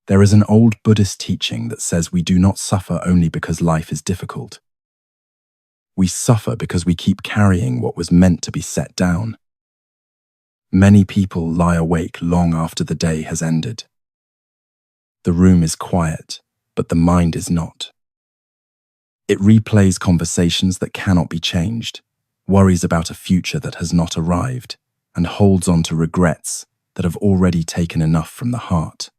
There is an old Buddhist teaching that says we do not suffer only because life is difficult. We suffer because we keep carrying what was meant to be set down. Many people lie awake long after the day has ended. The room is quiet, but the mind is not. It replays conversations that cannot be changed, worries about a future that has not arrived, and holds on to regrets that have already taken enough from the heart.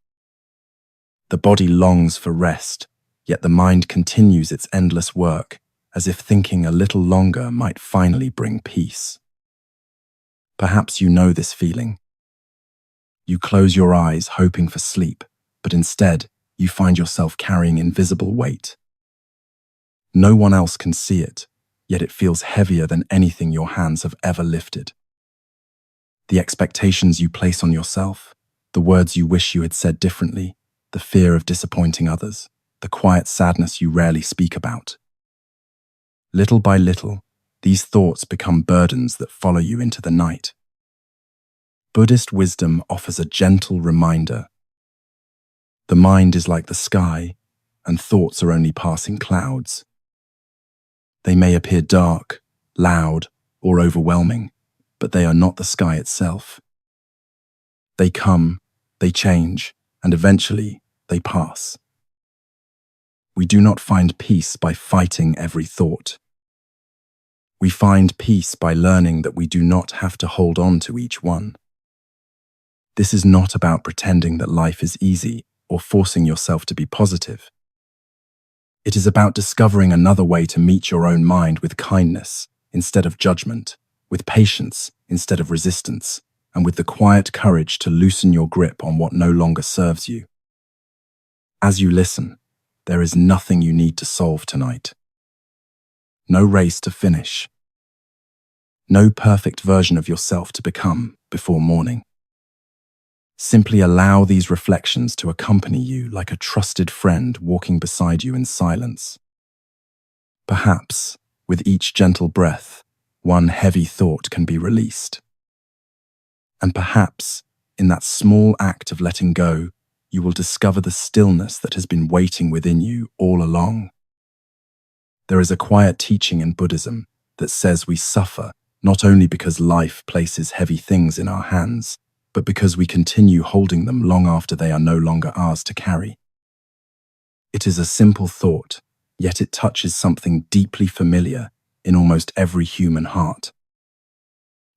The body longs for rest, yet the mind continues its endless work, as if thinking a little longer might finally bring peace. Perhaps you know this feeling. You close your eyes hoping for sleep, but instead you find yourself carrying invisible weight. No one else can see it, yet it feels heavier than anything your hands have ever lifted. The expectations you place on yourself, the words you wish you had said differently, the fear of disappointing others, the quiet sadness you rarely speak about. Little by little, these thoughts become burdens that follow you into the night. Buddhist wisdom offers a gentle reminder. The mind is like the sky, and thoughts are only passing clouds. They may appear dark, loud, or overwhelming, but they are not the sky itself. They come, they change, and eventually they pass. We do not find peace by fighting every thought. We find peace by learning that we do not have to hold on to each one. This is not about pretending that life is easy or forcing yourself to be positive. It is about discovering another way to meet your own mind with kindness instead of judgment, with patience instead of resistance, and with the quiet courage to loosen your grip on what no longer serves you. As you listen, there is nothing you need to solve tonight. No race to finish. No perfect version of yourself to become before morning. Simply allow these reflections to accompany you like a trusted friend walking beside you in silence. Perhaps, with each gentle breath, one heavy thought can be released. And perhaps, in that small act of letting go, you will discover the stillness that has been waiting within you all along. There is a quiet teaching in Buddhism that says we suffer not only because life places heavy things in our hands, but because we continue holding them long after they are no longer ours to carry. It is a simple thought, yet it touches something deeply familiar in almost every human heart.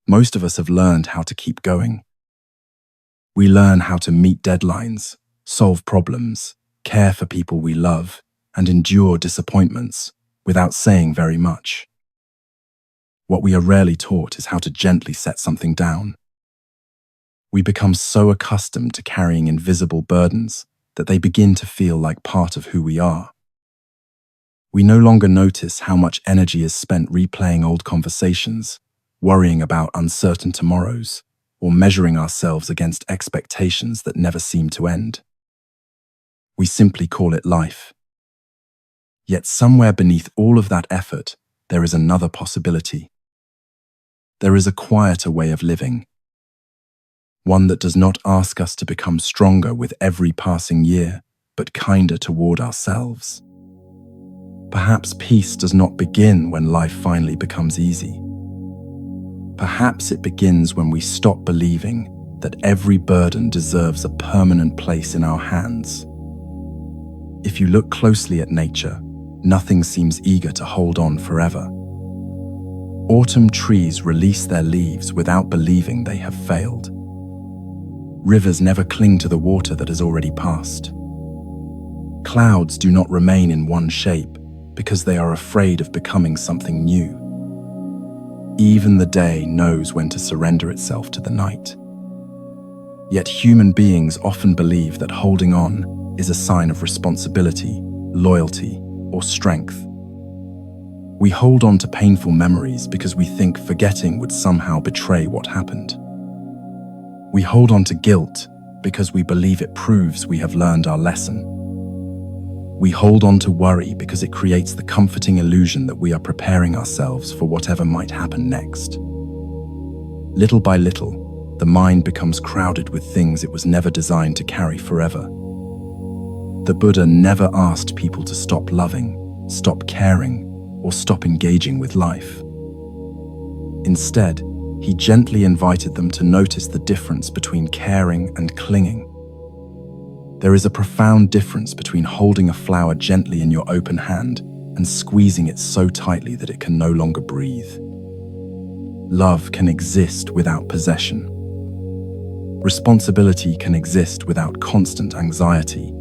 Most of us have learned how to keep going. We learn how to meet deadlines, solve problems, care for people we love, and endure disappointments without saying very much. What we are rarely taught is how to gently set something down. We become so accustomed to carrying invisible burdens that they begin to feel like part of who we are. We no longer notice how much energy is spent replaying old conversations, worrying about uncertain tomorrows, or measuring ourselves against expectations that never seem to end. We simply call it life. Yet somewhere beneath all of that effort, there is another possibility. There is a quieter way of living. One that does not ask us to become stronger with every passing year, but kinder toward ourselves. Perhaps peace does not begin when life finally becomes easy. Perhaps it begins when we stop believing that every burden deserves a permanent place in our hands. If you look closely at nature, nothing seems eager to hold on forever. Autumn trees release their leaves without believing they have failed. Rivers never cling to the water that has already passed. Clouds do not remain in one shape because they are afraid of becoming something new. Even the day knows when to surrender itself to the night. Yet human beings often believe that holding on is a sign of responsibility, loyalty, or strength. We hold on to painful memories because we think forgetting would somehow betray what happened. We hold on to guilt because we believe it proves we have learned our lesson. We hold on to worry because it creates the comforting illusion that we are preparing ourselves for whatever might happen next. Little by little, the mind becomes crowded with things it was never designed to carry forever. The Buddha never asked people to stop loving, stop caring, or stop engaging with life. Instead, he gently invited them to notice the difference between caring and clinging. There is a profound difference between holding a flower gently in your open hand and squeezing it so tightly that it can no longer breathe. Love can exist without possession. Responsibility can exist without constant anxiety.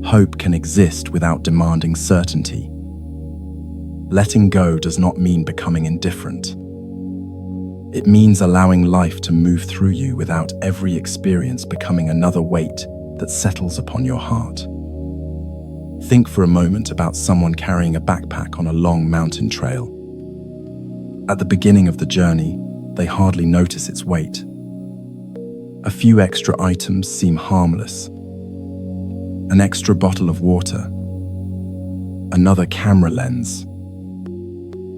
Hope can exist without demanding certainty. Letting go does not mean becoming indifferent. It means allowing life to move through you without every experience becoming another weight that settles upon your heart. Think for a moment about someone carrying a backpack on a long mountain trail. At the beginning of the journey, they hardly notice its weight. A few extra items seem harmless. An extra bottle of water, another camera lens,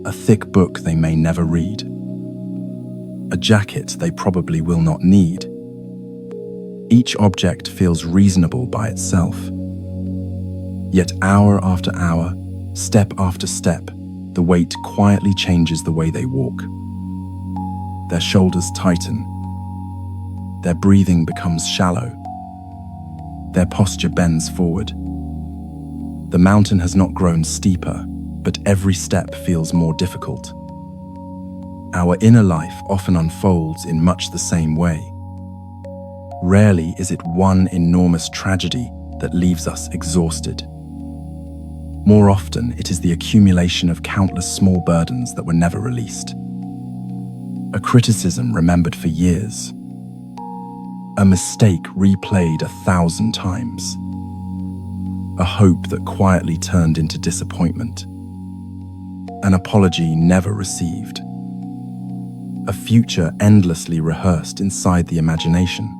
a thick book they may never read, a jacket they probably will not need. Each object feels reasonable by itself. Yet hour after hour, step after step, the weight quietly changes the way they walk. Their shoulders tighten. Their breathing becomes shallow. Their posture bends forward. The mountain has not grown steeper, but every step feels more difficult. Our inner life often unfolds in much the same way. Rarely is it one enormous tragedy that leaves us exhausted. More often, it is the accumulation of countless small burdens that were never released. A criticism remembered for years. A mistake replayed 1,000 times. A hope that quietly turned into disappointment. An apology never received. A future endlessly rehearsed inside the imagination.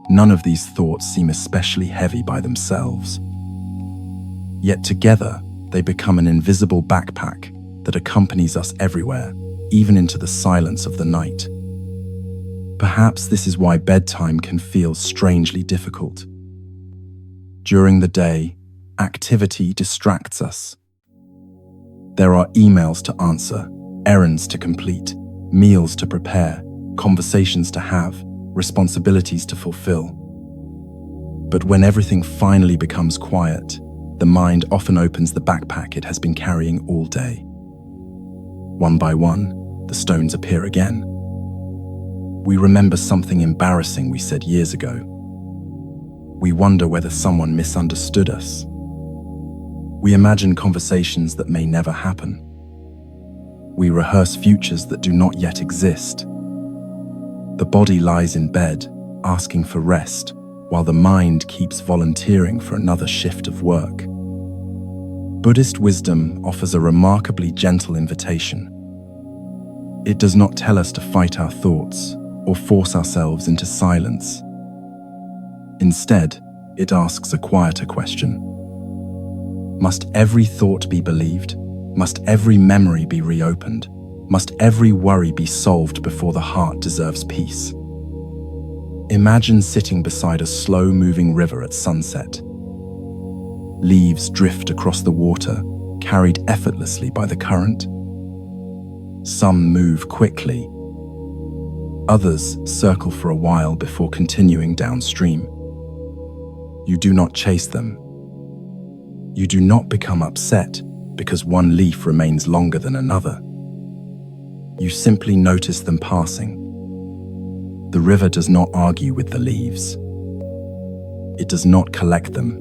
None of these thoughts seem especially heavy by themselves. Yet together, they become an invisible backpack that accompanies us everywhere, even into the silence of the night. Perhaps this is why bedtime can feel strangely difficult. During the day, activity distracts us. There are emails to answer, errands to complete, meals to prepare, conversations to have, responsibilities to fulfill. But when everything finally becomes quiet, the mind often opens the backpack it has been carrying all day. One by one, the stones appear again. We remember something embarrassing we said years ago. We wonder whether someone misunderstood us. We imagine conversations that may never happen. We rehearse futures that do not yet exist. The body lies in bed, asking for rest, while the mind keeps volunteering for another shift of work. Buddhist wisdom offers a remarkably gentle invitation. It does not tell us to fight our thoughts or force ourselves into silence. Instead, it asks a quieter question. Must every thought be believed? Must every memory be reopened? Must every worry be solved before the heart deserves peace? Imagine sitting beside a slow-moving river at sunset. Leaves drift across the water, carried effortlessly by the current. Some move quickly. Others circle for a while before continuing downstream. You do not chase them. You do not become upset because one leaf remains longer than another. You simply notice them passing. The river does not argue with the leaves. It does not collect them.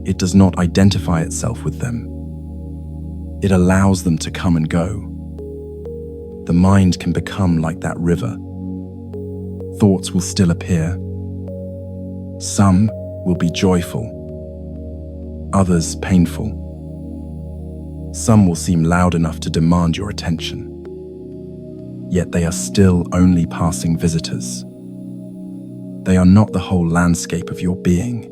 It does not identify itself with them. It allows them to come and go. The mind can become like that river. Thoughts will still appear. Some will be joyful, others painful. Some will seem loud enough to demand your attention. Yet they are still only passing visitors. They are not the whole landscape of your being.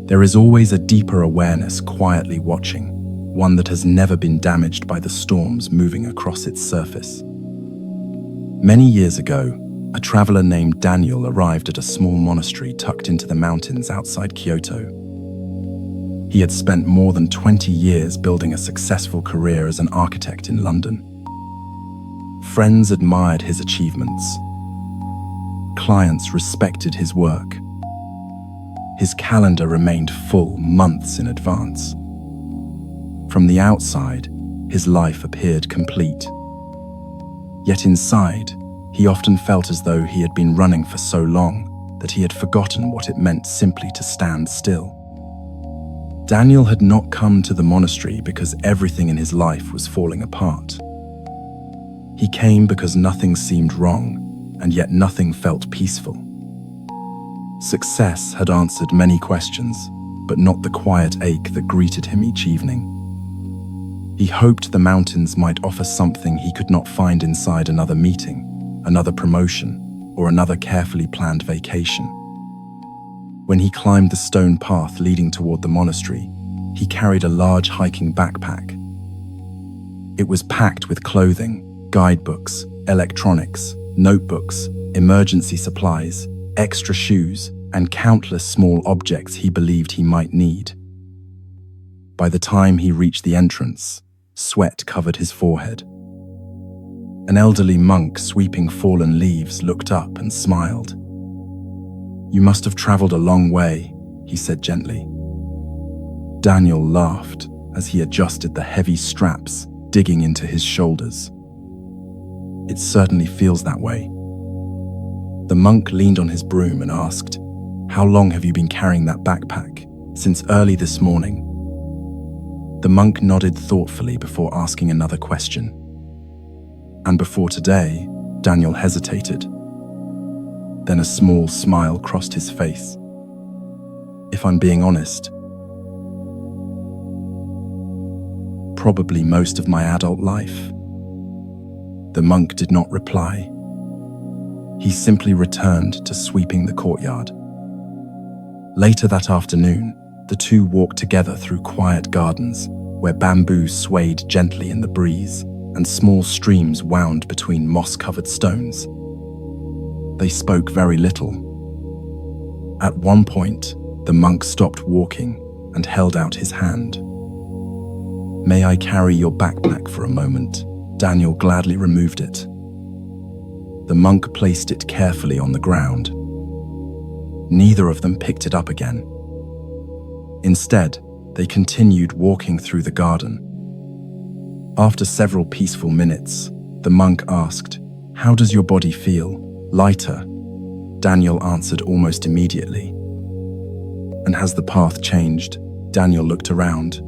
There is always a deeper awareness quietly watching, one that has never been damaged by the storms moving across its surface. Many years ago, A traveler named Daniel arrived at a small monastery tucked into the mountains outside Kyoto. He had spent more than 20 years building a successful career as an architect in London. Friends admired his achievements. Clients respected his work. His calendar remained full months in advance. From the outside, his life appeared complete. Yet inside, he often felt as though he had been running for so long that he had forgotten what it meant simply to stand still. Daniel had not come to the monastery because everything in his life was falling apart. He came because nothing seemed wrong, and yet nothing felt peaceful. Success had answered many questions, but not the quiet ache that greeted him each evening. He hoped the mountains might offer something he could not find inside another meeting, another promotion, or another carefully planned vacation. When he climbed the stone path leading toward the monastery, he carried a large hiking backpack. It was packed with clothing, guidebooks, electronics, notebooks, emergency supplies, extra shoes, and countless small objects he believed he might need. By the time he reached the entrance, sweat covered his forehead. An elderly monk sweeping fallen leaves looked up and smiled. "You must have traveled a long way," he said gently. Daniel laughed as he adjusted the heavy straps digging into his shoulders. "It certainly feels that way." The monk leaned on his broom and asked, "How long have you been carrying that backpack?" "Since early this morning." The monk nodded thoughtfully before asking another question. "And before today?" Daniel hesitated. Then a small smile crossed his face. "If I'm being honest, probably most of my adult life." The monk did not reply. He simply returned to sweeping the courtyard. Later that afternoon, the two walked together through quiet gardens where bamboo swayed gently in the breeze and small streams wound between moss-covered stones. They spoke very little. At one point, the monk stopped walking and held out his hand. "May I carry your backpack for a moment?" Daniel gladly removed it. The monk placed it carefully on the ground. Neither of them picked it up again. Instead, they continued walking through the garden. After several peaceful minutes, the monk asked, "How does your body feel?" "Lighter," Daniel answered almost immediately. "And has the path changed?" Daniel looked around.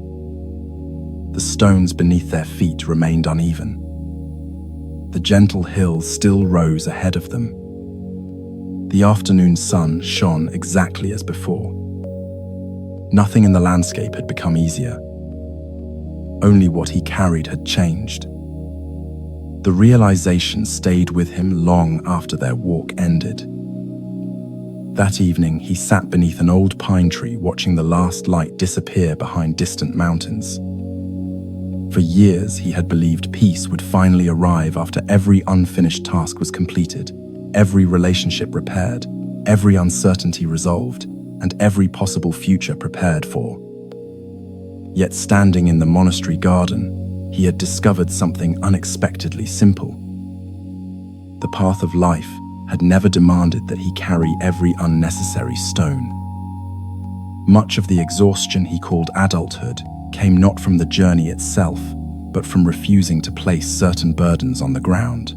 The stones beneath their feet remained uneven. The gentle hill still rose ahead of them. The afternoon sun shone exactly as before. Nothing in the landscape had become easier. Only what he carried had changed. The realization stayed with him long after their walk ended. That evening, he sat beneath an old pine tree watching the last light disappear behind distant mountains. For years, he had believed peace would finally arrive after every unfinished task was completed, every relationship repaired, every uncertainty resolved, and every possible future prepared for. Yet standing in the monastery garden, he had discovered something unexpectedly simple. The path of life had never demanded that he carry every unnecessary stone. Much of the exhaustion he called adulthood came not from the journey itself, but from refusing to place certain burdens on the ground.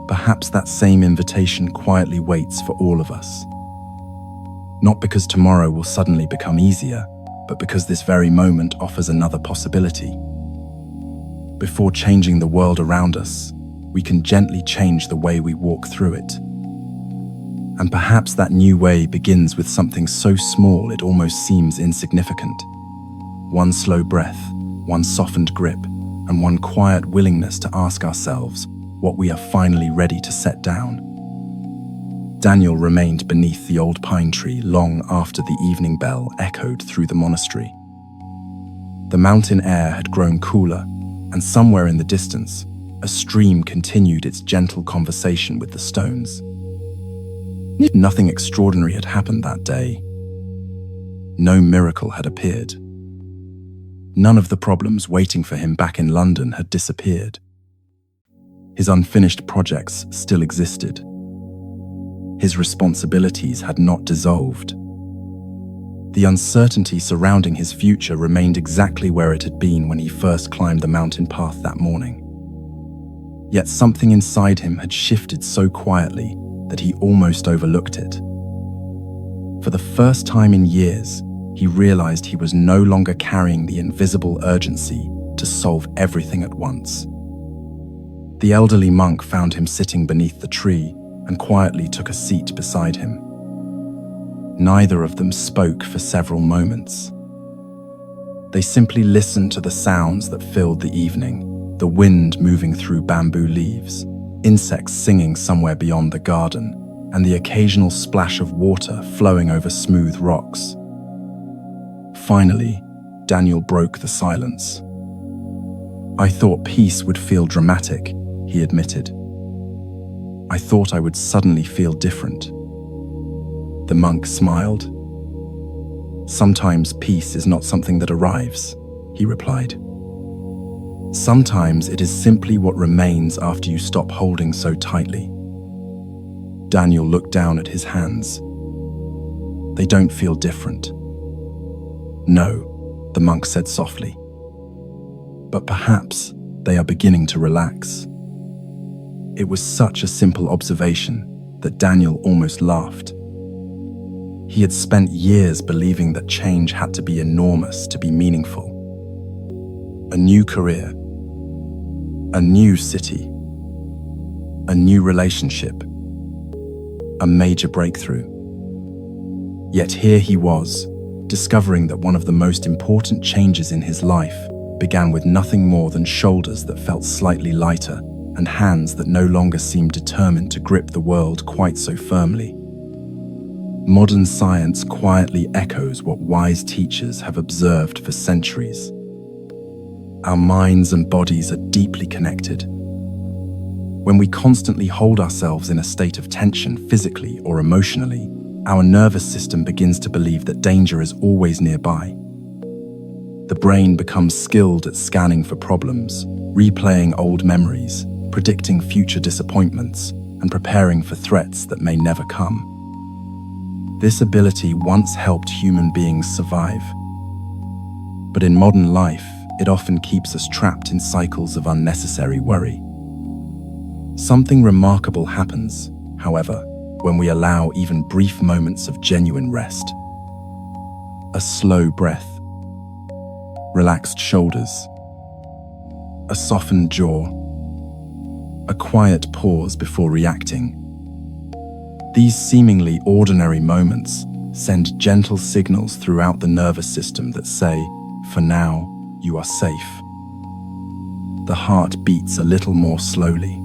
Perhaps that same invitation quietly waits for all of us. Not because tomorrow will suddenly become easier, but because this very moment offers another possibility. Before changing the world around us, we can gently change the way we walk through it. And perhaps that new way begins with something so small it almost seems insignificant. One slow breath, one softened grip, and one quiet willingness to ask ourselves what we are finally ready to set down. Daniel remained beneath the old pine tree long after the evening bell echoed through the monastery. The mountain air had grown cooler, and somewhere in the distance, a stream continued its gentle conversation with the stones. Nothing extraordinary had happened that day. No miracle had appeared. None of the problems waiting for him back in London had disappeared. His unfinished projects still existed. His responsibilities had not dissolved. The uncertainty surrounding his future remained exactly where it had been when he first climbed the mountain path that morning. Yet something inside him had shifted so quietly that he almost overlooked it. For the first time in years, he realized he was no longer carrying the invisible urgency to solve everything at once. The elderly monk found him sitting beneath the tree and quietly took a seat beside him. Neither of them spoke for several moments. They simply listened to the sounds that filled the evening, the wind moving through bamboo leaves, insects singing somewhere beyond the garden, and the occasional splash of water flowing over smooth rocks. Finally, Daniel broke the silence. "I thought peace would feel dramatic," he admitted. "I thought I would suddenly feel different." The monk smiled. "Sometimes peace is not something that arrives," he replied. "Sometimes it is simply what remains after you stop holding so tightly." Daniel looked down at his hands. "They don't feel different." "No," the monk said softly. "But perhaps they are beginning to relax." It was such a simple observation that Daniel almost laughed. He had spent years believing that change had to be enormous to be meaningful. A new career, a new city, a new relationship, a major breakthrough. Yet here he was, discovering that one of the most important changes in his life began with nothing more than shoulders that felt slightly lighter and hands that no longer seemed determined to grip the world quite so firmly. Modern science quietly echoes what wise teachers have observed for centuries. Our minds and bodies are deeply connected. When we constantly hold ourselves in a state of tension physically or emotionally, our nervous system begins to believe that danger is always nearby. The brain becomes skilled at scanning for problems, replaying old memories, predicting future disappointments, and preparing for threats that may never come. This ability once helped human beings survive. But in modern life, it often keeps us trapped in cycles of unnecessary worry. Something remarkable happens, however, when we allow even brief moments of genuine rest. A slow breath, relaxed shoulders, a softened jaw, a quiet pause before reacting. These seemingly ordinary moments send gentle signals throughout the nervous system that say, "For now, you are safe." The heart beats a little more slowly.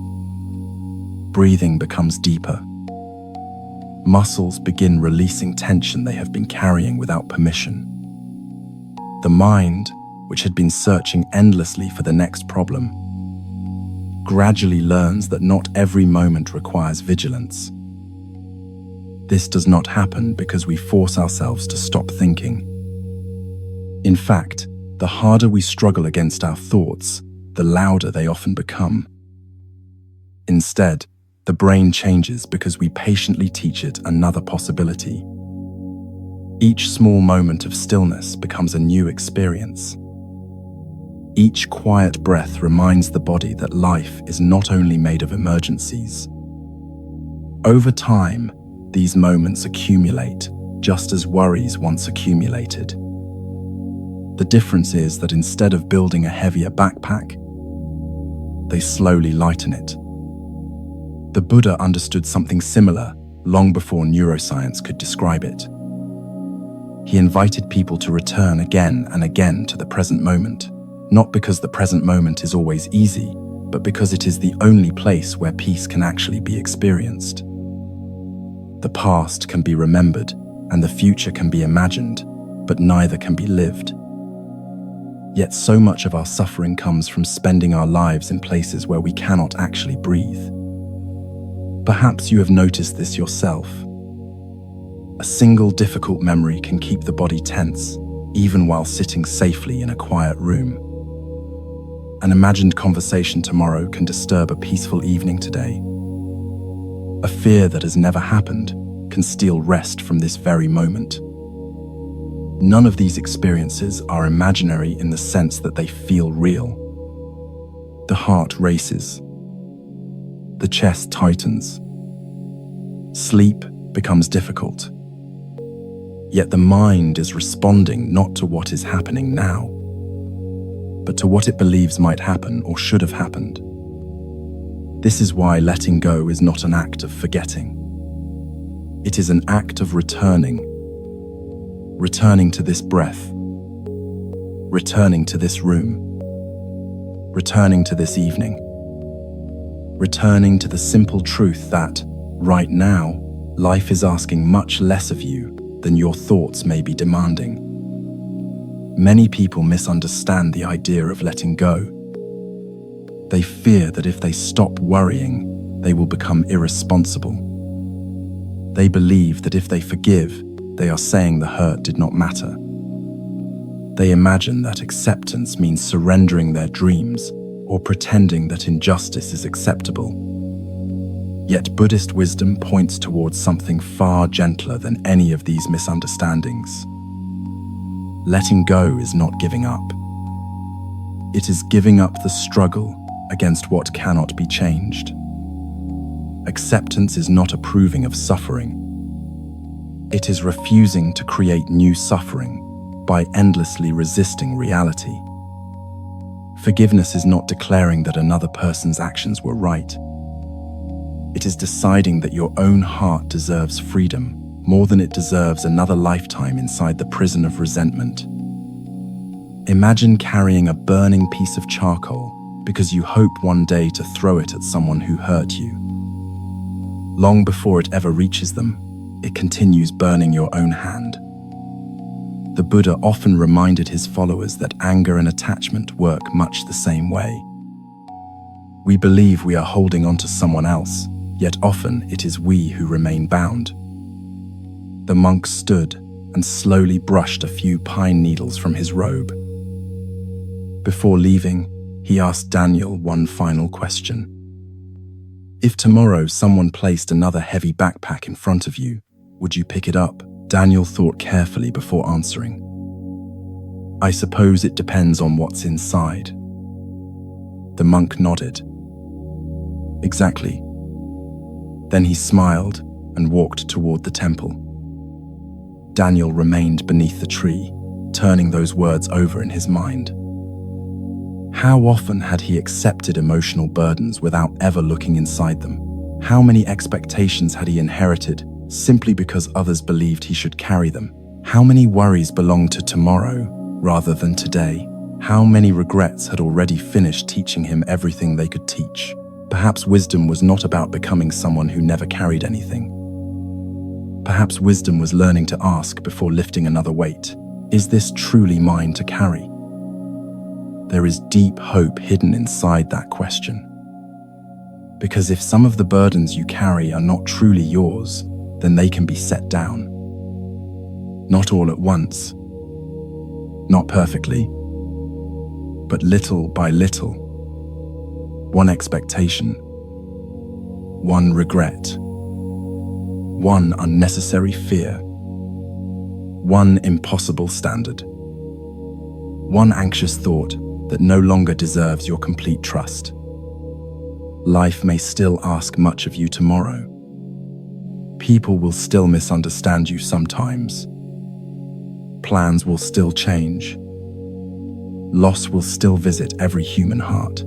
Breathing becomes deeper. Muscles begin releasing tension they have been carrying without permission. The mind, which had been searching endlessly for the next problem, gradually learns that not every moment requires vigilance. This does not happen because we force ourselves to stop thinking. In fact, the harder we struggle against our thoughts, the louder they often become. Instead, the brain changes because we patiently teach it another possibility. Each small moment of stillness becomes a new experience. Each quiet breath reminds the body that life is not only made of emergencies. Over time, these moments accumulate, just as worries once accumulated. The difference is that instead of building a heavier backpack, they slowly lighten it. The Buddha understood something similar long before neuroscience could describe it. He invited people to return again and again to the present moment, not because the present moment is always easy, but because it is the only place where peace can actually be experienced. The past can be remembered and the future can be imagined, but neither can be lived. Yet so much of our suffering comes from spending our lives in places where we cannot actually breathe. Perhaps you have noticed this yourself. A single difficult memory can keep the body tense, even while sitting safely in a quiet room. An imagined conversation tomorrow can disturb a peaceful evening today. A fear that has never happened can steal rest from this very moment. None of these experiences are imaginary in the sense that they feel real. The heart races. The chest tightens. Sleep becomes difficult. Yet the mind is responding not to what is happening now, but to what it believes might happen or should have happened. This is why letting go is not an act of forgetting. It is an act of returning to this breath, returning to this room, returning to this evening, returning to the simple truth that, right now, life is asking much less of you than your thoughts may be demanding. Many people misunderstand the idea of letting go. They fear that if they stop worrying, they will become irresponsible. They believe that if they forgive, they are saying the hurt did not matter. They imagine that acceptance means surrendering their dreams or pretending that injustice is acceptable. Yet Buddhist wisdom points towards something far gentler than any of these misunderstandings. Letting go is not giving up. It is giving up the struggle against what cannot be changed. Acceptance is not approving of suffering. It is refusing to create new suffering by endlessly resisting reality. Forgiveness is not declaring that another person's actions were right. It is deciding that your own heart deserves freedom more than it deserves another lifetime inside the prison of resentment. Imagine carrying a burning piece of charcoal because you hope one day to throw it at someone who hurt you. Long before it ever reaches them, it continues burning your own hand. The Buddha often reminded his followers that anger and attachment work much the same way. We believe we are holding on to someone else, yet often it is we who remain bound. The monk stood and slowly brushed a few pine needles from his robe. Before leaving, he asked Daniel one final question. If tomorrow someone placed another heavy backpack in front of you, would you pick it up? Daniel thought carefully before answering. I suppose it depends on what's inside. The monk nodded. Exactly. Then he smiled and walked toward the temple. Daniel remained beneath the tree, turning those words over in his mind. How often had he accepted emotional burdens without ever looking inside them? How many expectations had he inherited simply because others believed he should carry them? How many worries belonged to tomorrow rather than today? How many regrets had already finished teaching him everything they could teach? Perhaps wisdom was not about becoming someone who never carried anything. Perhaps wisdom was learning to ask before lifting another weight, is this truly mine to carry? There is deep hope hidden inside that question. Because if some of the burdens you carry are not truly yours, then they can be set down. Not all at once, not perfectly, but little by little. One expectation, one regret, one unnecessary fear, one impossible standard, one anxious thought that no longer deserves your complete trust. Life may still ask much of you tomorrow. People will still misunderstand you sometimes. Plans will still change. Loss will still visit every human heart.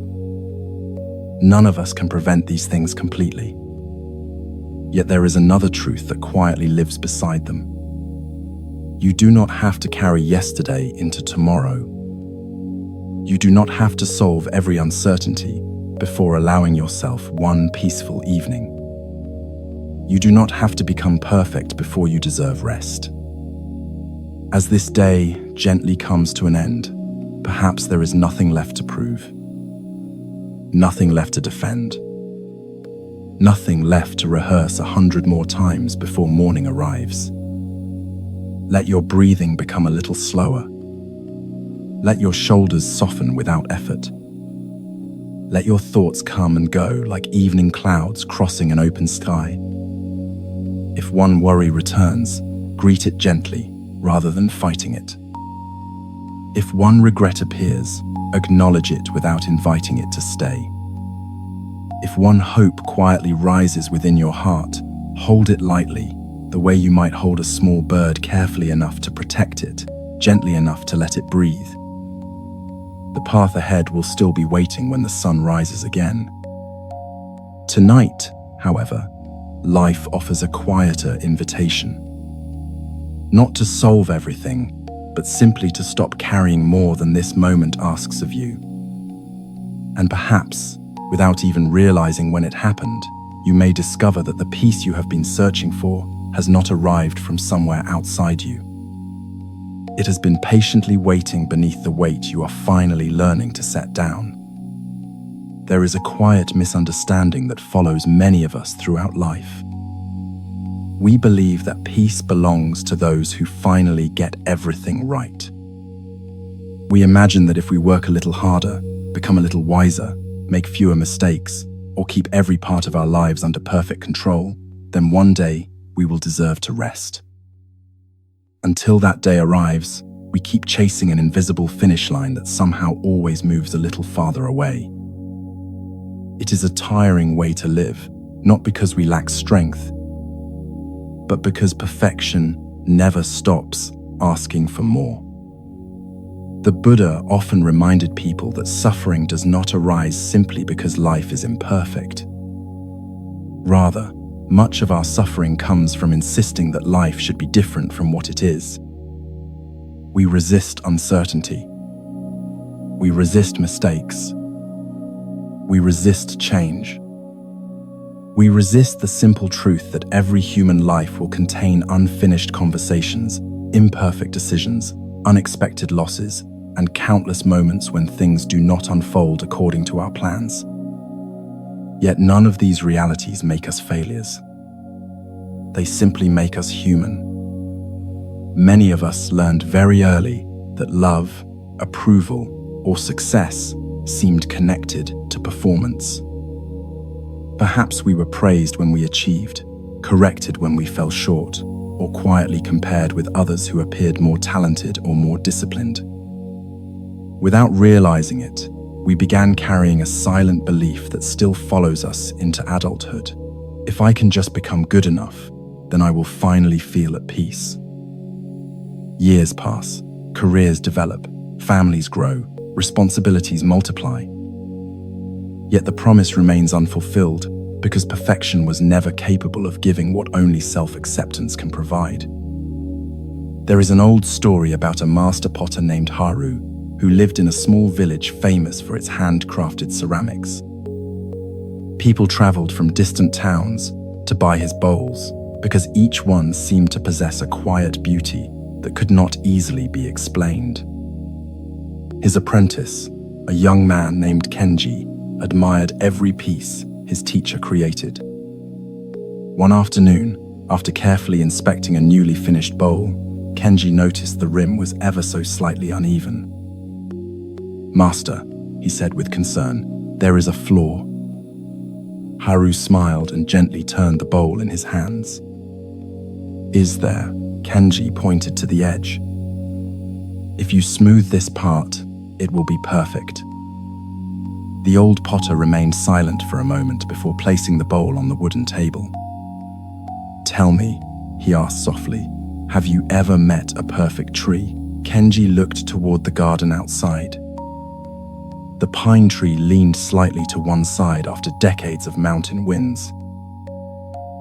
None of us can prevent these things completely. Yet there is another truth that quietly lives beside them. You do not have to carry yesterday into tomorrow. You do not have to solve every uncertainty before allowing yourself one peaceful evening. You do not have to become perfect before you deserve rest. As this day gently comes to an end, perhaps there is nothing left to prove, nothing left to defend, nothing left to rehearse 100 more times before morning arrives. Let your breathing become a little slower. Let your shoulders soften without effort. Let your thoughts come and go like evening clouds crossing an open sky. If one worry returns, greet it gently rather than fighting it. If one regret appears, acknowledge it without inviting it to stay. If one hope quietly rises within your heart, hold it lightly, the way you might hold a small bird, carefully enough to protect it, gently enough to let it breathe. The path ahead will still be waiting when the sun rises again. Tonight, however, life offers a quieter invitation. Not to solve everything, but simply to stop carrying more than this moment asks of you. And perhaps, without even realizing when it happened, you may discover that the peace you have been searching for has not arrived from somewhere outside you. It has been patiently waiting beneath the weight you are finally learning to set down. There is a quiet misunderstanding that follows many of us throughout life. We believe that peace belongs to those who finally get everything right. We imagine that if we work a little harder, become a little wiser, make fewer mistakes, or keep every part of our lives under perfect control, then one day we will deserve to rest. Until that day arrives, we keep chasing an invisible finish line that somehow always moves a little farther away. It is a tiring way to live, not because we lack strength, but because perfection never stops asking for more. The Buddha often reminded people that suffering does not arise simply because life is imperfect. Rather, much of our suffering comes from insisting that life should be different from what it is. We resist uncertainty. We resist mistakes. We resist change. We resist the simple truth that every human life will contain unfinished conversations, imperfect decisions, unexpected losses, and countless moments when things do not unfold according to our plans. Yet none of these realities make us failures. They simply make us human. Many of us learned very early that love, approval, or success seemed connected to performance. Perhaps we were praised when we achieved, corrected when we fell short, or quietly compared with others who appeared more talented or more disciplined. Without realizing it, we began carrying a silent belief that still follows us into adulthood. If I can just become good enough, then I will finally feel at peace. Years pass, careers develop, families grow, responsibilities multiply. Yet the promise remains unfulfilled because perfection was never capable of giving what only self-acceptance can provide. There is an old story about a master potter named Haru, who lived in a small village famous for its handcrafted ceramics. People traveled from distant towns to buy his bowls because each one seemed to possess a quiet beauty that could not easily be explained. His apprentice, a young man named Kenji, admired every piece his teacher created. One afternoon, after carefully inspecting a newly finished bowl, Kenji noticed the rim was ever so slightly uneven. "Master," he said with concern, "there is a flaw." Haru smiled and gently turned the bowl in his hands. "Is there?" Kenji pointed to the edge. "If you smooth this part, it will be perfect." The old potter remained silent for a moment before placing the bowl on the wooden table. "Tell me," he asked softly, "have you ever met a perfect tree?" Kenji looked toward the garden outside. The pine tree leaned slightly to one side after decades of mountain winds.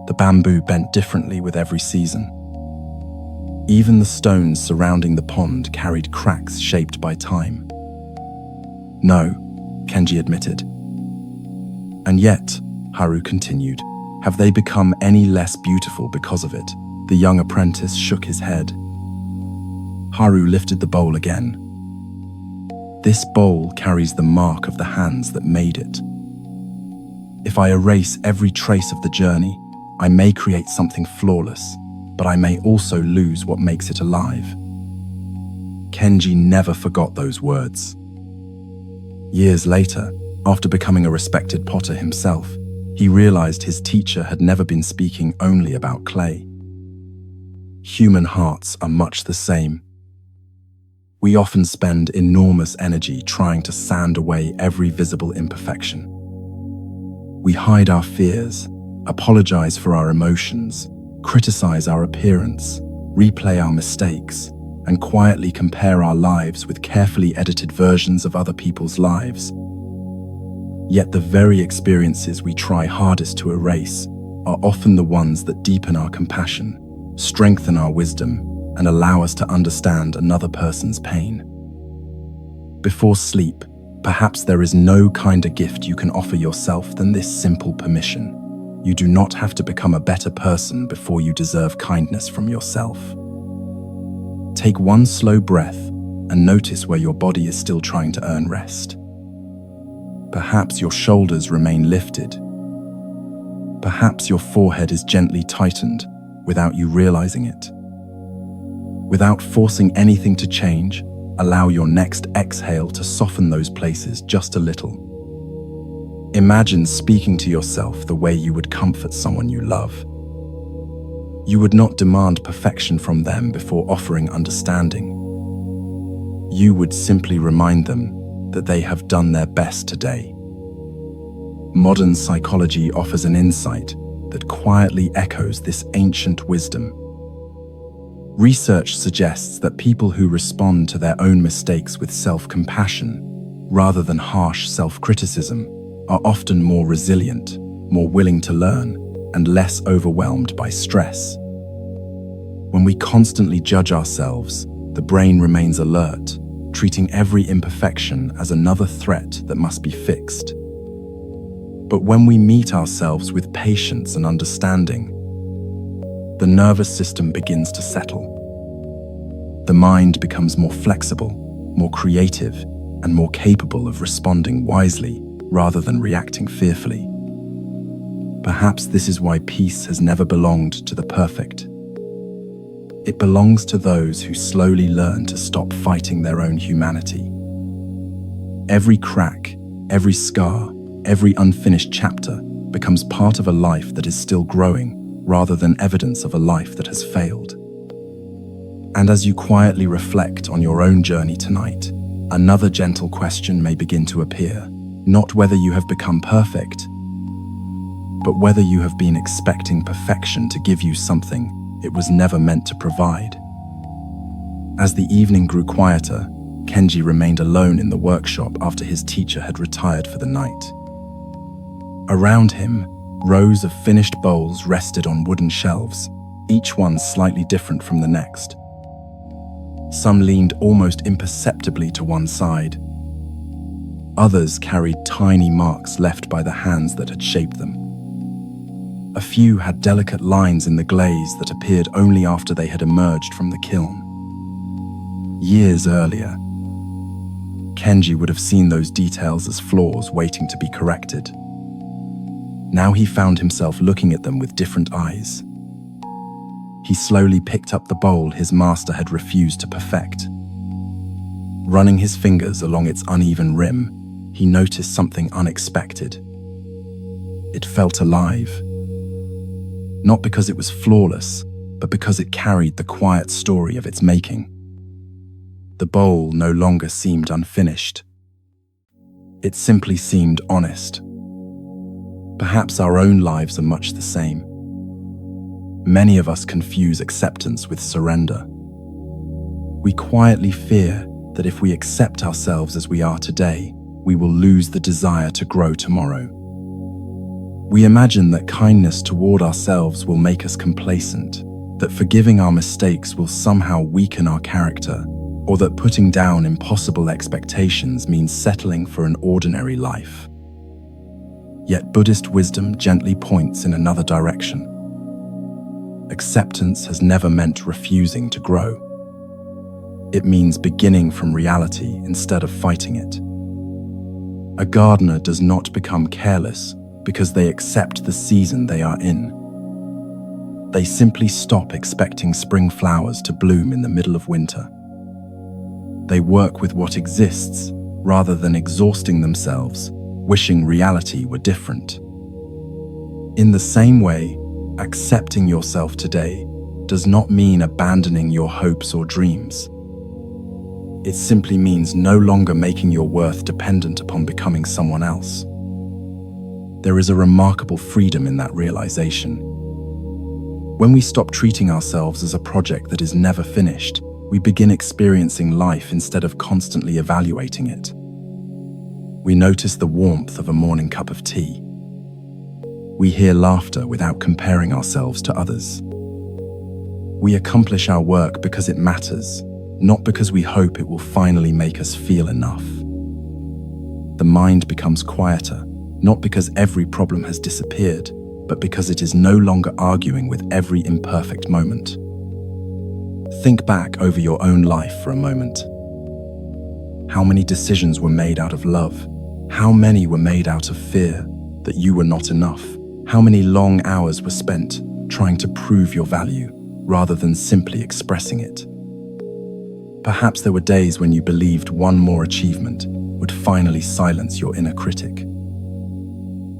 The bamboo bent differently with every season. Even the stones surrounding the pond carried cracks shaped by time. "No," Kenji admitted. "And yet," Haru continued, "have they become any less beautiful because of it?" The young apprentice shook his head. Haru lifted the bowl again. This bowl carries the mark of the hands that made it. If I erase every trace of the journey, I may create something flawless, but I may also lose what makes it alive. Kenji never forgot those words. Years later, after becoming a respected potter himself, he realized his teacher had never been speaking only about clay. Human hearts are much the same. We often spend enormous energy trying to sand away every visible imperfection. We hide our fears, apologize for our emotions, criticize our appearance, replay our mistakes, and quietly compare our lives with carefully edited versions of other people's lives. Yet the very experiences we try hardest to erase are often the ones that deepen our compassion, strengthen our wisdom, and allow us to understand another person's pain. Before sleep, perhaps there is no kinder gift you can offer yourself than this simple permission. You do not have to become a better person before you deserve kindness from yourself. Take one slow breath and notice where your body is still trying to earn rest. Perhaps your shoulders remain lifted. Perhaps your forehead is gently tightened without you realizing it. Without forcing anything to change, allow your next exhale to soften those places just a little. Imagine speaking to yourself the way you would comfort someone you love. You would not demand perfection from them before offering understanding. You would simply remind them that they have done their best today. Modern psychology offers an insight that quietly echoes this ancient wisdom. Research suggests that people who respond to their own mistakes with self-compassion, rather than harsh self-criticism, are often more resilient, more willing to learn, and less overwhelmed by stress. When we constantly judge ourselves, the brain remains alert, treating every imperfection as another threat that must be fixed. But when we meet ourselves with patience and understanding, the nervous system begins to settle. The mind becomes more flexible, more creative, and more capable of responding wisely rather than reacting fearfully. Perhaps this is why peace has never belonged to the perfect. It belongs to those who slowly learn to stop fighting their own humanity. Every crack, every scar, every unfinished chapter becomes part of a life that is still growing, rather than evidence of a life that has failed. And as you quietly reflect on your own journey tonight, another gentle question may begin to appear, not whether you have become perfect, but whether you have been expecting perfection to give you something it was never meant to provide. As the evening grew quieter, Kenji remained alone in the workshop after his teacher had retired for the night. Around him, rows of finished bowls rested on wooden shelves, each one slightly different from the next. Some leaned almost imperceptibly to one side. Others carried tiny marks left by the hands that had shaped them. A few had delicate lines in the glaze that appeared only after they had emerged from the kiln. Years earlier, Kenji would have seen those details as flaws waiting to be corrected. Now he found himself looking at them with different eyes. He slowly picked up the bowl his master had refused to perfect. Running his fingers along its uneven rim, he noticed something unexpected. It felt alive. Not because it was flawless, but because it carried the quiet story of its making. The bowl no longer seemed unfinished. It simply seemed honest. Perhaps our own lives are much the same. Many of us confuse acceptance with surrender. We quietly fear that if we accept ourselves as we are today, we will lose the desire to grow tomorrow. We imagine that kindness toward ourselves will make us complacent, that forgiving our mistakes will somehow weaken our character, or that putting down impossible expectations means settling for an ordinary life. Yet Buddhist wisdom gently points in another direction. Acceptance has never meant refusing to grow. It means beginning from reality instead of fighting it. A gardener does not become careless because they accept the season they are in. They simply stop expecting spring flowers to bloom in the middle of winter. They work with what exists rather than exhausting themselves, wishing reality were different. In the same way, accepting yourself today does not mean abandoning your hopes or dreams. It simply means no longer making your worth dependent upon becoming someone else. There is a remarkable freedom in that realization. When we stop treating ourselves as a project that is never finished, we begin experiencing life instead of constantly evaluating it. We notice the warmth of a morning cup of tea. We hear laughter without comparing ourselves to others. We accomplish our work because it matters, not because we hope it will finally make us feel enough. The mind becomes quieter, not because every problem has disappeared, but because it is no longer arguing with every imperfect moment. Think back over your own life for a moment. How many decisions were made out of love? How many were made out of fear that you were not enough? How many long hours were spent trying to prove your value rather than simply expressing it? Perhaps there were days when you believed one more achievement would finally silence your inner critic.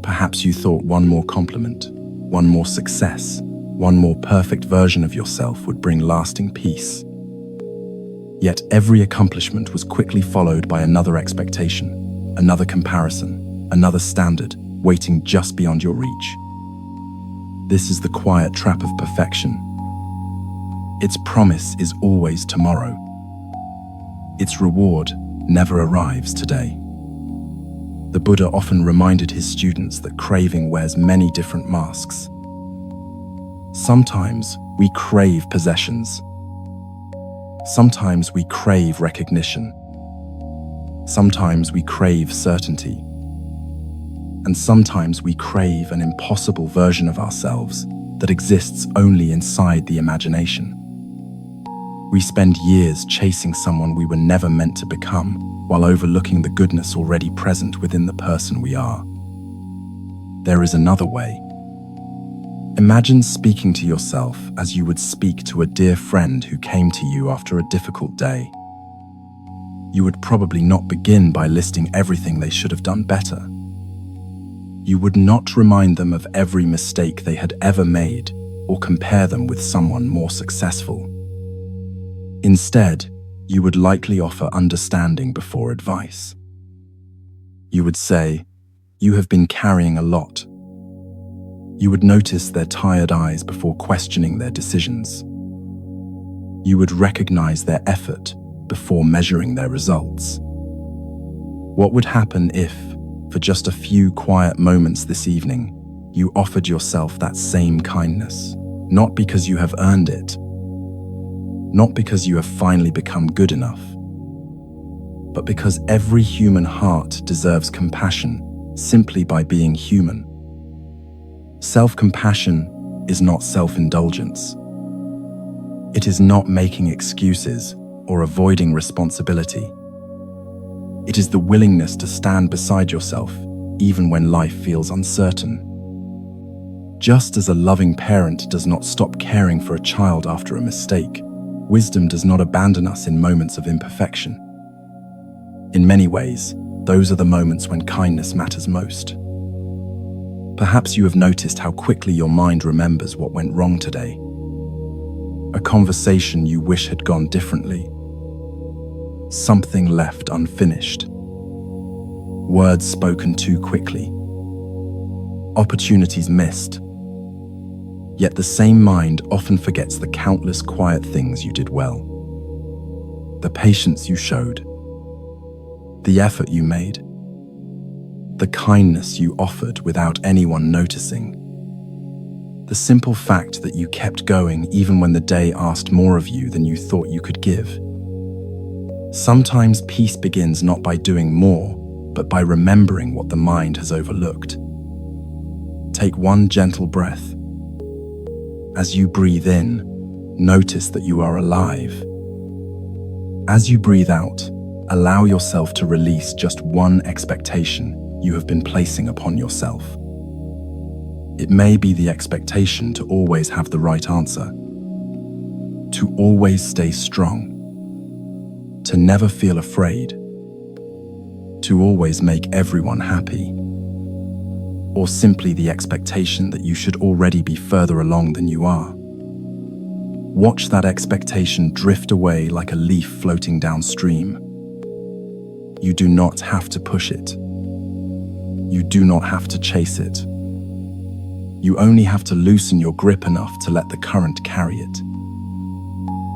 Perhaps you thought one more compliment, one more success, one more perfect version of yourself would bring lasting peace. Yet every accomplishment was quickly followed by another expectation, another comparison, another standard waiting just beyond your reach. This is the quiet trap of perfection. Its promise is always tomorrow. Its reward never arrives today. The Buddha often reminded his students that craving wears many different masks. Sometimes we crave possessions. Sometimes we crave recognition. Sometimes we crave certainty. And sometimes we crave an impossible version of ourselves that exists only inside the imagination. We spend years chasing someone we were never meant to become, while overlooking the goodness already present within the person we are. There is another way. Imagine speaking to yourself as you would speak to a dear friend who came to you after a difficult day. You would probably not begin by listing everything they should have done better. You would not remind them of every mistake they had ever made or compare them with someone more successful. Instead, you would likely offer understanding before advice. You would say, "You have been carrying a lot." You would notice their tired eyes before questioning their decisions. You would recognize their effort before measuring their results. What would happen if, for just a few quiet moments this evening, you offered yourself that same kindness, not because you have earned it, not because you have finally become good enough, but because every human heart deserves compassion simply by being human. Self-compassion is not self-indulgence. It is not making excuses or avoiding responsibility. It is the willingness to stand beside yourself even when life feels uncertain. Just as a loving parent does not stop caring for a child after a mistake, wisdom does not abandon us in moments of imperfection. In many ways, those are the moments when kindness matters most. Perhaps you have noticed how quickly your mind remembers what went wrong today. A conversation you wish had gone differently. Something left unfinished. Words spoken too quickly. Opportunities missed. Yet the same mind often forgets the countless quiet things you did well. The patience you showed. The effort you made. The kindness you offered without anyone noticing. The simple fact that you kept going even when the day asked more of you than you thought you could give. Sometimes peace begins not by doing more, but by remembering what the mind has overlooked. Take one gentle breath. As you breathe in, notice that you are alive. As you breathe out, allow yourself to release just one expectation you have been placing upon yourself. It may be the expectation to always have the right answer, to always stay strong, to never feel afraid, to always make everyone happy, or simply the expectation that you should already be further along than you are. Watch that expectation drift away like a leaf floating downstream. You do not have to push it. You do not have to chase it. You only have to loosen your grip enough to let the current carry it.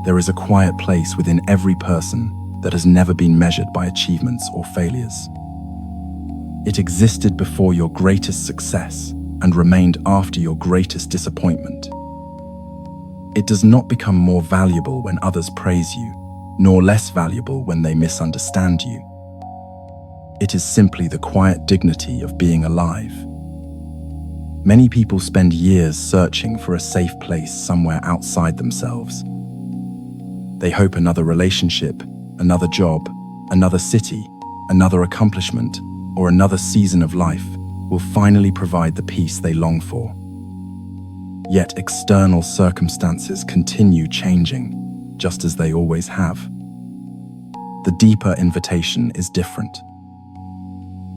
There is a quiet place within every person that has never been measured by achievements or failures. It existed before your greatest success and remained after your greatest disappointment. It does not become more valuable when others praise you, nor less valuable when they misunderstand you. It is simply the quiet dignity of being alive. Many people spend years searching for a safe place somewhere outside themselves. They hope another relationship, another job, another city, another accomplishment, or another season of life will finally provide the peace they long for. Yet external circumstances continue changing, just as they always have. The deeper invitation is different.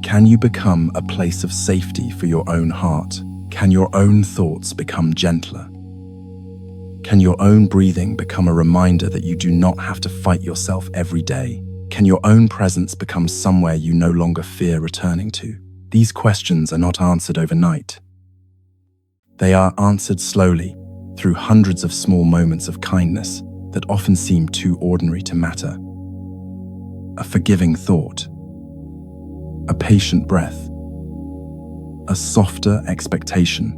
Can you become a place of safety for your own heart? Can your own thoughts become gentler? Can your own breathing become a reminder that you do not have to fight yourself every day? Can your own presence become somewhere you no longer fear returning to? These questions are not answered overnight. They are answered slowly, through hundreds of small moments of kindness that often seem too ordinary to matter. A forgiving thought, a patient breath, a softer expectation,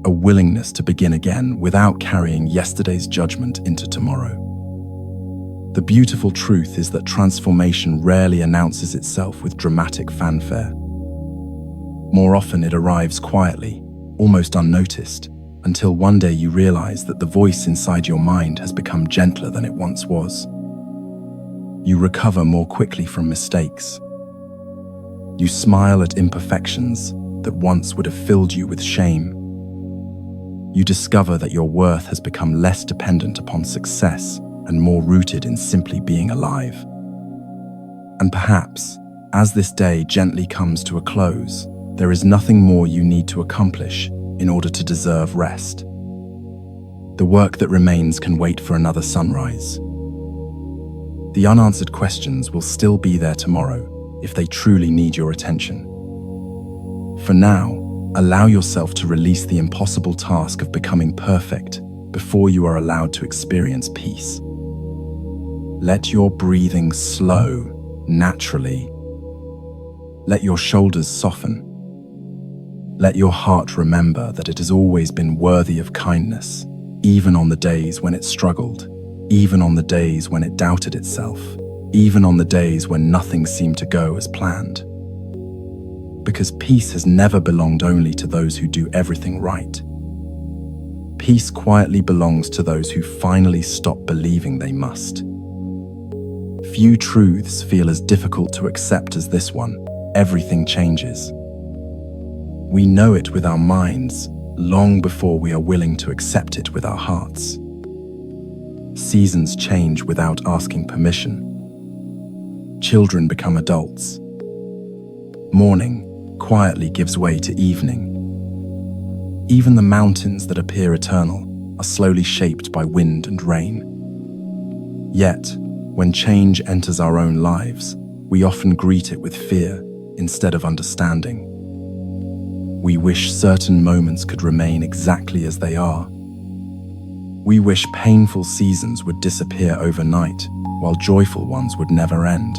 a willingness to begin again without carrying yesterday's judgment into tomorrow. The beautiful truth is that transformation rarely announces itself with dramatic fanfare. More often it arrives quietly, almost unnoticed, until one day you realize that the voice inside your mind has become gentler than it once was. You recover more quickly from mistakes. You smile at imperfections that once would have filled you with shame. You discover that your worth has become less dependent upon success and more rooted in simply being alive. And perhaps, as this day gently comes to a close, there is nothing more you need to accomplish in order to deserve rest. The work that remains can wait for another sunrise. The unanswered questions will still be there tomorrow if they truly need your attention. For now, allow yourself to release the impossible task of becoming perfect before you are allowed to experience peace. Let your breathing slow naturally. Let your shoulders soften. Let your heart remember that it has always been worthy of kindness, even on the days when it struggled, even on the days when it doubted itself, even on the days when nothing seemed to go as planned. Because peace has never belonged only to those who do everything right. Peace quietly belongs to those who finally stop believing they must. Few truths feel as difficult to accept as this one. Everything changes. We know it with our minds long before we are willing to accept it with our hearts. Seasons change without asking permission. Children become adults. Morning quietly gives way to evening. Even the mountains that appear eternal are slowly shaped by wind and rain. Yet, when change enters our own lives, we often greet it with fear instead of understanding. We wish certain moments could remain exactly as they are. We wish painful seasons would disappear overnight, while joyful ones would never end.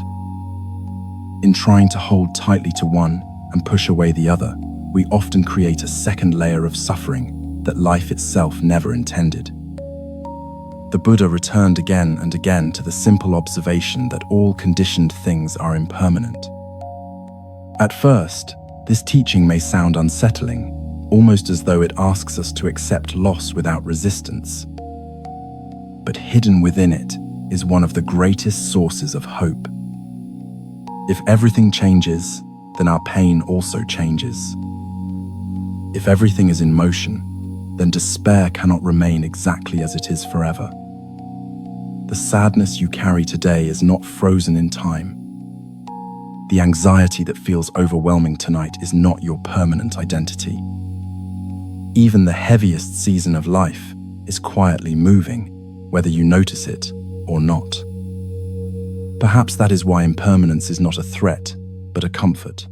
In trying to hold tightly to one and push away the other, we often create a second layer of suffering that life itself never intended. The Buddha returned again and again to the simple observation that all conditioned things are impermanent. At first, this teaching may sound unsettling, almost as though it asks us to accept loss without resistance. But hidden within it is one of the greatest sources of hope. If everything changes, then our pain also changes. If everything is in motion, then despair cannot remain exactly as it is forever. The sadness you carry today is not frozen in time. The anxiety that feels overwhelming tonight is not your permanent identity. Even the heaviest season of life is quietly moving, whether you notice it or not. Perhaps that is why impermanence is not a threat, but a comfort.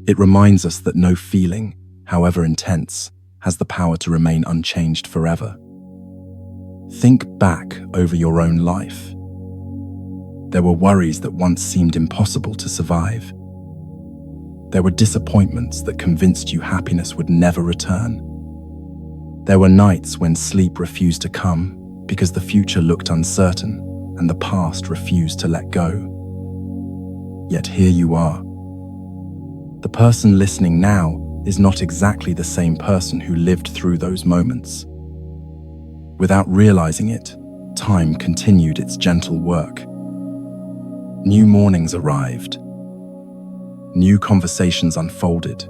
It reminds us that no feeling, however intense, has the power to remain unchanged forever. Think back over your own life. There were worries that once seemed impossible to survive. There were disappointments that convinced you happiness would never return. There were nights when sleep refused to come because the future looked uncertain and the past refused to let go. Yet here you are. The person listening now is not exactly the same person who lived through those moments. Without realizing it, time continued its gentle work. New mornings arrived. New conversations unfolded.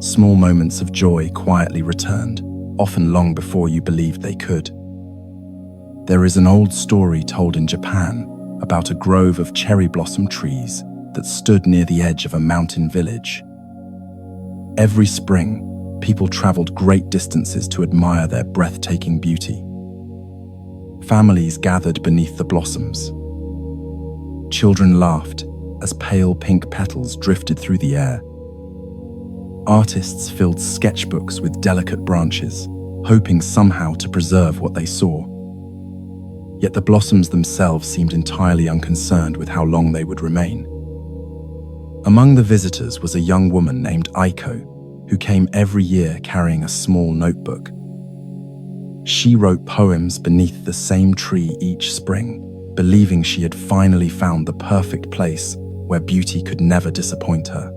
Small moments of joy quietly returned, often long before you believed they could. There is an old story told in Japan about a grove of cherry blossom trees that stood near the edge of a mountain village. Every spring, people traveled great distances to admire their breathtaking beauty. Families gathered beneath the blossoms. Children laughed as pale pink petals drifted through the air. Artists filled sketchbooks with delicate branches, hoping somehow to preserve what they saw. Yet the blossoms themselves seemed entirely unconcerned with how long they would remain. Among the visitors was a young woman named Aiko, who came every year carrying a small notebook. She wrote poems beneath the same tree each spring, believing she had finally found the perfect place where beauty could never disappoint her.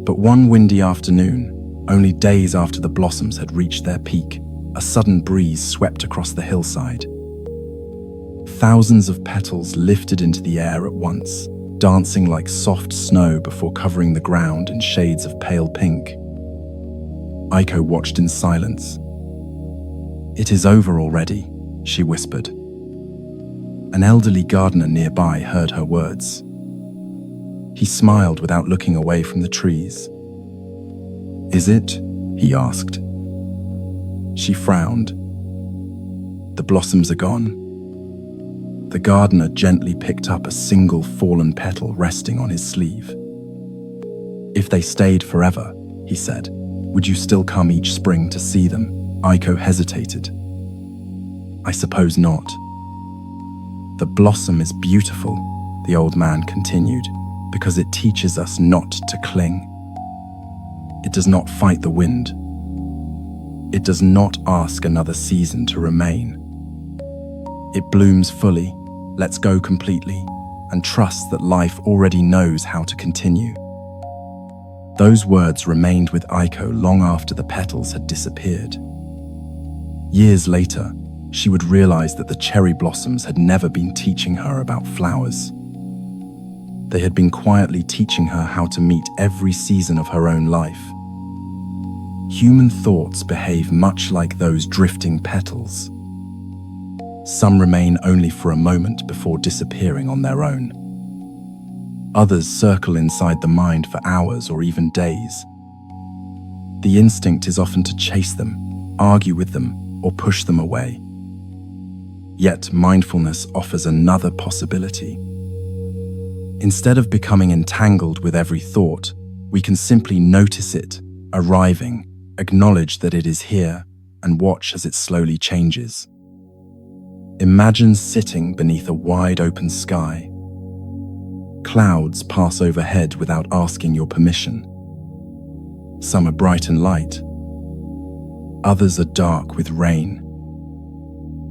But one windy afternoon, only days after the blossoms had reached their peak, a sudden breeze swept across the hillside. Thousands of petals lifted into the air at once, dancing like soft snow before covering the ground in shades of pale pink. Aiko watched in silence. "It is over already," she whispered. An elderly gardener nearby heard her words. He smiled without looking away from the trees. "Is it?" he asked. She frowned. "The blossoms are gone." The gardener gently picked up a single fallen petal resting on his sleeve. "If they stayed forever," he said, "would you still come each spring to see them?" Aiko hesitated. "I suppose not." "The blossom is beautiful," the old man continued, "because it teaches us not to cling. It does not fight the wind. It does not ask another season to remain. It blooms fully, lets go completely, and trusts that life already knows how to continue." Those words remained with Aiko long after the petals had disappeared. Years later, she would realize that the cherry blossoms had never been teaching her about flowers. They had been quietly teaching her how to meet every season of her own life. Human thoughts behave much like those drifting petals. Some remain only for a moment before disappearing on their own. Others circle inside the mind for hours or even days. The instinct is often to chase them, argue with them, or push them away. Yet mindfulness offers another possibility. Instead of becoming entangled with every thought, we can simply notice it, arriving, acknowledge that it is here, and watch as it slowly changes. Imagine sitting beneath a wide open sky. Clouds pass overhead without asking your permission. Some are bright and light. Others are dark with rain.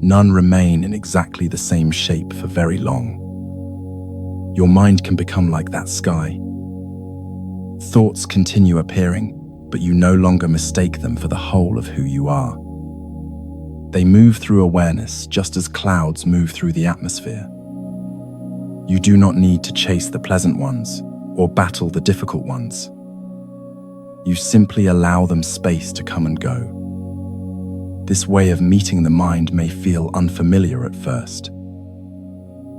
None remain in exactly the same shape for very long. Your mind can become like that sky. Thoughts continue appearing, but you no longer mistake them for the whole of who you are. They move through awareness just as clouds move through the atmosphere. You do not need to chase the pleasant ones or battle the difficult ones. You simply allow them space to come and go. This way of meeting the mind may feel unfamiliar at first.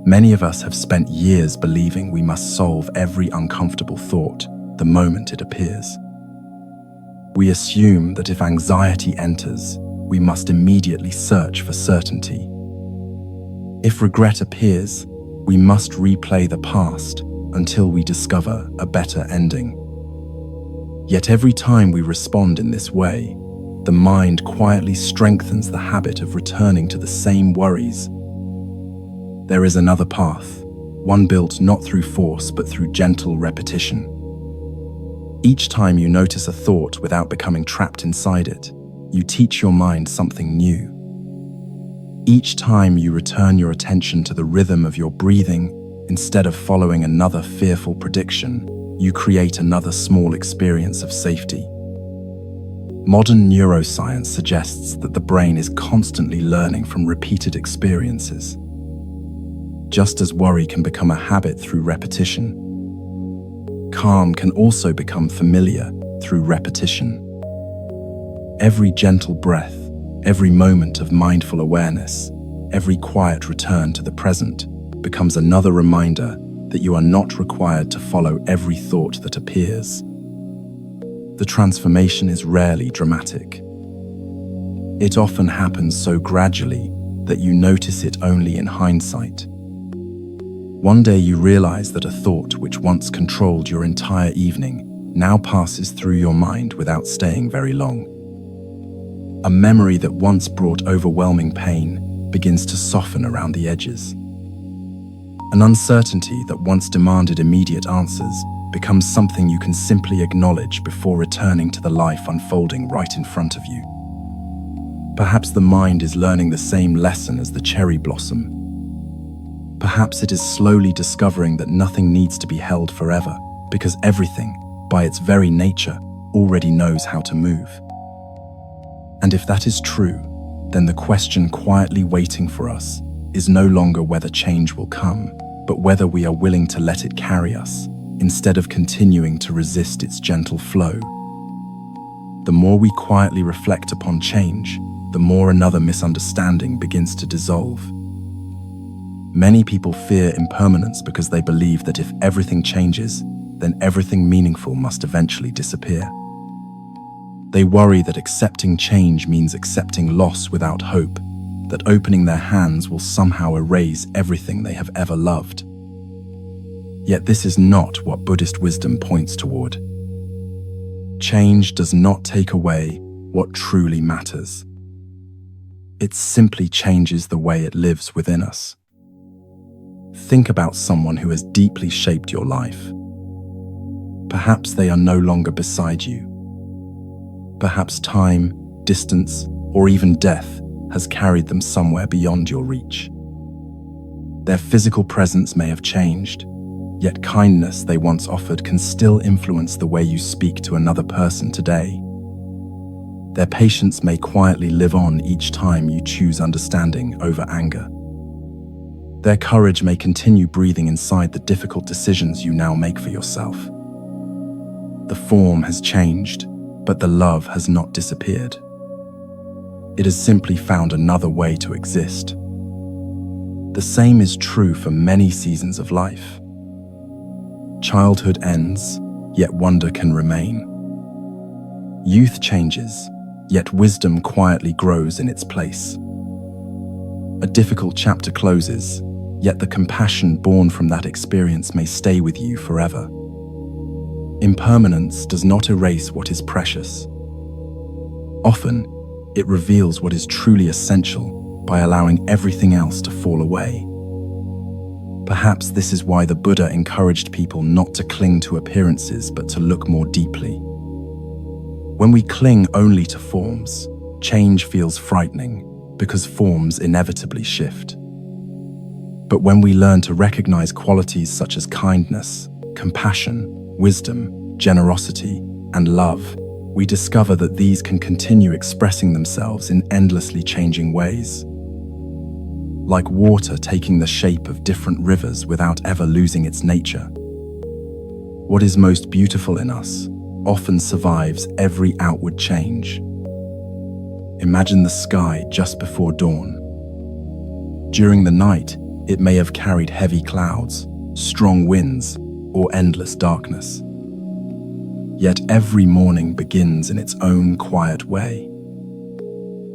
Many of us have spent years believing we must solve every uncomfortable thought the moment it appears. We assume that if anxiety enters, we must immediately search for certainty. If regret appears, we must replay the past until we discover a better ending. Yet every time we respond in this way, the mind quietly strengthens the habit of returning to the same worries. There is another path, one built not through force but through gentle repetition. Each time you notice a thought without becoming trapped inside it, you teach your mind something new. Each time you return your attention to the rhythm of your breathing, instead of following another fearful prediction, you create another small experience of safety. Modern neuroscience suggests that the brain is constantly learning from repeated experiences. Just as worry can become a habit through repetition, calm can also become familiar through repetition. Every gentle breath, every moment of mindful awareness, every quiet return to the present becomes another reminder that you are not required to follow every thought that appears. The transformation is rarely dramatic. It often happens so gradually that you notice it only in hindsight. One day you realize that a thought which once controlled your entire evening now passes through your mind without staying very long. A memory that once brought overwhelming pain begins to soften around the edges. An uncertainty that once demanded immediate answers becomes something you can simply acknowledge before returning to the life unfolding right in front of you. Perhaps the mind is learning the same lesson as the cherry blossom. Perhaps it is slowly discovering that nothing needs to be held forever, because everything, by its very nature, already knows how to move. And if that is true, then the question quietly waiting for us is no longer whether change will come, but whether we are willing to let it carry us, instead of continuing to resist its gentle flow. The more we quietly reflect upon change, the more another misunderstanding begins to dissolve. Many people fear impermanence because they believe that if everything changes, then everything meaningful must eventually disappear. They worry that accepting change means accepting loss without hope, that opening their hands will somehow erase everything they have ever loved. Yet this is not what Buddhist wisdom points toward. Change does not take away what truly matters. It simply changes the way it lives within us. Think about someone who has deeply shaped your life. Perhaps they are no longer beside you. Perhaps time, distance, or even death has carried them somewhere beyond your reach. Their physical presence may have changed, yet kindness they once offered can still influence the way you speak to another person today. Their patience may quietly live on each time you choose understanding over anger. Their courage may continue breathing inside the difficult decisions you now make for yourself. The form has changed, but the love has not disappeared. It has simply found another way to exist. The same is true for many seasons of life. Childhood ends, yet wonder can remain. Youth changes, yet wisdom quietly grows in its place. A difficult chapter closes, yet the compassion born from that experience may stay with you forever. Impermanence does not erase what is precious. Often, it reveals what is truly essential by allowing everything else to fall away. Perhaps this is why the Buddha encouraged people not to cling to appearances but to look more deeply. When we cling only to forms, change feels frightening because forms inevitably shift. But when we learn to recognize qualities such as kindness, compassion, wisdom, generosity, and love, we discover that these can continue expressing themselves in endlessly changing ways. Like water taking the shape of different rivers without ever losing its nature. What is most beautiful in us often survives every outward change. Imagine the sky just before dawn. During the night, it may have carried heavy clouds, strong winds, or endless darkness. Yet every morning begins in its own quiet way.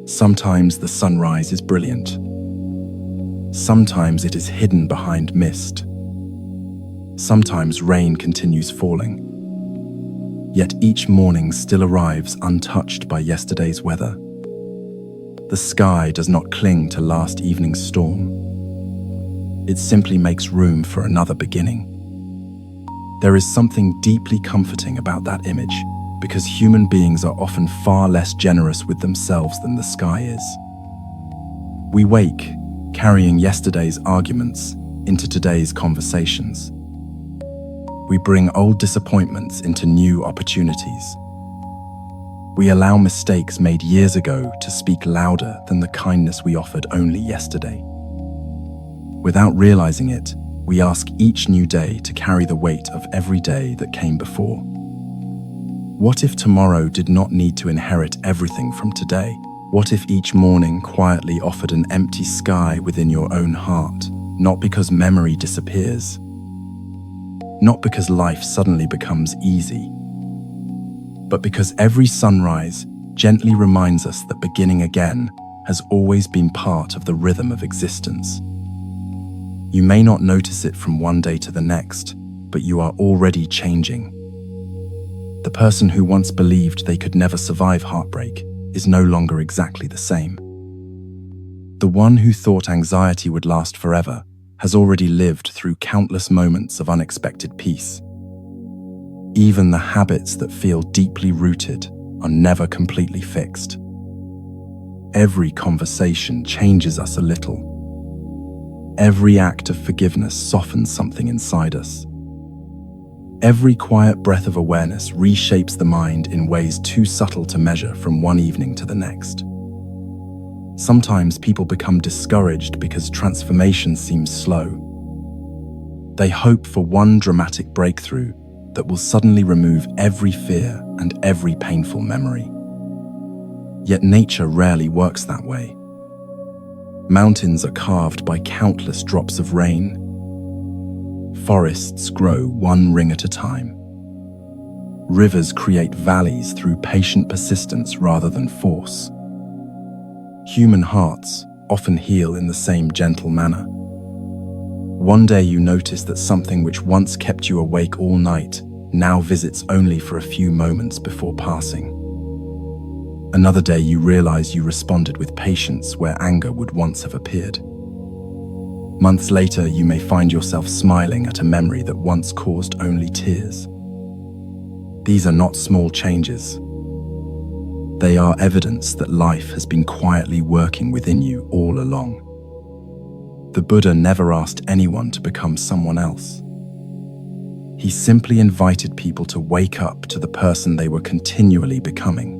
Sometimes the sunrise is brilliant. Sometimes it is hidden behind mist. Sometimes rain continues falling. Yet each morning still arrives untouched by yesterday's weather. The sky does not cling to last evening's storm. It simply makes room for another beginning. There is something deeply comforting about that image, because human beings are often far less generous with themselves than the sky is. We wake, carrying yesterday's arguments into today's conversations. We bring old disappointments into new opportunities. We allow mistakes made years ago to speak louder than the kindness we offered only yesterday. Without realizing it, we ask each new day to carry the weight of every day that came before. What if tomorrow did not need to inherit everything from today? What if each morning quietly offered an empty sky within your own heart, not because memory disappears, not because life suddenly becomes easy, but because every sunrise gently reminds us that beginning again has always been part of the rhythm of existence. You may not notice it from one day to the next, but you are already changing. The person who once believed they could never survive heartbreak is no longer exactly the same. The one who thought anxiety would last forever has already lived through countless moments of unexpected peace. Even the habits that feel deeply rooted are never completely fixed. Every conversation changes us a little. Every act of forgiveness softens something inside us. Every quiet breath of awareness reshapes the mind in ways too subtle to measure from one evening to the next. Sometimes people become discouraged because transformation seems slow. They hope for one dramatic breakthrough that will suddenly remove every fear and every painful memory. Yet nature rarely works that way. Mountains are carved by countless drops of rain. Forests grow one ring at a time. Rivers create valleys through patient persistence rather than force. Human hearts often heal in the same gentle manner. One day you notice that something which once kept you awake all night now visits only for a few moments before passing. Another day you realize you responded with patience where anger would once have appeared. Months later, you may find yourself smiling at a memory that once caused only tears. These are not small changes. They are evidence that life has been quietly working within you all along. The Buddha never asked anyone to become someone else. He simply invited people to wake up to the person they were continually becoming.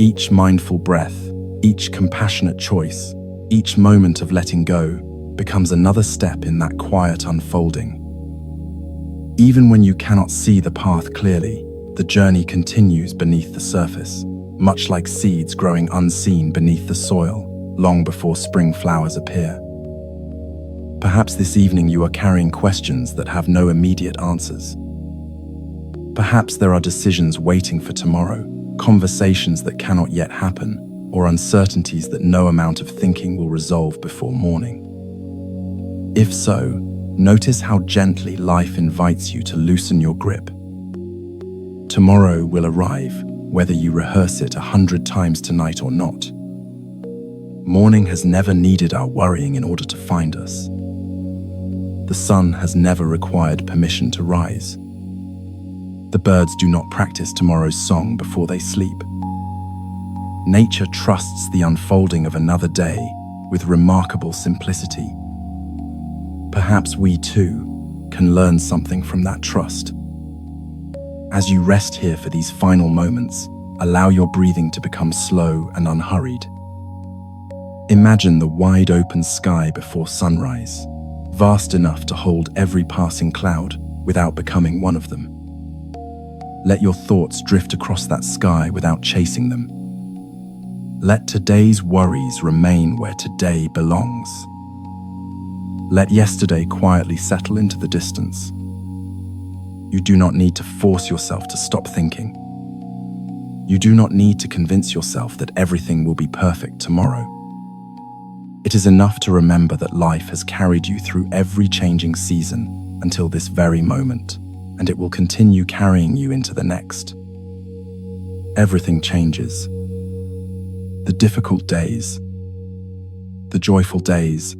Each mindful breath, each compassionate choice, each moment of letting go becomes another step in that quiet unfolding. Even when you cannot see the path clearly, the journey continues beneath the surface, much like seeds growing unseen beneath the soil, long before spring flowers appear. Perhaps this evening you are carrying questions that have no immediate answers. Perhaps there are decisions waiting for tomorrow, conversations that cannot yet happen, or uncertainties that no amount of thinking will resolve before morning. If so, notice how gently life invites you to loosen your grip. Tomorrow will arrive, whether you rehearse it 100 times tonight or not. Morning has never needed our worrying in order to find us. The sun has never required permission to rise. The birds do not practice tomorrow's song before they sleep. Nature trusts the unfolding of another day with remarkable simplicity. Perhaps we too can learn something from that trust. As you rest here for these final moments, allow your breathing to become slow and unhurried. Imagine the wide open sky before sunrise, vast enough to hold every passing cloud without becoming one of them. Let your thoughts drift across that sky without chasing them. Let today's worries remain where today belongs. Let yesterday quietly settle into the distance. You do not need to force yourself to stop thinking. You do not need to convince yourself that everything will be perfect tomorrow. It is enough to remember that life has carried you through every changing season until this very moment, and it will continue carrying you into the next. Everything changes. The difficult days, the joyful days,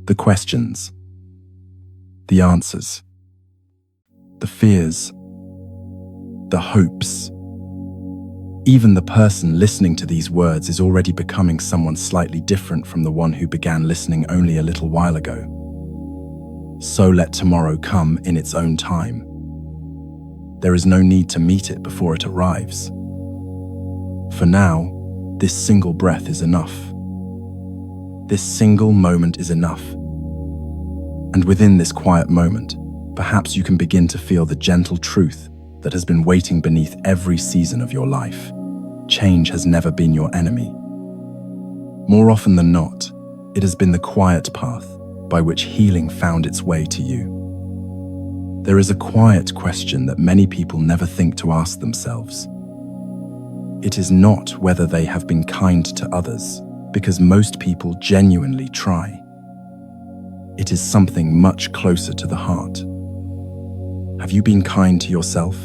the questions, the answers, the fears, the hopes. Even the person listening to these words is already becoming someone slightly different from the one who began listening only a little while ago. So let tomorrow come in its own time. There is no need to meet it before it arrives. For now, this single breath is enough. This single moment is enough. And within this quiet moment, perhaps you can begin to feel the gentle truth that has been waiting beneath every season of your life. Change has never been your enemy. More often than not, it has been the quiet path by which healing found its way to you. There is a quiet question that many people never think to ask themselves. It is not whether they have been kind to others, because most people genuinely try. It is something much closer to the heart. Have you been kind to yourself?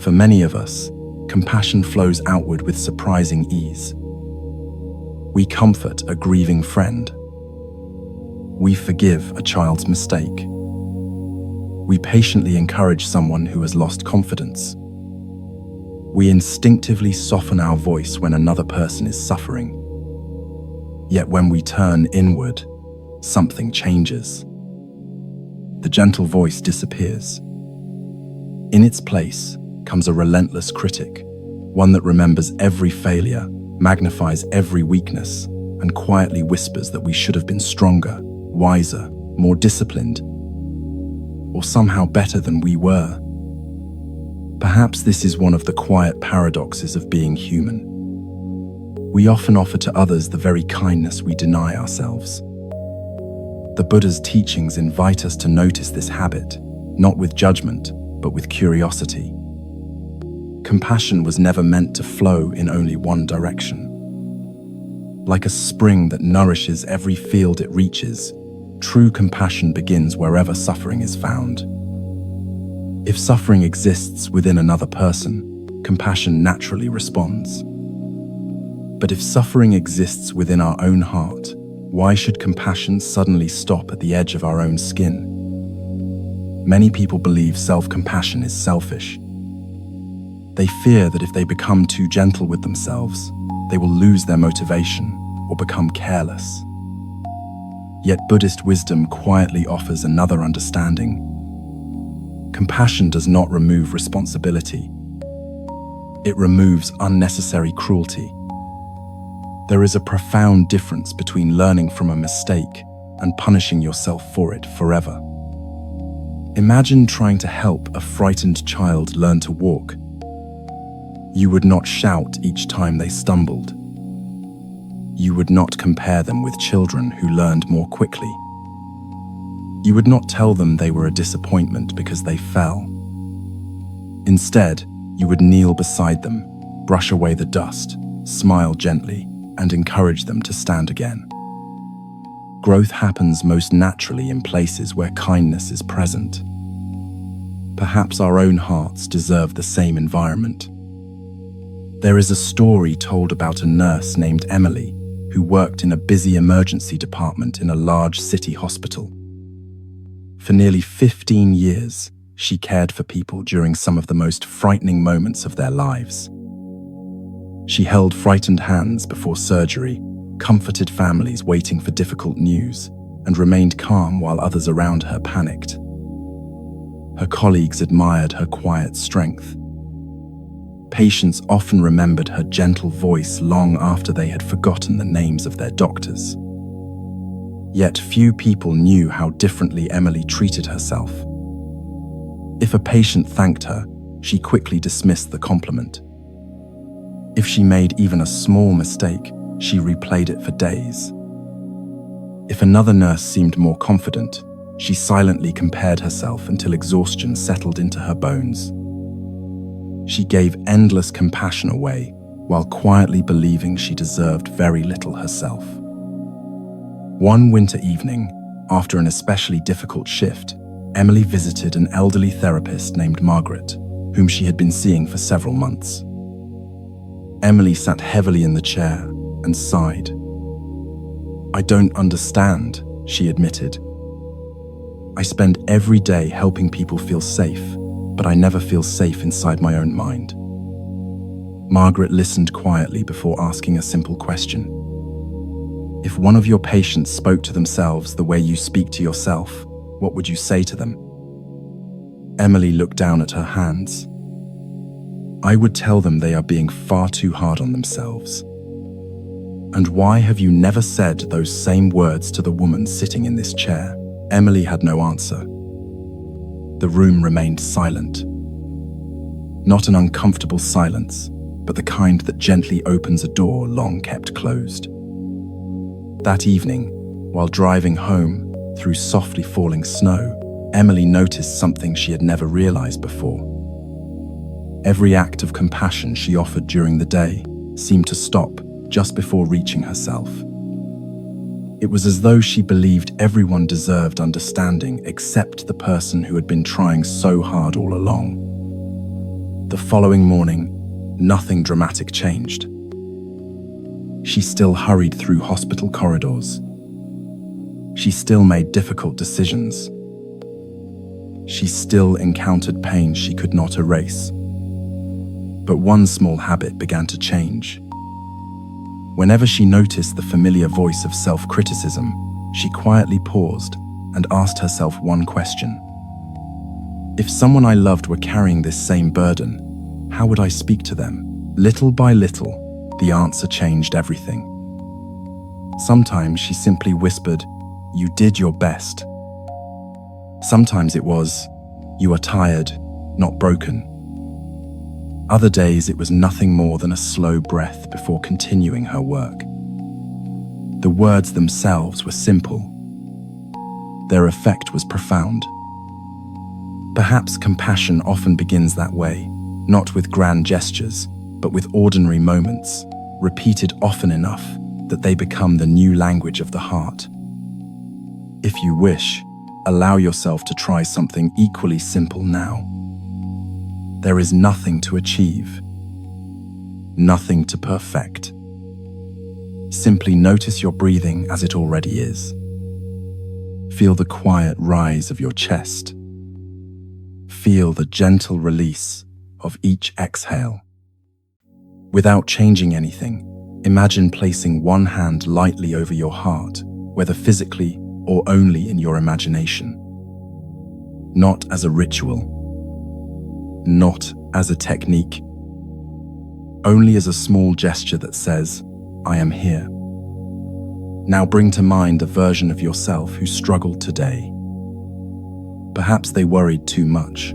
For many of us, compassion flows outward with surprising ease. We comfort a grieving friend. We forgive a child's mistake. We patiently encourage someone who has lost confidence. We instinctively soften our voice when another person is suffering. Yet when we turn inward, something changes. The gentle voice disappears. In its place comes a relentless critic, one that remembers every failure, magnifies every weakness, and quietly whispers that we should have been stronger, wiser, more disciplined, or somehow better than we were. Perhaps this is one of the quiet paradoxes of being human. We often offer to others the very kindness we deny ourselves. The Buddha's teachings invite us to notice this habit, not with judgment, but with curiosity. Compassion was never meant to flow in only one direction. Like a spring that nourishes every field it reaches, true compassion begins wherever suffering is found. If suffering exists within another person, compassion naturally responds. But if suffering exists within our own heart, why should compassion suddenly stop at the edge of our own skin? Many people believe self-compassion is selfish. They fear that if they become too gentle with themselves, they will lose their motivation or become careless. Yet Buddhist wisdom quietly offers another understanding. Compassion does not remove responsibility. It removes unnecessary cruelty. There is a profound difference between learning from a mistake and punishing yourself for it forever. Imagine trying to help a frightened child learn to walk. You would not shout each time they stumbled. You would not compare them with children who learned more quickly. You would not tell them they were a disappointment because they fell. Instead, you would kneel beside them, brush away the dust, smile gently, and encourage them to stand again. Growth happens most naturally in places where kindness is present. Perhaps our own hearts deserve the same environment. There is a story told about a nurse named Emily who worked in a busy emergency department in a large city hospital. For nearly 15 years, she cared for people during some of the most frightening moments of their lives. She held frightened hands before surgery, comforted families waiting for difficult news, and remained calm while others around her panicked. Her colleagues admired her quiet strength. Patients often remembered her gentle voice long after they had forgotten the names of their doctors. Yet few people knew how differently Emily treated herself. If a patient thanked her, she quickly dismissed the compliment. If she made even a small mistake, she replayed it for days. If another nurse seemed more confident, she silently compared herself until exhaustion settled into her bones. She gave endless compassion away while quietly believing she deserved very little herself. One winter evening, after an especially difficult shift, Emily visited an elderly therapist named Margaret, whom she had been seeing for several months. Emily sat heavily in the chair and sighed. "I don't understand," she admitted. "I spend every day helping people feel safe, but I never feel safe inside my own mind." Margaret listened quietly before asking a simple question. "If one of your patients spoke to themselves the way you speak to yourself, what would you say to them?" Emily looked down at her hands. "I would tell them they are being far too hard on themselves." "And why have you never said those same words to the woman sitting in this chair?" Emily had no answer. The room remained silent. Not an uncomfortable silence, but the kind that gently opens a door long kept closed. That evening, while driving home through softly falling snow, Emily noticed something she had never realized before. Every act of compassion she offered during the day seemed to stop just before reaching herself. It was as though she believed everyone deserved understanding except the person who had been trying so hard all along. The following morning, nothing dramatic changed. She still hurried through hospital corridors. She still made difficult decisions. She still encountered pain she could not erase. But one small habit began to change. Whenever she noticed the familiar voice of self-criticism, she quietly paused and asked herself one question. If someone I loved were carrying this same burden, how would I speak to them? Little by little, the answer changed everything. Sometimes she simply whispered, "You did your best." Sometimes it was, "You are tired, not broken." Other days it was nothing more than a slow breath before continuing her work. The words themselves were simple. Their effect was profound. Perhaps compassion often begins that way, not with grand gestures, but with ordinary moments, repeated often enough that they become the new language of the heart. If you wish, allow yourself to try something equally simple now. There is nothing to achieve, nothing to perfect. Simply notice your breathing as it already is. Feel the quiet rise of your chest. Feel the gentle release of each exhale. Without changing anything, imagine placing one hand lightly over your heart, whether physically or only in your imagination. Not as a ritual, not as a technique, only as a small gesture that says, "I am here." Now bring to mind a version of yourself who struggled today. Perhaps they worried too much.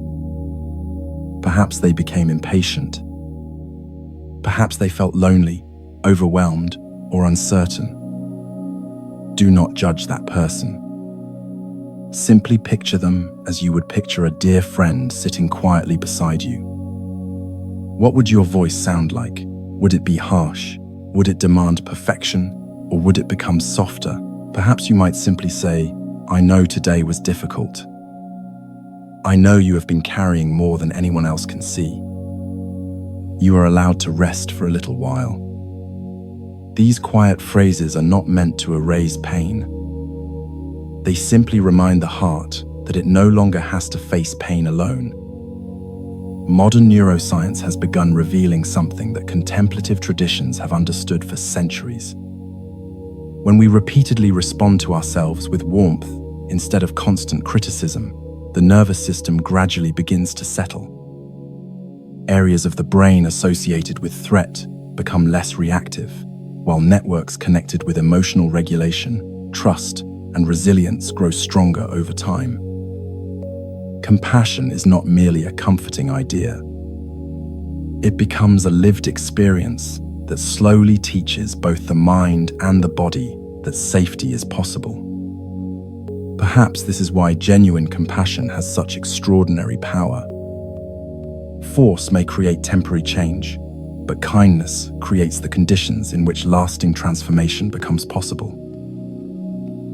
Perhaps they became impatient. Perhaps they felt lonely, overwhelmed, or uncertain. Do not judge that person. Simply picture them as you would picture a dear friend sitting quietly beside you. What would your voice sound like? Would it be harsh? Would it demand perfection? Or would it become softer? Perhaps you might simply say, "I know today was difficult. I know you have been carrying more than anyone else can see. You are allowed to rest for a little while." These quiet phrases are not meant to erase pain. They simply remind the heart that it no longer has to face pain alone. Modern neuroscience has begun revealing something that contemplative traditions have understood for centuries. When we repeatedly respond to ourselves with warmth instead of constant criticism, the nervous system gradually begins to settle. Areas of the brain associated with threat become less reactive, while networks connected with emotional regulation, trust, and resilience grow stronger over time. Compassion is not merely a comforting idea. It becomes a lived experience that slowly teaches both the mind and the body that safety is possible. Perhaps this is why genuine compassion has such extraordinary power. Force may create temporary change, but kindness creates the conditions in which lasting transformation becomes possible.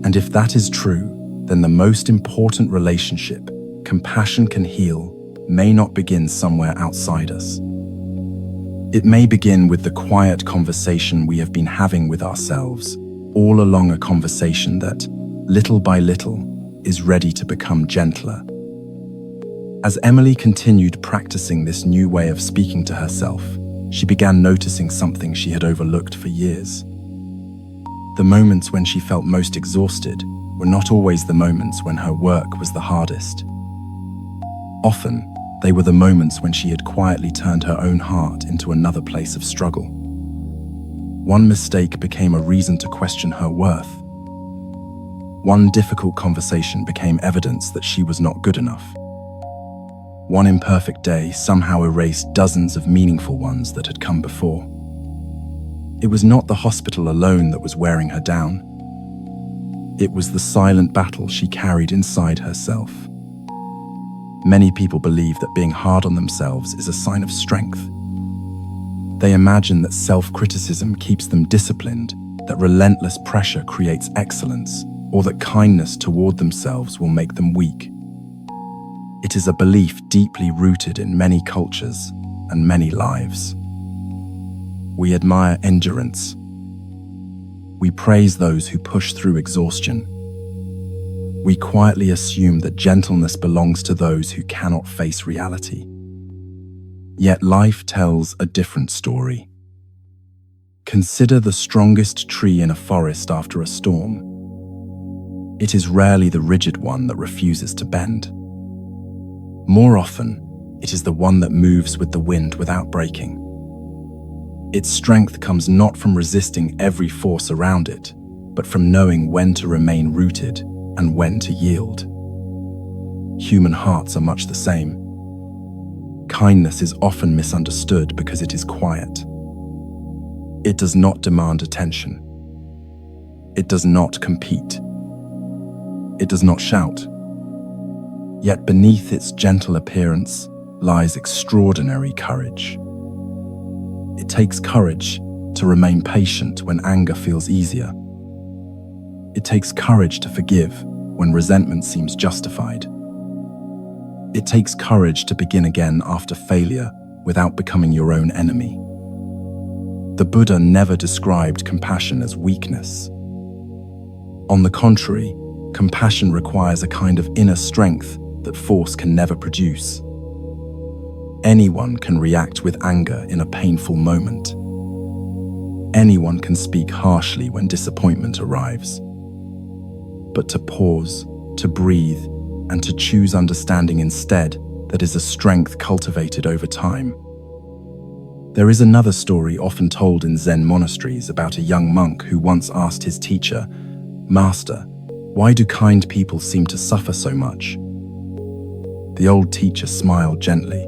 And if that is true, then the most important relationship compassion can heal may not begin somewhere outside us. It may begin with the quiet conversation we have been having with ourselves, all along a conversation that, little by little, is ready to become gentler. As Emily continued practicing this new way of speaking to herself, she began noticing something she had overlooked for years. The moments when she felt most exhausted were not always the moments when her work was the hardest. Often, they were the moments when she had quietly turned her own heart into another place of struggle. One mistake became a reason to question her worth. One difficult conversation became evidence that she was not good enough. One imperfect day somehow erased dozens of meaningful ones that had come before. It was not the hospital alone that was wearing her down. It was the silent battle she carried inside herself. Many people believe that being hard on themselves is a sign of strength. They imagine that self-criticism keeps them disciplined, that relentless pressure creates excellence, or that kindness toward themselves will make them weak. It is a belief deeply rooted in many cultures and many lives. We admire endurance. We praise those who push through exhaustion. We quietly assume that gentleness belongs to those who cannot face reality. Yet life tells a different story. Consider the strongest tree in a forest after a storm. It is rarely the rigid one that refuses to bend. More often, it is the one that moves with the wind without breaking. Its strength comes not from resisting every force around it, but from knowing when to remain rooted and when to yield. Human hearts are much the same. Kindness is often misunderstood because it is quiet. It does not demand attention. It does not compete. It does not shout. Yet beneath its gentle appearance lies extraordinary courage. It takes courage to remain patient when anger feels easier. It takes courage to forgive when resentment seems justified. It takes courage to begin again after failure without becoming your own enemy. The Buddha never described compassion as weakness. On the contrary, compassion requires a kind of inner strength that force can never produce. Anyone can react with anger in a painful moment. Anyone can speak harshly when disappointment arrives. But to pause, to breathe, and to choose understanding instead, that is a strength cultivated over time. There is another story often told in Zen monasteries about a young monk who once asked his teacher, "Master, why do kind people seem to suffer so much?" The old teacher smiled gently.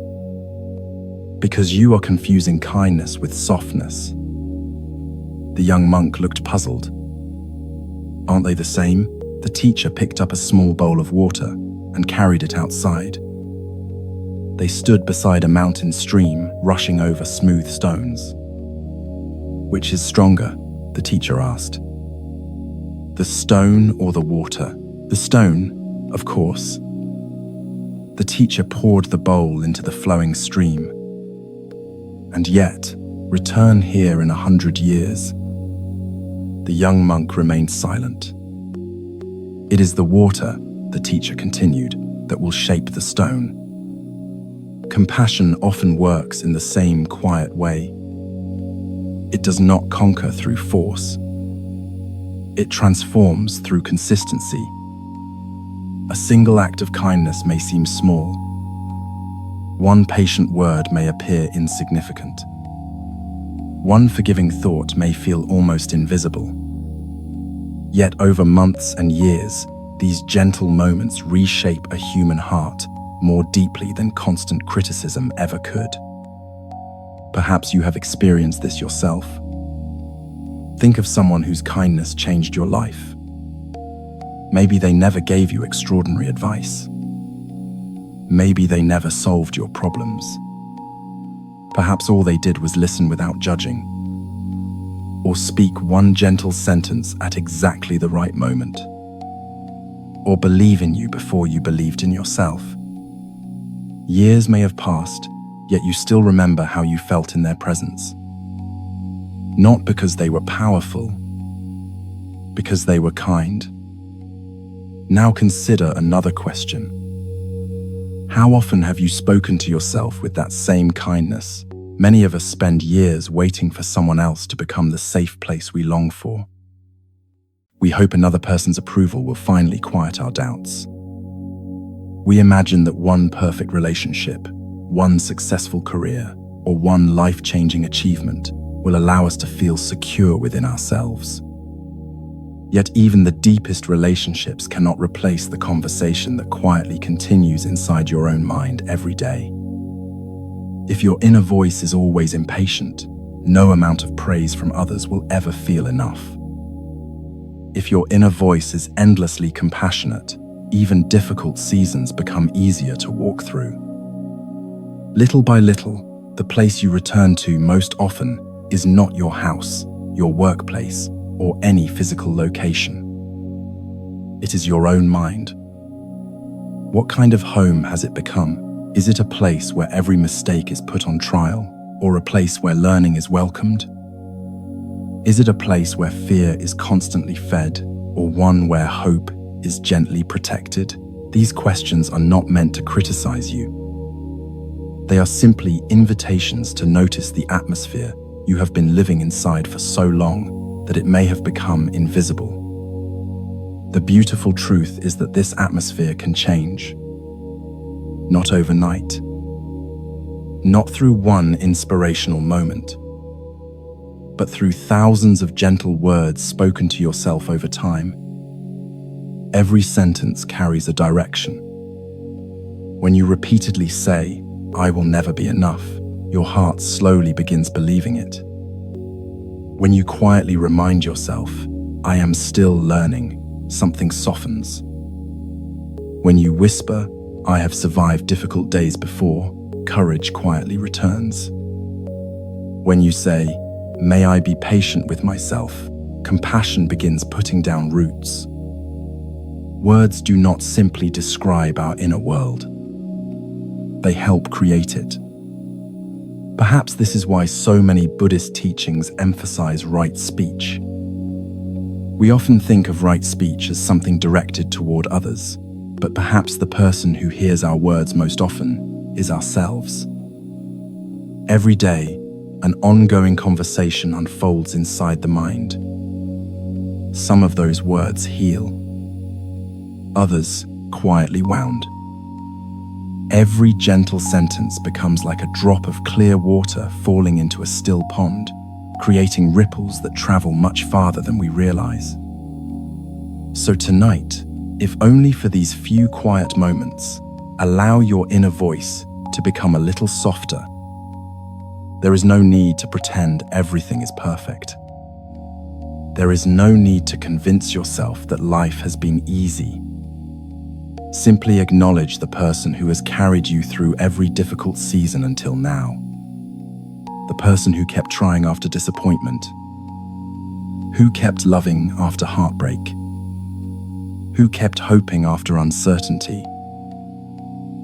"Because you are confusing kindness with softness." The young monk looked puzzled. "Aren't they the same?" The teacher picked up a small bowl of water and carried it outside. They stood beside a mountain stream rushing over smooth stones. "Which is stronger?" the teacher asked. "The stone or the water?" "The stone, of course." The teacher poured the bowl into the flowing stream. "And yet, return here in 100 years." The young monk remained silent. "It is the water," the teacher continued, "that will shape the stone." Compassion often works in the same quiet way. It does not conquer through force. It transforms through consistency. A single act of kindness may seem small. One patient word may appear insignificant. One forgiving thought may feel almost invisible. Yet over months and years, these gentle moments reshape a human heart more deeply than constant criticism ever could. Perhaps you have experienced this yourself. Think of someone whose kindness changed your life. Maybe they never gave you extraordinary advice. Maybe they never solved your problems. Perhaps all they did was listen without judging, or speak one gentle sentence at exactly the right moment, or believe in you before you believed in yourself. Years may have passed, yet you still remember how you felt in their presence. Not because they were powerful, because they were kind. Now consider another question. How often have you spoken to yourself with that same kindness? Many of us spend years waiting for someone else to become the safe place we long for. We hope another person's approval will finally quiet our doubts. We imagine that one perfect relationship, one successful career, or one life-changing achievement will allow us to feel secure within ourselves. Yet even the deepest relationships cannot replace the conversation that quietly continues inside your own mind every day. If your inner voice is always impatient, no amount of praise from others will ever feel enough. If your inner voice is endlessly compassionate, even difficult seasons become easier to walk through. Little by little, the place you return to most often is not your house, your workplace, or any physical location. It is your own mind. What kind of home has it become? Is it a place where every mistake is put on trial, or a place where learning is welcomed? Is it a place where fear is constantly fed, or one where hope is gently protected? These questions are not meant to criticize you. They are simply invitations to notice the atmosphere you have been living inside for so long that it may have become invisible. The beautiful truth is that this atmosphere can change. Not overnight. Not through one inspirational moment, but through thousands of gentle words spoken to yourself over time. Every sentence carries a direction. When you repeatedly say, "I will never be enough," your heart slowly begins believing it. When you quietly remind yourself, "I am still learning," something softens. When you whisper, "I have survived difficult days before," courage quietly returns. When you say, "May I be patient with myself," compassion begins putting down roots. Words do not simply describe our inner world. They help create it. Perhaps this is why so many Buddhist teachings emphasize right speech. We often think of right speech as something directed toward others, but perhaps the person who hears our words most often is ourselves. Every day, an ongoing conversation unfolds inside the mind. Some of those words heal, others quietly wound. Every gentle sentence becomes like a drop of clear water falling into a still pond, creating ripples that travel much farther than we realize. So tonight, if only for these few quiet moments, allow your inner voice to become a little softer. There is no need to pretend everything is perfect. There is no need to convince yourself that life has been easy. Simply acknowledge the person who has carried you through every difficult season until now. The person who kept trying after disappointment. Who kept loving after heartbreak. Who kept hoping after uncertainty.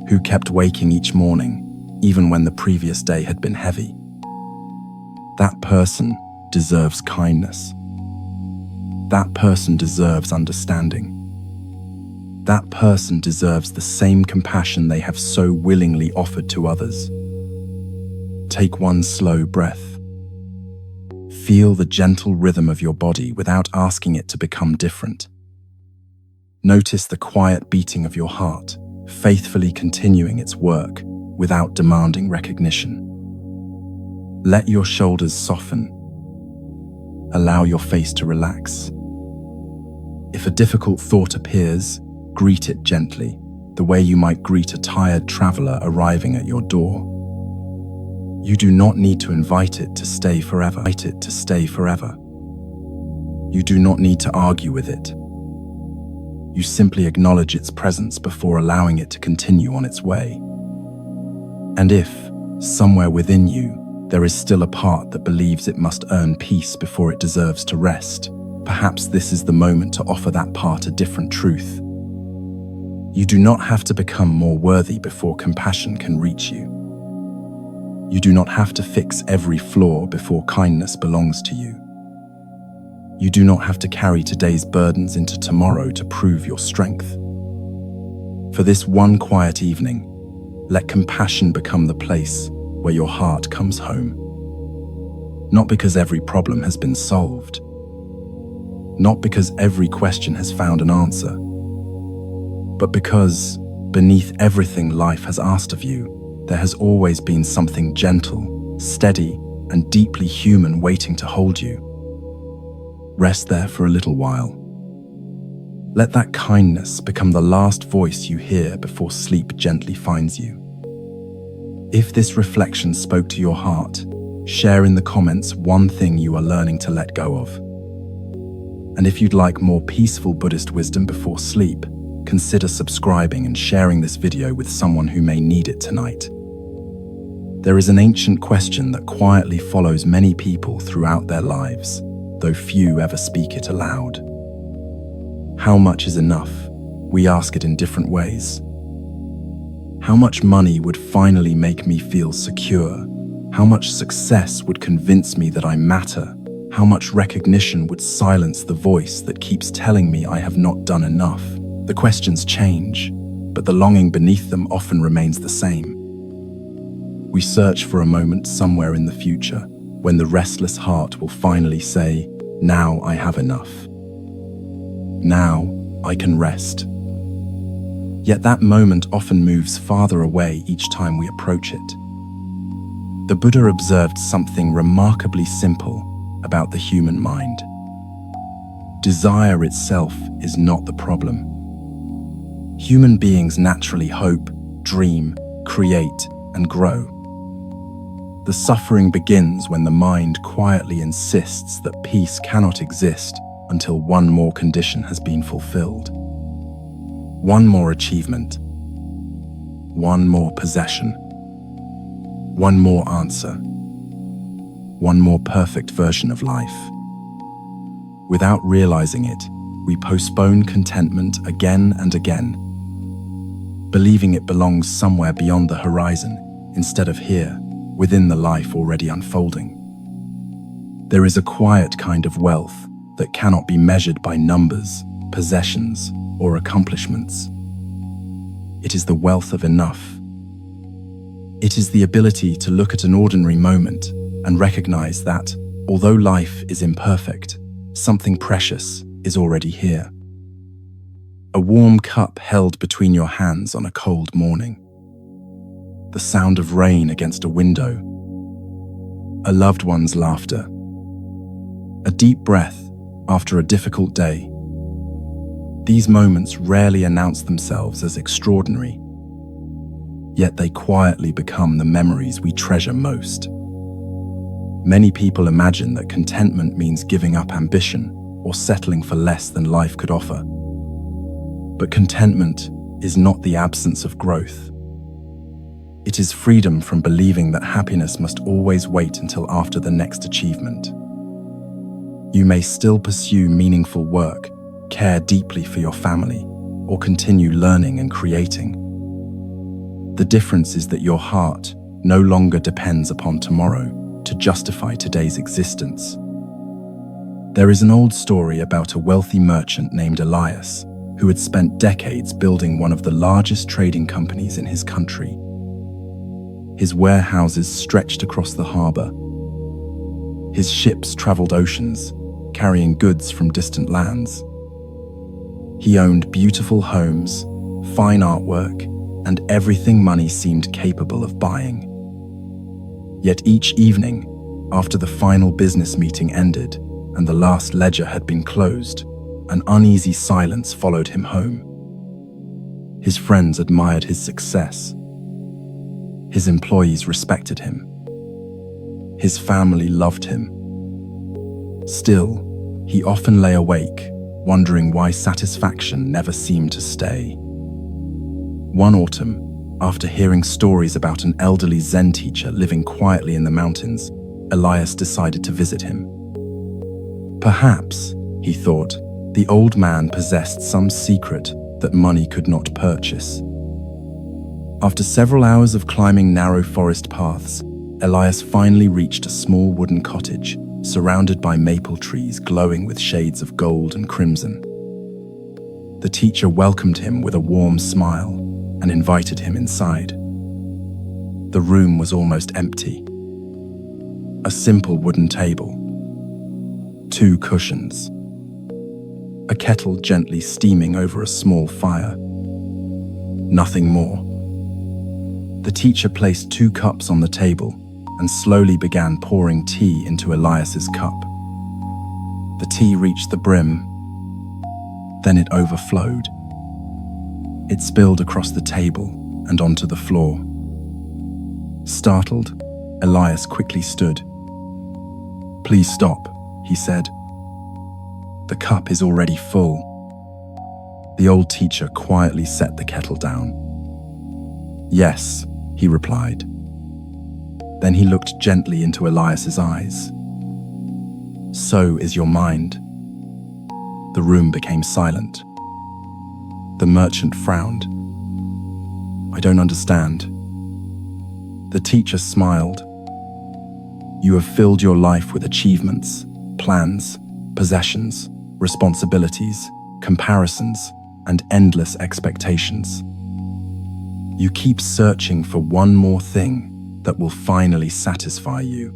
Who kept waking each morning, even when the previous day had been heavy. That person deserves kindness. That person deserves understanding. That person deserves the same compassion they have so willingly offered to others. Take one slow breath. Feel the gentle rhythm of your body without asking it to become different. Notice the quiet beating of your heart, faithfully continuing its work without demanding recognition. Let your shoulders soften. Allow your face to relax. If a difficult thought appears, greet it gently, the way you might greet a tired traveler arriving at your door. You do not need to invite it to stay forever. You do not need to argue with it. You simply acknowledge its presence before allowing it to continue on its way. And if, somewhere within you, there is still a part that believes it must earn peace before it deserves to rest, perhaps this is the moment to offer that part a different truth. You do not have to become more worthy before compassion can reach you. You do not have to fix every flaw before kindness belongs to you. You do not have to carry today's burdens into tomorrow to prove your strength. For this one quiet evening, let compassion become the place where your heart comes home. Not because every problem has been solved. Not because every question has found an answer. But because, beneath everything life has asked of you, there has always been something gentle, steady, and deeply human waiting to hold you. Rest there for a little while. Let that kindness become the last voice you hear before sleep gently finds you. If this reflection spoke to your heart, share in the comments one thing you are learning to let go of. And if you'd like more peaceful Buddhist wisdom before sleep, consider subscribing and sharing this video with someone who may need it tonight. There is an ancient question that quietly follows many people throughout their lives, though few ever speak it aloud. How much is enough? We ask it in different ways. How much money would finally make me feel secure? How much success would convince me that I matter? How much recognition would silence the voice that keeps telling me I have not done enough? The questions change, but the longing beneath them often remains the same. We search for a moment somewhere in the future when the restless heart will finally say, "Now I have enough. Now I can rest." Yet that moment often moves farther away each time we approach it. The Buddha observed something remarkably simple about the human mind. Desire itself is not the problem. Human beings naturally hope, dream, create, and grow. The suffering begins when the mind quietly insists that peace cannot exist until one more condition has been fulfilled. One more achievement. One more possession. One more answer. One more perfect version of life. Without realizing it, we postpone contentment again and again, believing it belongs somewhere beyond the horizon instead of here, within the life already unfolding. There is a quiet kind of wealth that cannot be measured by numbers, possessions, or accomplishments. It is the wealth of enough. It is the ability to look at an ordinary moment and recognize that, although life is imperfect, something precious is already here. A warm cup held between your hands on a cold morning. The sound of rain against a window. A loved one's laughter. A deep breath after a difficult day. These moments rarely announce themselves as extraordinary, yet they quietly become the memories we treasure most. Many people imagine that contentment means giving up ambition or settling for less than life could offer. But contentment is not the absence of growth. It is freedom from believing that happiness must always wait until after the next achievement. You may still pursue meaningful work, care deeply for your family, or continue learning and creating. The difference is that your heart no longer depends upon tomorrow to justify today's existence. There is an old story about a wealthy merchant named Elias, who had spent decades building one of the largest trading companies in his country. His warehouses stretched across the harbor. His ships traveled oceans, carrying goods from distant lands. He owned beautiful homes, fine artwork, and everything money seemed capable of buying. Yet each evening, after the final business meeting ended and the last ledger had been closed, an uneasy silence followed him home. His friends admired his success. His employees respected him. His family loved him. Still, he often lay awake, wondering why satisfaction never seemed to stay. One autumn, after hearing stories about an elderly Zen teacher living quietly in the mountains, Elias decided to visit him. Perhaps, he thought, the old man possessed some secret that money could not purchase. After several hours of climbing narrow forest paths, Elias finally reached a small wooden cottage, surrounded by maple trees glowing with shades of gold and crimson. The teacher welcomed him with a warm smile and invited him inside. The room was almost empty. A simple wooden table, 2 cushions, a kettle gently steaming over a small fire. Nothing more. The teacher placed 2 cups on the table and slowly began pouring tea into Elias's cup. The tea reached the brim, then it overflowed. It spilled across the table and onto the floor. Startled, Elias quickly stood. "Please stop," he said. "The cup is already full." The old teacher quietly set the kettle down. "Yes," he replied. Then he looked gently into Elias's eyes. "So is your mind." The room became silent. The merchant frowned. "I don't understand." The teacher smiled. "You have filled your life with achievements, plans, possessions, responsibilities, comparisons, and endless expectations. You keep searching for one more thing that will finally satisfy you.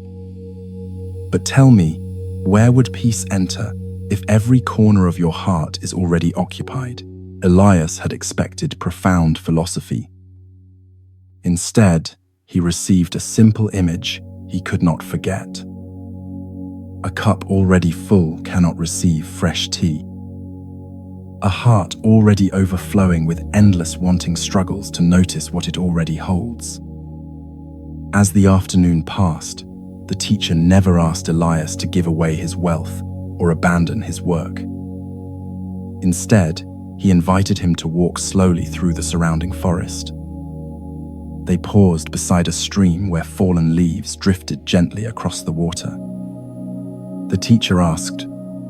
But tell me, where would peace enter if every corner of your heart is already occupied?" Elias had expected profound philosophy. Instead, he received a simple image he could not forget. A cup already full cannot receive fresh tea. A heart already overflowing with endless wanting struggles to notice what it already holds. As the afternoon passed, the teacher never asked Elias to give away his wealth or abandon his work. Instead, he invited him to walk slowly through the surrounding forest. They paused beside a stream where fallen leaves drifted gently across the water. The teacher asked,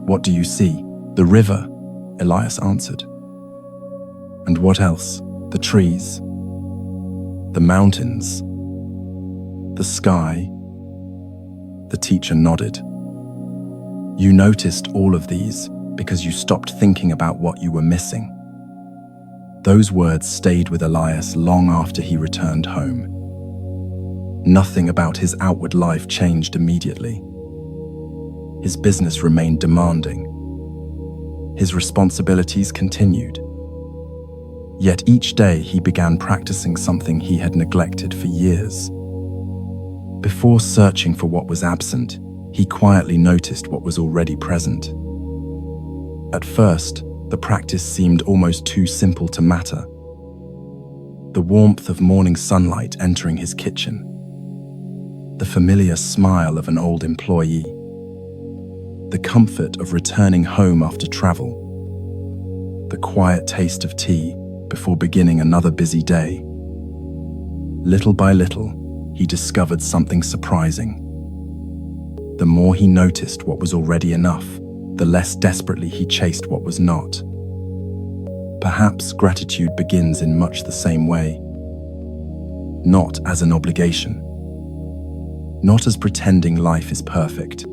"What do you see?" "The river," Elias answered. "And what else?" "The trees, the mountains, the sky." The teacher nodded. "You noticed all of these because you stopped thinking about what you were missing." Those words stayed with Elias long after he returned home. Nothing about his outward life changed immediately. His business remained demanding. His responsibilities continued. Yet each day he began practicing something he had neglected for years. Before searching for what was absent, he quietly noticed what was already present. At first, the practice seemed almost too simple to matter. The warmth of morning sunlight entering his kitchen, the familiar smile of an old employee, the comfort of returning home after travel, the quiet taste of tea before beginning another busy day. Little by little, he discovered something surprising. The more he noticed what was already enough, the less desperately he chased what was not. Perhaps gratitude begins in much the same way. Not as an obligation, not as pretending life is perfect,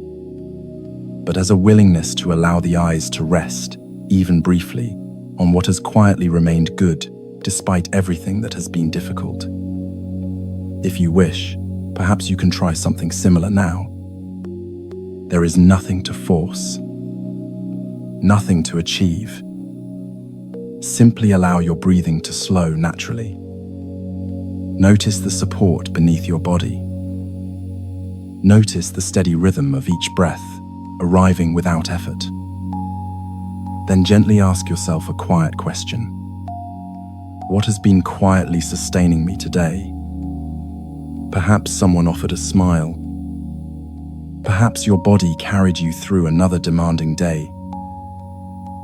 but as a willingness to allow the eyes to rest, even briefly, on what has quietly remained good despite everything that has been difficult. If you wish, perhaps you can try something similar now. There is nothing to force, nothing to achieve, Simply allow your breathing to slow naturally. Notice the support beneath your body. Notice the steady rhythm of each breath, arriving without effort. Then gently ask yourself a quiet question. What has been quietly sustaining me today? Perhaps someone offered a smile. Perhaps your body carried you through another demanding day.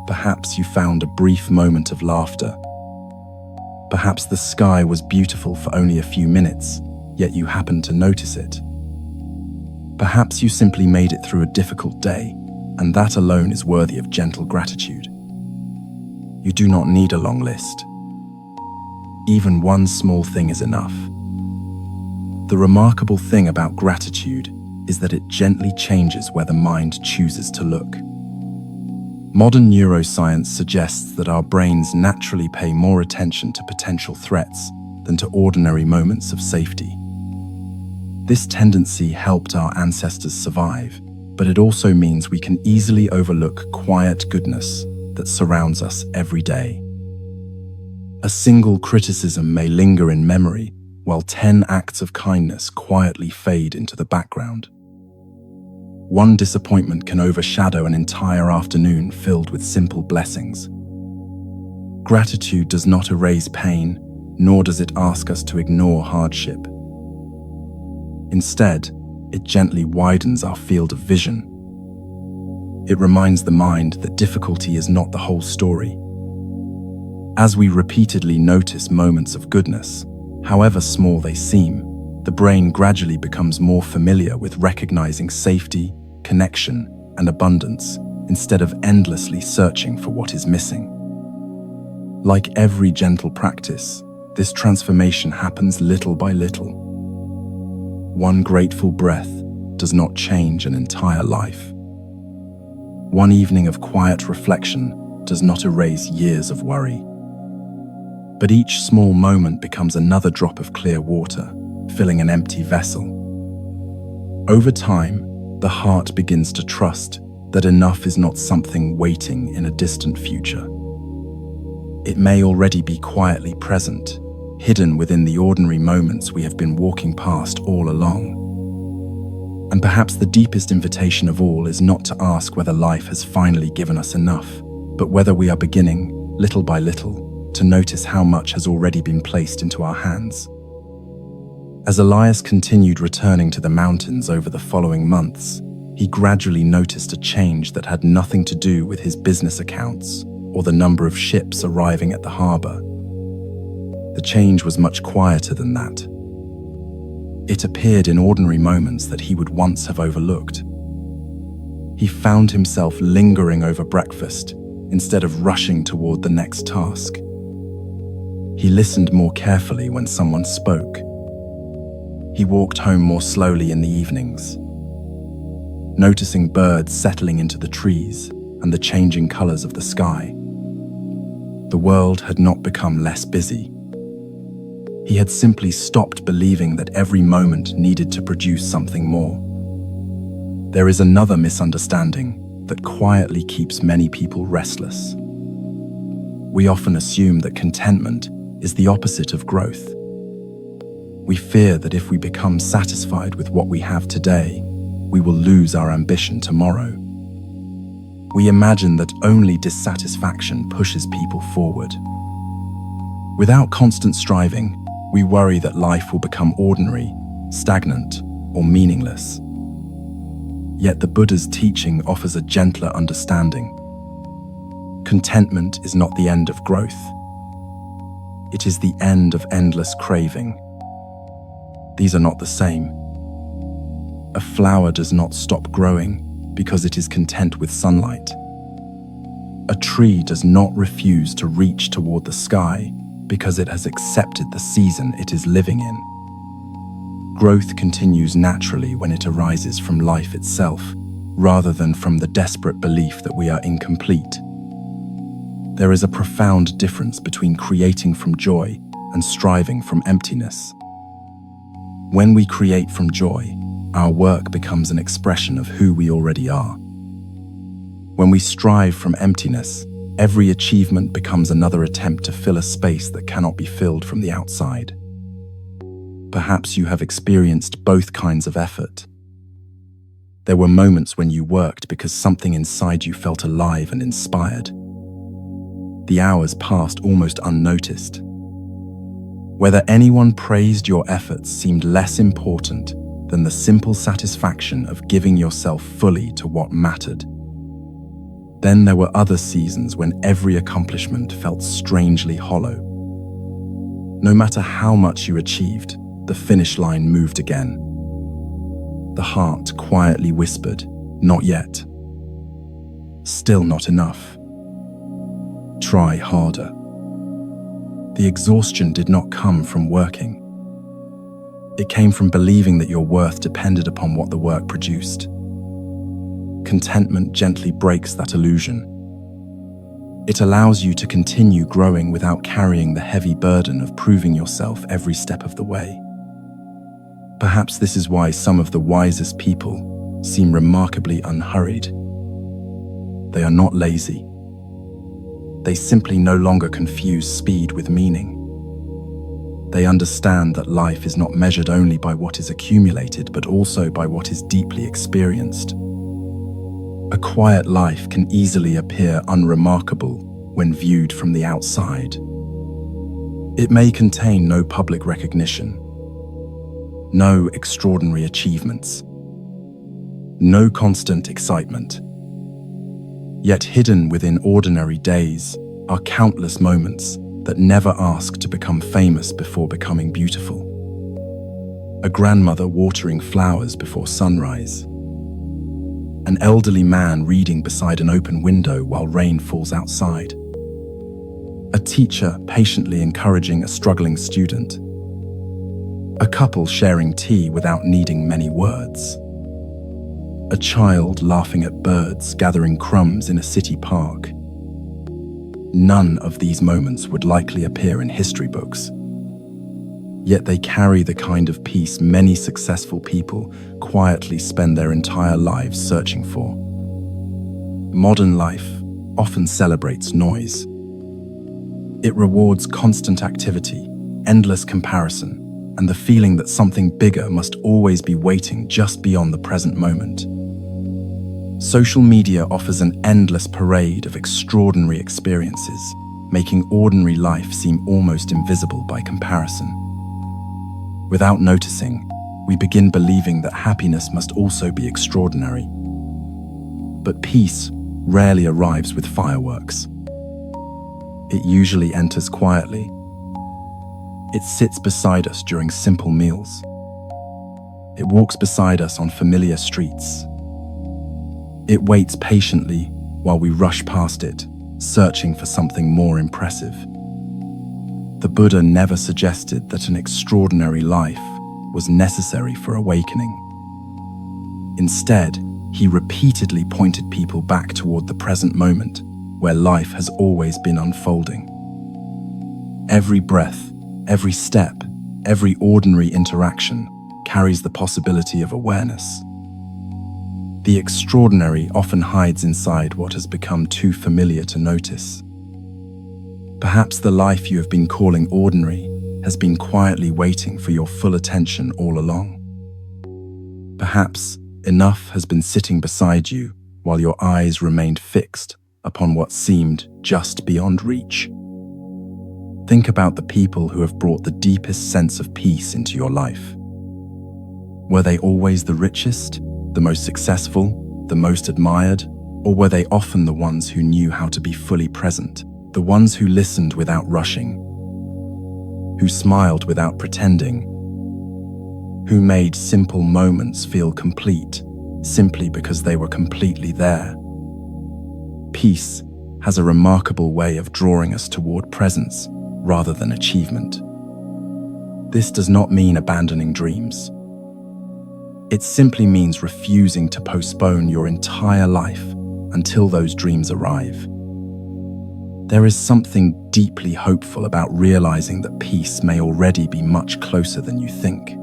Perhaps you found a brief moment of laughter. Perhaps the sky was beautiful for only a few minutes, yet you happened to notice it. Perhaps you simply made it through a difficult day, and that alone is worthy of gentle gratitude. You do not need a long list. Even one small thing is enough. The remarkable thing about gratitude is that it gently changes where the mind chooses to look. Modern neuroscience suggests that our brains naturally pay more attention to potential threats than to ordinary moments of safety. This tendency helped our ancestors survive, but it also means we can easily overlook quiet goodness that surrounds us every day. A single criticism may linger in memory, while 10 acts of kindness quietly fade into the background. One disappointment can overshadow an entire afternoon filled with simple blessings. Gratitude does not erase pain, nor does it ask us to ignore hardship. Instead, it gently widens our field of vision. It reminds the mind that difficulty is not the whole story. As we repeatedly notice moments of goodness, however small they seem, the brain gradually becomes more familiar with recognizing safety, connection, and abundance instead of endlessly searching for what is missing. Like every gentle practice, this transformation happens little by little. One grateful breath does not change an entire life. One evening of quiet reflection does not erase years of worry. But each small moment becomes another drop of clear water, filling an empty vessel. Over time, the heart begins to trust that enough is not something waiting in a distant future. It may already be quietly present, hidden within the ordinary moments we have been walking past all along. And perhaps the deepest invitation of all is not to ask whether life has finally given us enough, but whether we are beginning, little by little, to notice how much has already been placed into our hands. As Elias continued returning to the mountains over the following months, he gradually noticed a change that had nothing to do with his business accounts or the number of ships arriving at the harbor. The change was much quieter than that. It appeared in ordinary moments that he would once have overlooked. He found himself lingering over breakfast instead of rushing toward the next task. He listened more carefully when someone spoke. He walked home more slowly in the evenings, noticing birds settling into the trees and the changing colors of the sky. The world had not become less busy. He had simply stopped believing that every moment needed to produce something more. There is another misunderstanding that quietly keeps many people restless. We often assume that contentment is the opposite of growth. We fear that if we become satisfied with what we have today, we will lose our ambition tomorrow. We imagine that only dissatisfaction pushes people forward. Without constant striving, we worry that life will become ordinary, stagnant, or meaningless. Yet the Buddha's teaching offers a gentler understanding. Contentment is not the end of growth. It is the end of endless craving. These are not the same. A flower does not stop growing because it is content with sunlight. A tree does not refuse to reach toward the sky because it has accepted the season it is living in. Growth continues naturally when it arises from life itself, rather than from the desperate belief that we are incomplete. There is a profound difference between creating from joy and striving from emptiness. When we create from joy, our work becomes an expression of who we already are. When we strive from emptiness, Every achievement becomes another attempt to fill a space that cannot be filled from the outside. Perhaps you have experienced both kinds of effort. There were moments when you worked because something inside you felt alive and inspired. The hours passed almost unnoticed. Whether anyone praised your efforts seemed less important than the simple satisfaction of giving yourself fully to what mattered. Then there were other seasons when every accomplishment felt strangely hollow. No matter how much you achieved, the finish line moved again. The heart quietly whispered, "Not yet." Still not enough. Try harder. The exhaustion did not come from working. It came from believing that your worth depended upon what the work produced. Contentment gently breaks that illusion. It allows you to continue growing without carrying the heavy burden of proving yourself every step of the way. Perhaps this is why some of the wisest people seem remarkably unhurried. They are not lazy. They simply no longer confuse speed with meaning. They understand that life is not measured only by what is accumulated, but also by what is deeply experienced. A quiet life can easily appear unremarkable when viewed from the outside. It may contain no public recognition, no extraordinary achievements, no constant excitement. Yet hidden within ordinary days are countless moments that never ask to become famous before becoming beautiful. A grandmother watering flowers before sunrise. An elderly man reading beside an open window while rain falls outside. A teacher patiently encouraging a struggling student. A couple sharing tea without needing many words. A child laughing at birds gathering crumbs in a city park. None of these moments would likely appear in history books. Yet they carry the kind of peace many successful people quietly spend their entire lives searching for. Modern life often celebrates noise. It rewards constant activity, endless comparison, and the feeling that something bigger must always be waiting just beyond the present moment. Social media offers an endless parade of extraordinary experiences, making ordinary life seem almost invisible by comparison. Without noticing, we begin believing that happiness must also be extraordinary. But peace rarely arrives with fireworks. It usually enters quietly. It sits beside us during simple meals. It walks beside us on familiar streets. It waits patiently while we rush past it, searching for something more impressive. The Buddha never suggested that an extraordinary life was necessary for awakening. Instead, he repeatedly pointed people back toward the present moment, where life has always been unfolding. Every breath, every step, every ordinary interaction carries the possibility of awareness. The extraordinary often hides inside what has become too familiar to notice. Perhaps the life you have been calling ordinary has been quietly waiting for your full attention all along. Perhaps enough has been sitting beside you while your eyes remained fixed upon what seemed just beyond reach. Think about the people who have brought the deepest sense of peace into your life. Were they always the richest, the most successful, the most admired, or were they often the ones who knew how to be fully present, the ones who listened without rushing, who smiled without pretending, who made simple moments feel complete simply because they were completely there? Peace has a remarkable way of drawing us toward presence rather than achievement. This does not mean abandoning dreams. It simply means refusing to postpone your entire life until those dreams arrive. There is something deeply hopeful about realizing that peace may already be much closer than you think.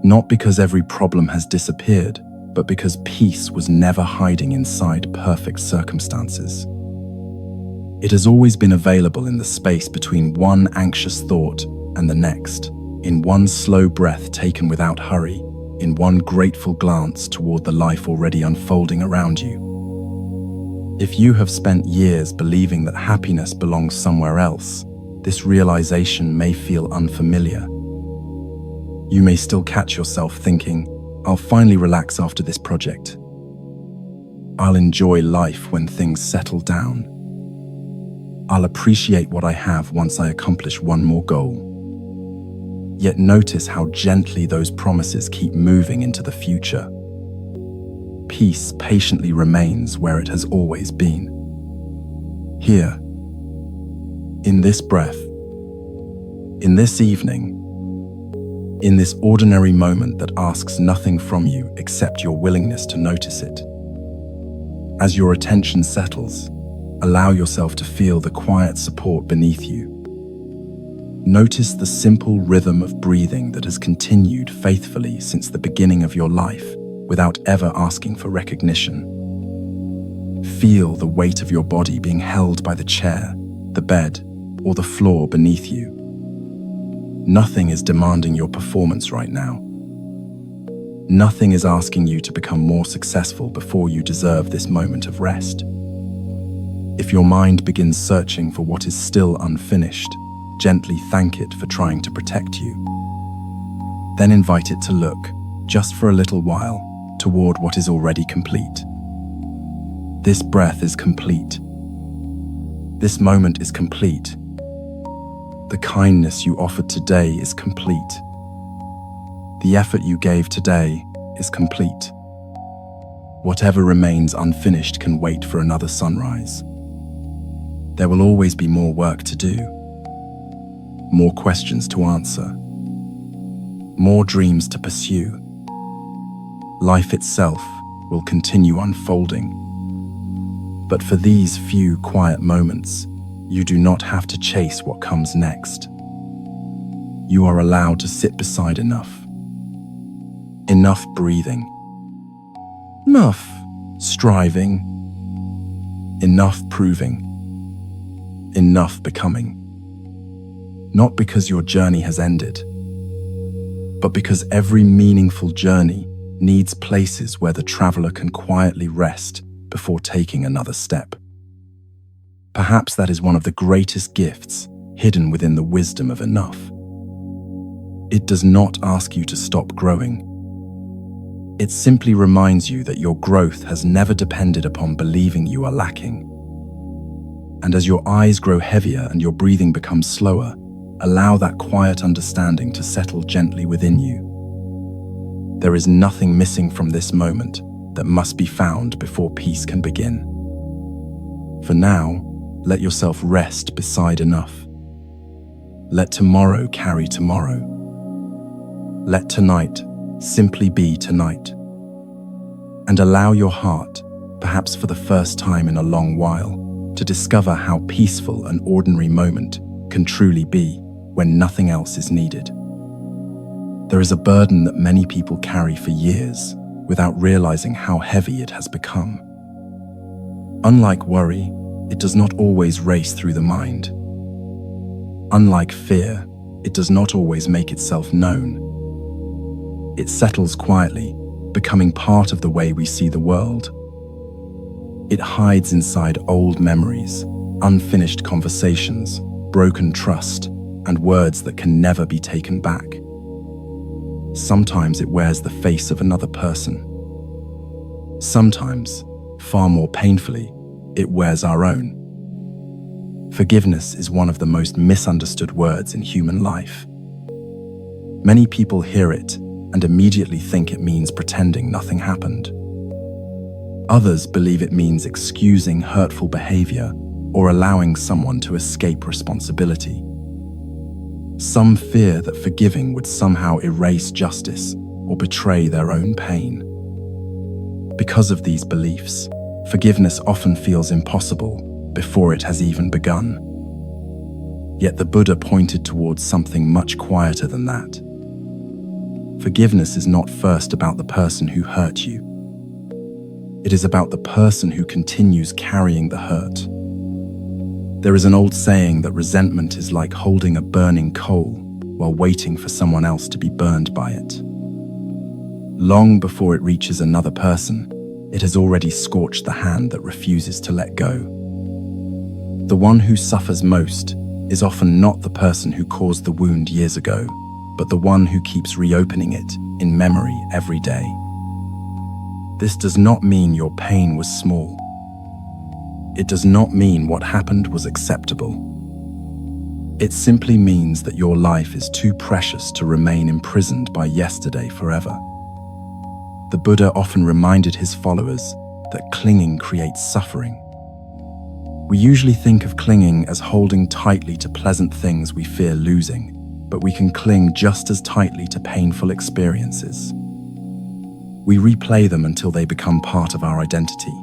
Not because every problem has disappeared, but because peace was never hiding inside perfect circumstances. It has always been available in the space between one anxious thought and the next, in one slow breath taken without hurry, in one grateful glance toward the life already unfolding around you. If you have spent years believing that happiness belongs somewhere else, this realization may feel unfamiliar. You may still catch yourself thinking, "I'll finally relax after this project. I'll enjoy life when things settle down. I'll appreciate what I have once I accomplish one more goal." Yet notice how gently those promises keep moving into the future. Peace patiently remains where it has always been. Here, in this breath, in this evening, in this ordinary moment that asks nothing from you except your willingness to notice it. As your attention settles, allow yourself to feel the quiet support beneath you. Notice the simple rhythm of breathing that has continued faithfully since the beginning of your life without ever asking for recognition. Feel the weight of your body being held by the chair, the bed, or the floor beneath you. Nothing is demanding your performance right now. Nothing is asking you to become more successful before you deserve this moment of rest. If your mind begins searching for what is still unfinished, gently thank it for trying to protect you. Then invite it to look, just for a little while, toward what is already complete. This breath is complete. This moment is complete. The kindness you offered today is complete. The effort you gave today is complete. Whatever remains unfinished can wait for another sunrise. There will always be more work to do, more questions to answer, more dreams to pursue. Life itself will continue unfolding. But for these few quiet moments, you do not have to chase what comes next. You are allowed to sit beside enough. Enough breathing. Enough striving. Enough proving. Enough becoming. Not because your journey has ended, but because every meaningful journey needs places where the traveler can quietly rest before taking another step. Perhaps that is one of the greatest gifts hidden within the wisdom of enough. It does not ask you to stop growing. It simply reminds you that your growth has never depended upon believing you are lacking. And as your eyes grow heavier and your breathing becomes slower, allow that quiet understanding to settle gently within you. There is nothing missing from this moment that must be found before peace can begin. For now, let yourself rest beside enough. Let tomorrow carry tomorrow. Let tonight simply be tonight. And allow your heart, perhaps for the first time in a long while, to discover how peaceful an ordinary moment can truly be when nothing else is needed. There is a burden that many people carry for years without realizing how heavy it has become. Unlike worry, it does not always race through the mind. Unlike fear, it does not always make itself known. It settles quietly, becoming part of the way we see the world. It hides inside old memories, unfinished conversations, broken trust, and words that can never be taken back. Sometimes it wears the face of another person. Sometimes, far more painfully, it wears our own. Forgiveness is one of the most misunderstood words in human life. Many people hear it and immediately think it means pretending nothing happened. Others believe it means excusing hurtful behavior or allowing someone to escape responsibility. Some fear that forgiving would somehow erase justice or betray their own pain. Because of these beliefs, forgiveness often feels impossible before it has even begun. Yet the Buddha pointed towards something much quieter than that. Forgiveness is not first about the person who hurt you. It is about the person who continues carrying the hurt. There is an old saying that resentment is like holding a burning coal while waiting for someone else to be burned by it. Long before it reaches another person, it has already scorched the hand that refuses to let go. The one who suffers most is often not the person who caused the wound years ago, but the one who keeps reopening it in memory every day. This does not mean your pain was small. It does not mean what happened was acceptable. It simply means that your life is too precious to remain imprisoned by yesterday forever. The Buddha often reminded his followers that clinging creates suffering. We usually think of clinging as holding tightly to pleasant things we fear losing, but we can cling just as tightly to painful experiences. We replay them until they become part of our identity.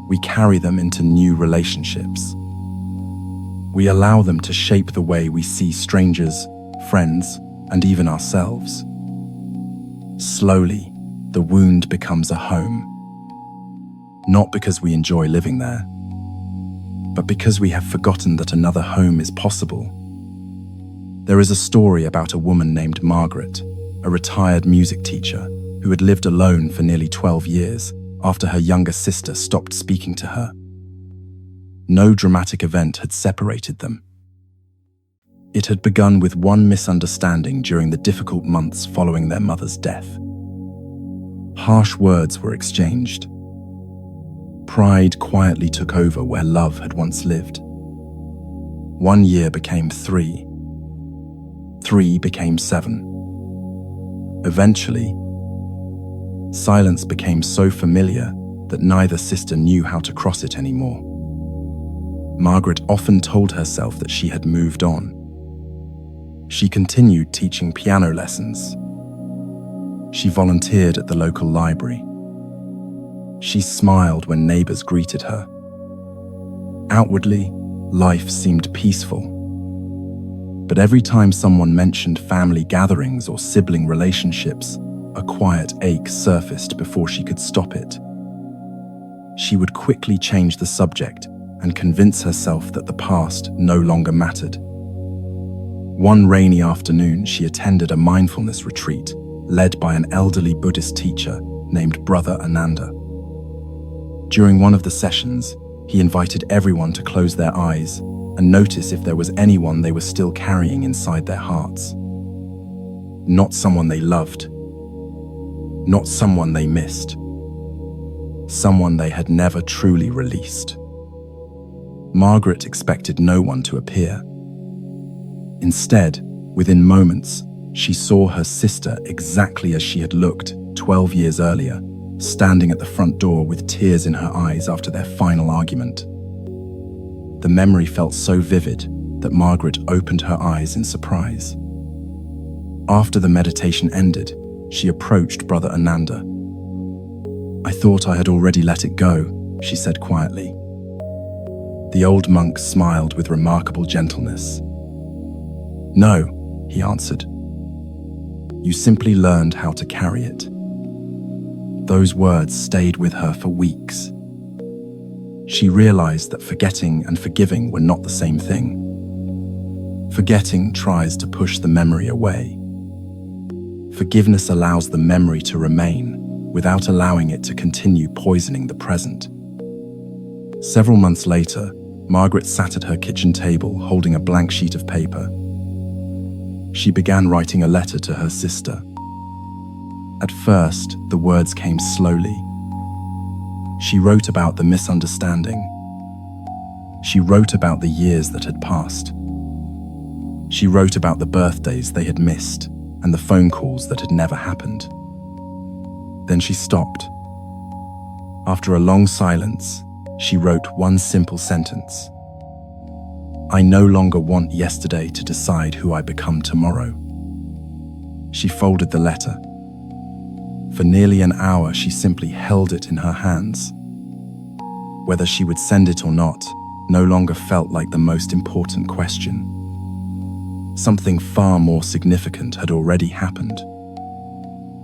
We carry them into new relationships. We allow them to shape the way we see strangers, friends, and even ourselves. Slowly, the wound becomes a home. Not because we enjoy living there, but because we have forgotten that another home is possible. There is a story about a woman named Margaret, a retired music teacher who had lived alone for nearly 12 years after her younger sister stopped speaking to her. No dramatic event had separated them. It had begun with one misunderstanding during the difficult months following their mother's death. Harsh words were exchanged. Pride quietly took over where love had once lived. 1 year became 3. 3 became 7. Eventually, silence became so familiar that neither sister knew how to cross it anymore. Margaret often told herself that she had moved on. She continued teaching piano lessons. She volunteered at the local library. She smiled when neighbors greeted her. Outwardly, life seemed peaceful. But every time someone mentioned family gatherings or sibling relationships, a quiet ache surfaced before she could stop it. She would quickly change the subject and convince herself that the past no longer mattered. One rainy afternoon, she attended a mindfulness retreat led by an elderly Buddhist teacher named Brother Ananda. During one of the sessions, he invited everyone to close their eyes and notice if there was anyone they were still carrying inside their hearts. Not someone they loved, not someone they missed, someone they had never truly released. Margaret expected no one to appear. Instead, within moments, she saw her sister exactly as she had looked 12 years earlier, standing at the front door with tears in her eyes after their final argument. The memory felt so vivid that Margaret opened her eyes in surprise. After the meditation ended, she approached Brother Ananda. "I thought I had already let it go," she said quietly. The old monk smiled with remarkable gentleness. "No," he answered. "You simply learned how to carry it." Those words stayed with her for weeks. She realized that forgetting and forgiving were not the same thing. Forgetting tries to push the memory away. Forgiveness allows the memory to remain without allowing it to continue poisoning the present. Several months later, Margaret sat at her kitchen table holding a blank sheet of paper. She began writing a letter to her sister. At first, the words came slowly. She wrote about the misunderstanding. She wrote about the years that had passed. She wrote about the birthdays they had missed and the phone calls that had never happened. Then she stopped. After a long silence, she wrote one simple sentence. "I no longer want yesterday to decide who I become tomorrow." She folded the letter. For nearly an hour, she simply held it in her hands. Whether she would send it or not no longer felt like the most important question. Something far more significant had already happened.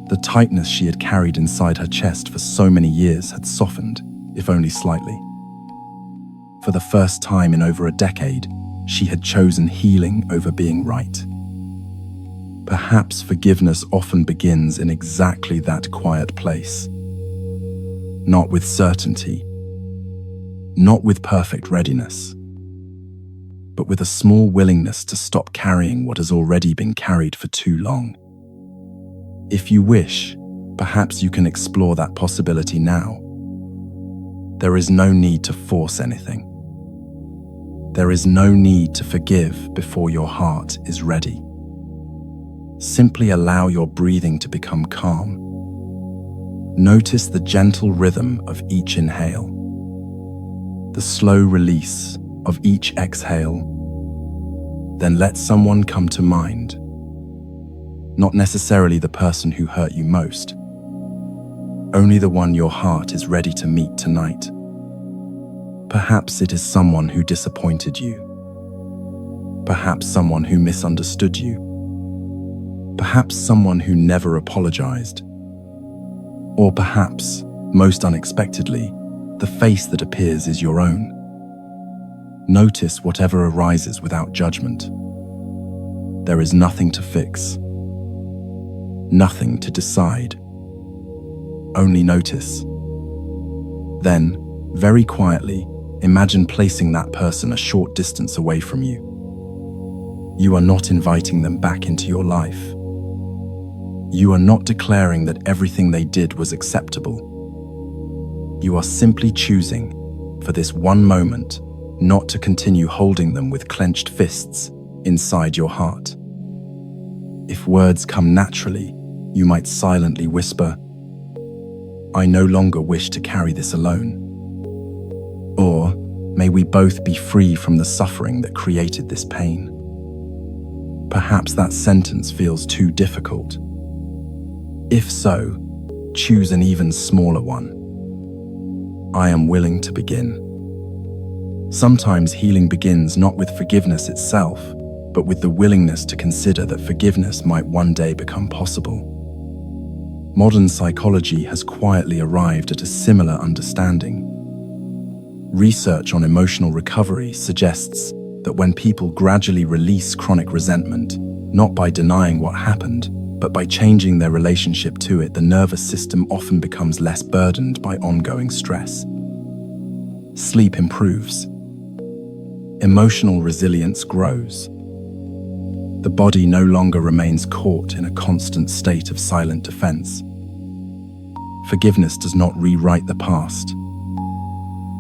The tightness she had carried inside her chest for so many years had softened, if only slightly. For the first time in over a decade, she had chosen healing over being right. Perhaps forgiveness often begins in exactly that quiet place. Not with certainty, not with perfect readiness, but with a small willingness to stop carrying what has already been carried for too long. If you wish, perhaps you can explore that possibility now. There is no need to force anything. There is no need to forgive before your heart is ready. Simply allow your breathing to become calm. Notice the gentle rhythm of each inhale, the slow release of each exhale. Then let someone come to mind. Not necessarily the person who hurt you most, only the one your heart is ready to meet tonight. Perhaps it is someone who disappointed you. Perhaps someone who misunderstood you. Perhaps someone who never apologized. Or perhaps, most unexpectedly, the face that appears is your own. Notice whatever arises without judgment. There is nothing to fix, nothing to decide. Only notice. Then, very quietly, imagine placing that person a short distance away from you. You are not inviting them back into your life. You are not declaring that everything they did was acceptable. You are simply choosing, for this one moment, not to continue holding them with clenched fists inside your heart. If words come naturally, you might silently whisper, "I no longer wish to carry this alone." Or, "May we both be free from the suffering that created this pain." Perhaps that sentence feels too difficult. If so, choose an even smaller one. I am willing to begin. Sometimes healing begins not with forgiveness itself, but with the willingness to consider that forgiveness might one day become possible. Modern psychology has quietly arrived at a similar understanding. Research on emotional recovery suggests that when people gradually release chronic resentment, not by denying what happened, but by changing their relationship to it, the nervous system often becomes less burdened by ongoing stress. Sleep improves. Emotional resilience grows. The body no longer remains caught in a constant state of silent defense. Forgiveness does not rewrite the past,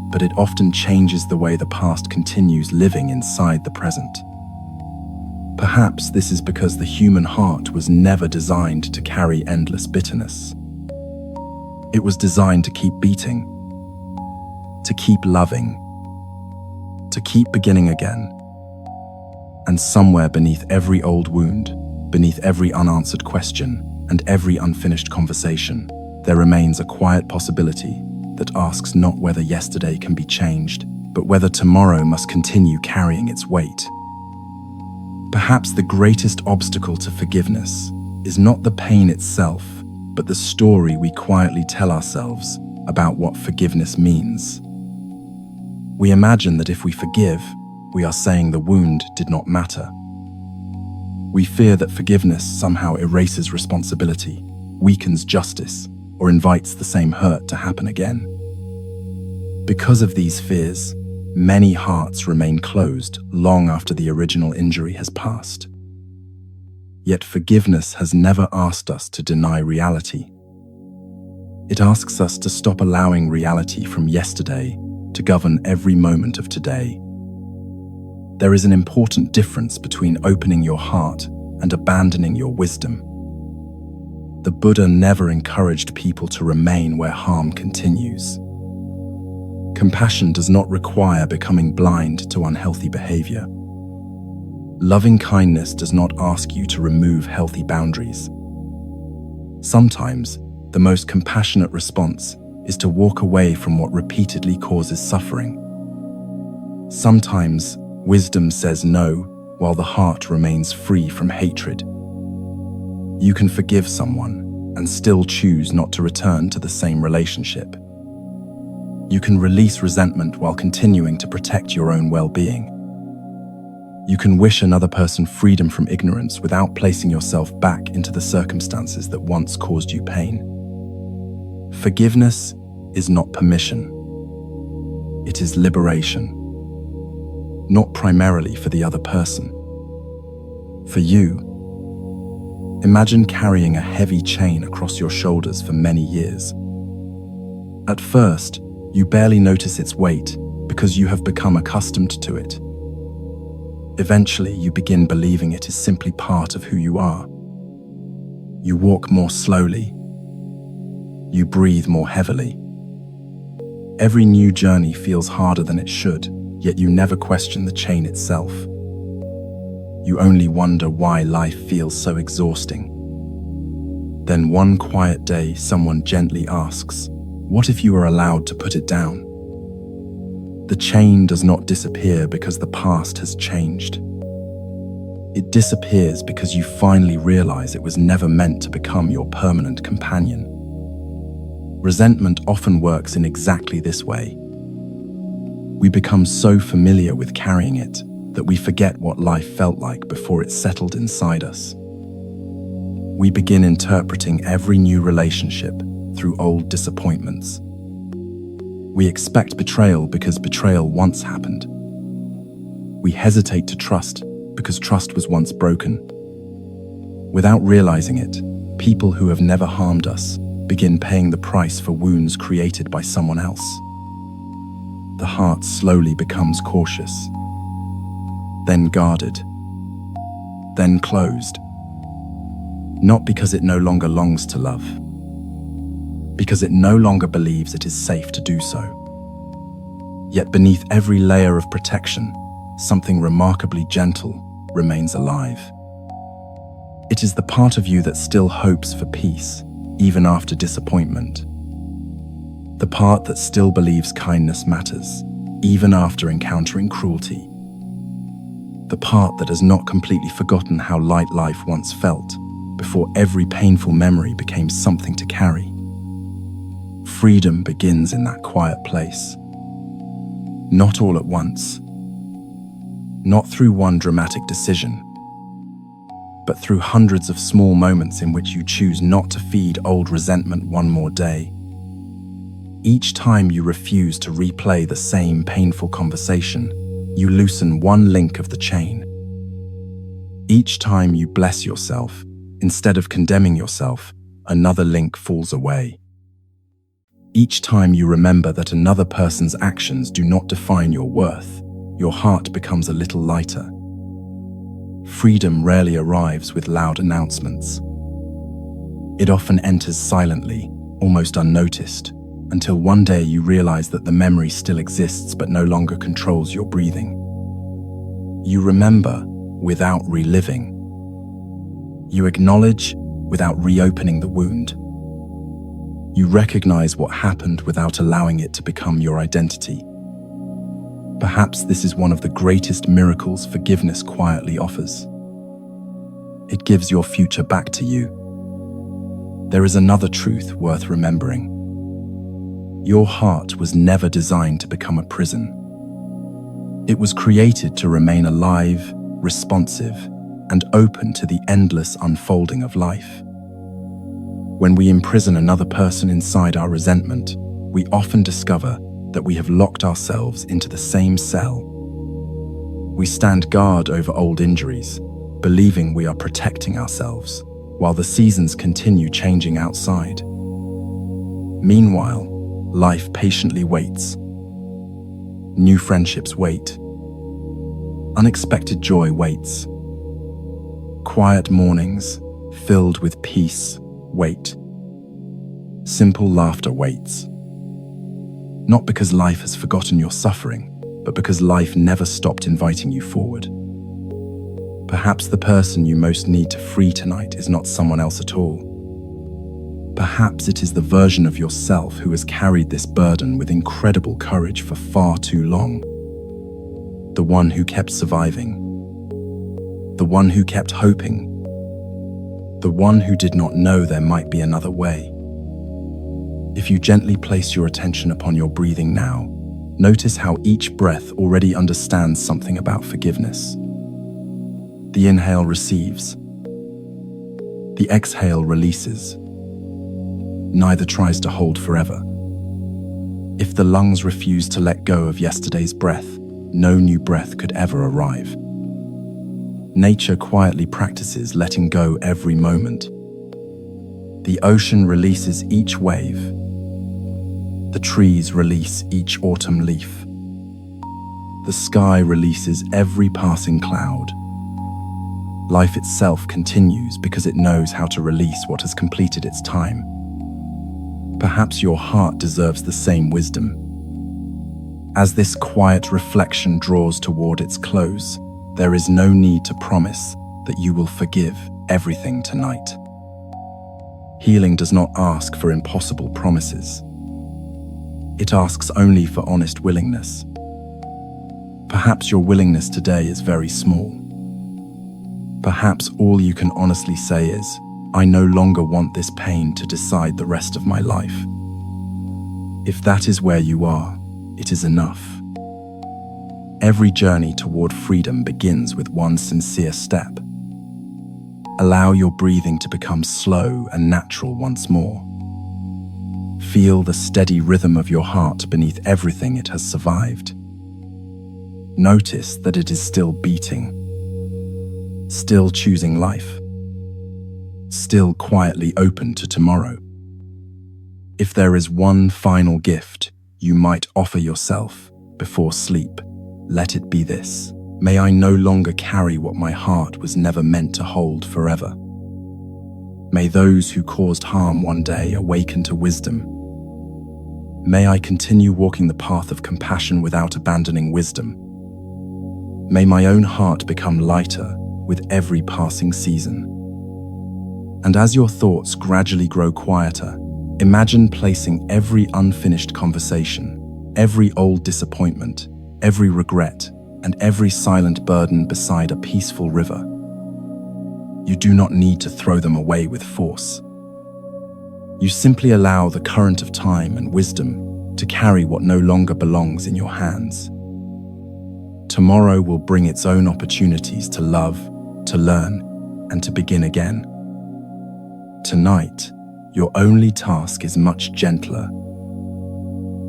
but it often changes the way the past continues living inside the present. Perhaps this is because the human heart was never designed to carry endless bitterness. It was designed to keep beating, to keep loving, to keep beginning again. And somewhere beneath every old wound, beneath every unanswered question, and every unfinished conversation, there remains a quiet possibility that asks not whether yesterday can be changed, but whether tomorrow must continue carrying its weight. Perhaps the greatest obstacle to forgiveness is not the pain itself, but the story we quietly tell ourselves about what forgiveness means. We imagine that if we forgive, we are saying the wound did not matter. We fear that forgiveness somehow erases responsibility, weakens justice, or invites the same hurt to happen again. Because of these fears, many hearts remain closed long after the original injury has passed. Yet forgiveness has never asked us to deny reality. It asks us to stop allowing reality from yesterday to govern every moment of today. There is an important difference between opening your heart and abandoning your wisdom. The Buddha never encouraged people to remain where harm continues. Compassion does not require becoming blind to unhealthy behavior. Loving kindness does not ask you to remove healthy boundaries. Sometimes, the most compassionate response is to walk away from what repeatedly causes suffering. Sometimes, wisdom says no, while the heart remains free from hatred. You can forgive someone and still choose not to return to the same relationship. You can release resentment while continuing to protect your own well-being. You can wish another person freedom from ignorance without placing yourself back into the circumstances that once caused you pain. Forgiveness is not permission. It is liberation. Not primarily for the other person. For you, imagine carrying a heavy chain across your shoulders for many years. At first, you barely notice its weight because you have become accustomed to it. Eventually, you begin believing it is simply part of who you are. You walk more slowly. You breathe more heavily. Every new journey feels harder than it should, yet you never question the chain itself. You only wonder why life feels so exhausting. Then one quiet day, someone gently asks, "What if you were allowed to put it down?" The chain does not disappear because the past has changed. It disappears because you finally realize it was never meant to become your permanent companion. Resentment often works in exactly this way. We become so familiar with carrying it that we forget what life felt like before it settled inside us. We begin interpreting every new relationship through old disappointments. We expect betrayal because betrayal once happened. We hesitate to trust because trust was once broken. Without realizing it, people who have never harmed us begin paying the price for wounds created by someone else. The heart slowly becomes cautious, then guarded, then closed. Not because it no longer longs to love, because it no longer believes it is safe to do so. Yet beneath every layer of protection, something remarkably gentle remains alive. It is the part of you that still hopes for peace, even after disappointment. The part that still believes kindness matters, even after encountering cruelty. The part that has not completely forgotten how light life once felt, before every painful memory became something to carry. Freedom begins in that quiet place. Not all at once. Not through one dramatic decision, but through hundreds of small moments in which you choose not to feed old resentment one more day. Each time you refuse to replay the same painful conversation, you loosen one link of the chain. Each time you bless yourself, instead of condemning yourself, another link falls away. Each time you remember that another person's actions do not define your worth, your heart becomes a little lighter. Freedom rarely arrives with loud announcements. It often enters silently, almost unnoticed, until one day you realize that the memory still exists but no longer controls your breathing. You remember without reliving. You acknowledge without reopening the wound. You recognize what happened without allowing it to become your identity. Perhaps this is one of the greatest miracles forgiveness quietly offers. It gives your future back to you. There is another truth worth remembering. Your heart was never designed to become a prison. It was created to remain alive, responsive, and open to the endless unfolding of life. When we imprison another person inside our resentment, we often discover that we have locked ourselves into the same cell. We stand guard over old injuries, believing we are protecting ourselves, while the seasons continue changing outside. Meanwhile, life patiently waits. New friendships wait. Unexpected joy waits. Quiet mornings, filled with peace, wait. Simple laughter waits. Not because life has forgotten your suffering, but because life never stopped inviting you forward. Perhaps the person you most need to free tonight is not someone else at all. Perhaps it is the version of yourself who has carried this burden with incredible courage for far too long. The one who kept surviving. The one who kept hoping. The one who did not know there might be another way. If you gently place your attention upon your breathing now, notice how each breath already understands something about forgiveness. The inhale receives. The exhale releases. Neither tries to hold forever. If the lungs refuse to let go of yesterday's breath, no new breath could ever arrive. Nature quietly practices letting go every moment. The ocean releases each wave. The trees release each autumn leaf. The sky releases every passing cloud. Life itself continues because it knows how to release what has completed its time. Perhaps your heart deserves the same wisdom. As this quiet reflection draws toward its close, there is no need to promise that you will forgive everything tonight. Healing does not ask for impossible promises. It asks only for honest willingness. Perhaps your willingness today is very small. Perhaps all you can honestly say is, I no longer want this pain to decide the rest of my life. If that is where you are, it is enough. Every journey toward freedom begins with one sincere step. Allow your breathing to become slow and natural once more. Feel the steady rhythm of your heart beneath everything it has survived. Notice that it is still beating, still choosing life, still quietly open to tomorrow. If there is one final gift you might offer yourself before sleep, let it be this. May I no longer carry what my heart was never meant to hold forever. May those who caused harm one day awaken to wisdom. May I continue walking the path of compassion without abandoning wisdom. May my own heart become lighter with every passing season. And as your thoughts gradually grow quieter, imagine placing every unfinished conversation, every old disappointment, every regret, and every silent burden beside a peaceful river. You do not need to throw them away with force. You simply allow the current of time and wisdom to carry what no longer belongs in your hands. Tomorrow will bring its own opportunities to love, to learn, and to begin again. Tonight, your only task is much gentler.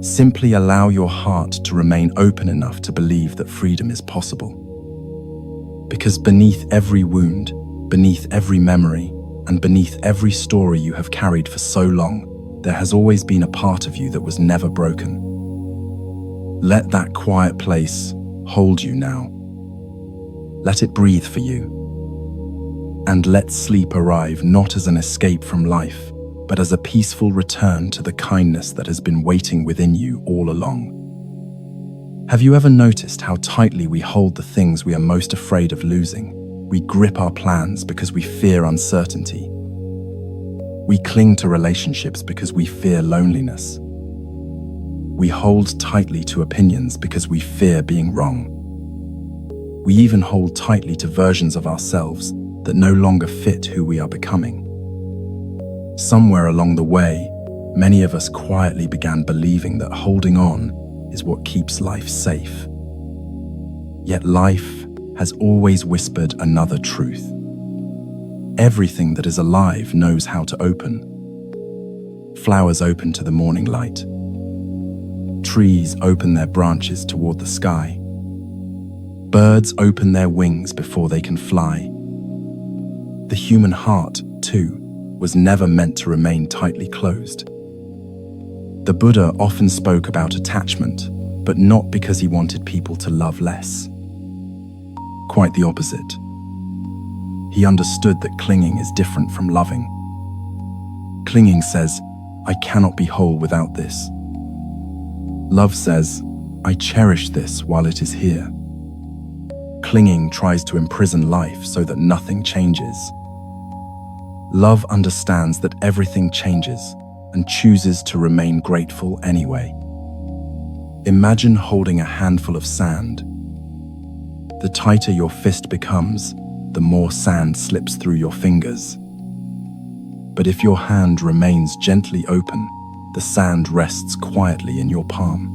Simply allow your heart to remain open enough to believe that freedom is possible. Because beneath every wound, beneath every memory, and beneath every story you have carried for so long, there has always been a part of you that was never broken. Let that quiet place hold you now. Let it breathe for you. And let sleep arrive not as an escape from life, but as a peaceful return to the kindness that has been waiting within you all along. Have you ever noticed how tightly we hold the things we are most afraid of losing? We grip our plans because we fear uncertainty. We cling to relationships because we fear loneliness. We hold tightly to opinions because we fear being wrong. We even hold tightly to versions of ourselves that no longer fit who we are becoming. Somewhere along the way, many of us quietly began believing that holding on is what keeps life safe. Yet life has always whispered another truth. Everything that is alive knows how to open. Flowers open to the morning light. Trees open their branches toward the sky. Birds open their wings before they can fly. The human heart, too, was never meant to remain tightly closed. The Buddha often spoke about attachment, but not because he wanted people to love less. Quite the opposite. He understood that clinging is different from loving. Clinging says, I cannot be whole without this. Love says, I cherish this while it is here. Clinging tries to imprison life so that nothing changes. Love understands that everything changes and chooses to remain grateful anyway. Imagine holding a handful of sand. The tighter your fist becomes, the more sand slips through your fingers. But if your hand remains gently open, the sand rests quietly in your palm.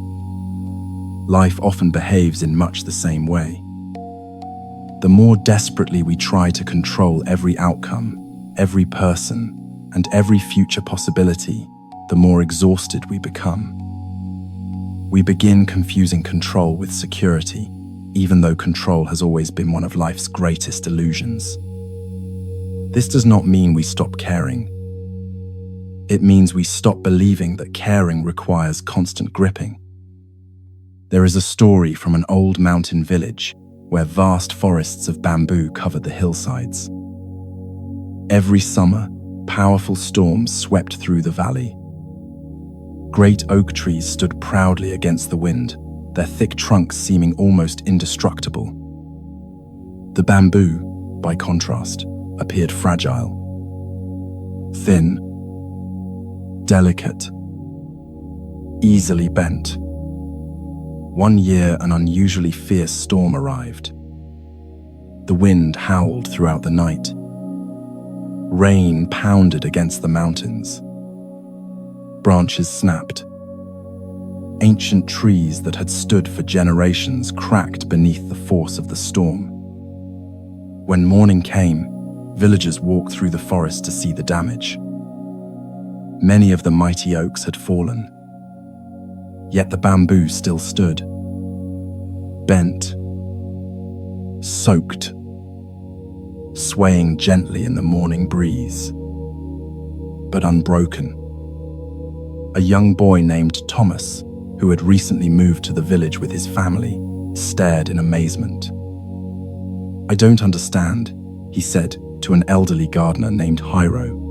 Life often behaves in much the same way. The more desperately we try to control every outcome, every person, and every future possibility, the more exhausted we become. We begin confusing control with security, even though control has always been one of life's greatest illusions. This does not mean we stop caring. It means we stop believing that caring requires constant gripping. There is a story from an old mountain village where vast forests of bamboo covered the hillsides. Every summer, powerful storms swept through the valley. Great oak trees stood proudly against the wind, their thick trunks seeming almost indestructible. The bamboo, by contrast, appeared fragile. Thin, delicate, easily bent. One year, an unusually fierce storm arrived. The wind howled throughout the night. Rain pounded against the mountains. Branches snapped. Ancient trees that had stood for generations cracked beneath the force of the storm. When morning came, villagers walked through the forest to see the damage. Many of the mighty oaks had fallen. Yet the bamboo still stood. Bent, soaked, swaying gently in the morning breeze, but unbroken. A young boy named Thomas, who had recently moved to the village with his family, stared in amazement. "I don't understand," he said to an elderly gardener named Hiro.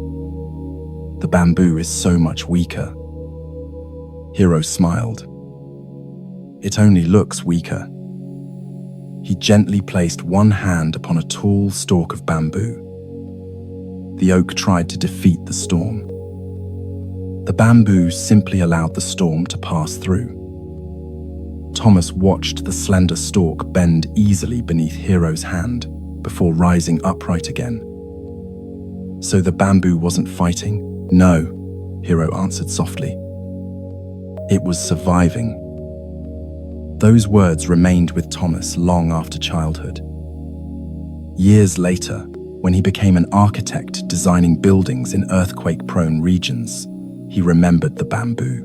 "The bamboo is so much weaker." Hiro smiled. "It only looks weaker." He gently placed one hand upon a tall stalk of bamboo. The oak tried to defeat the storm. The bamboo simply allowed the storm to pass through. Thomas watched the slender stalk bend easily beneath Hiro's hand before rising upright again. "So the bamboo wasn't fighting?" "No," Hiro answered softly. "It was surviving." Those words remained with Thomas long after childhood. Years later, when he became an architect designing buildings in earthquake-prone regions, he remembered the bamboo.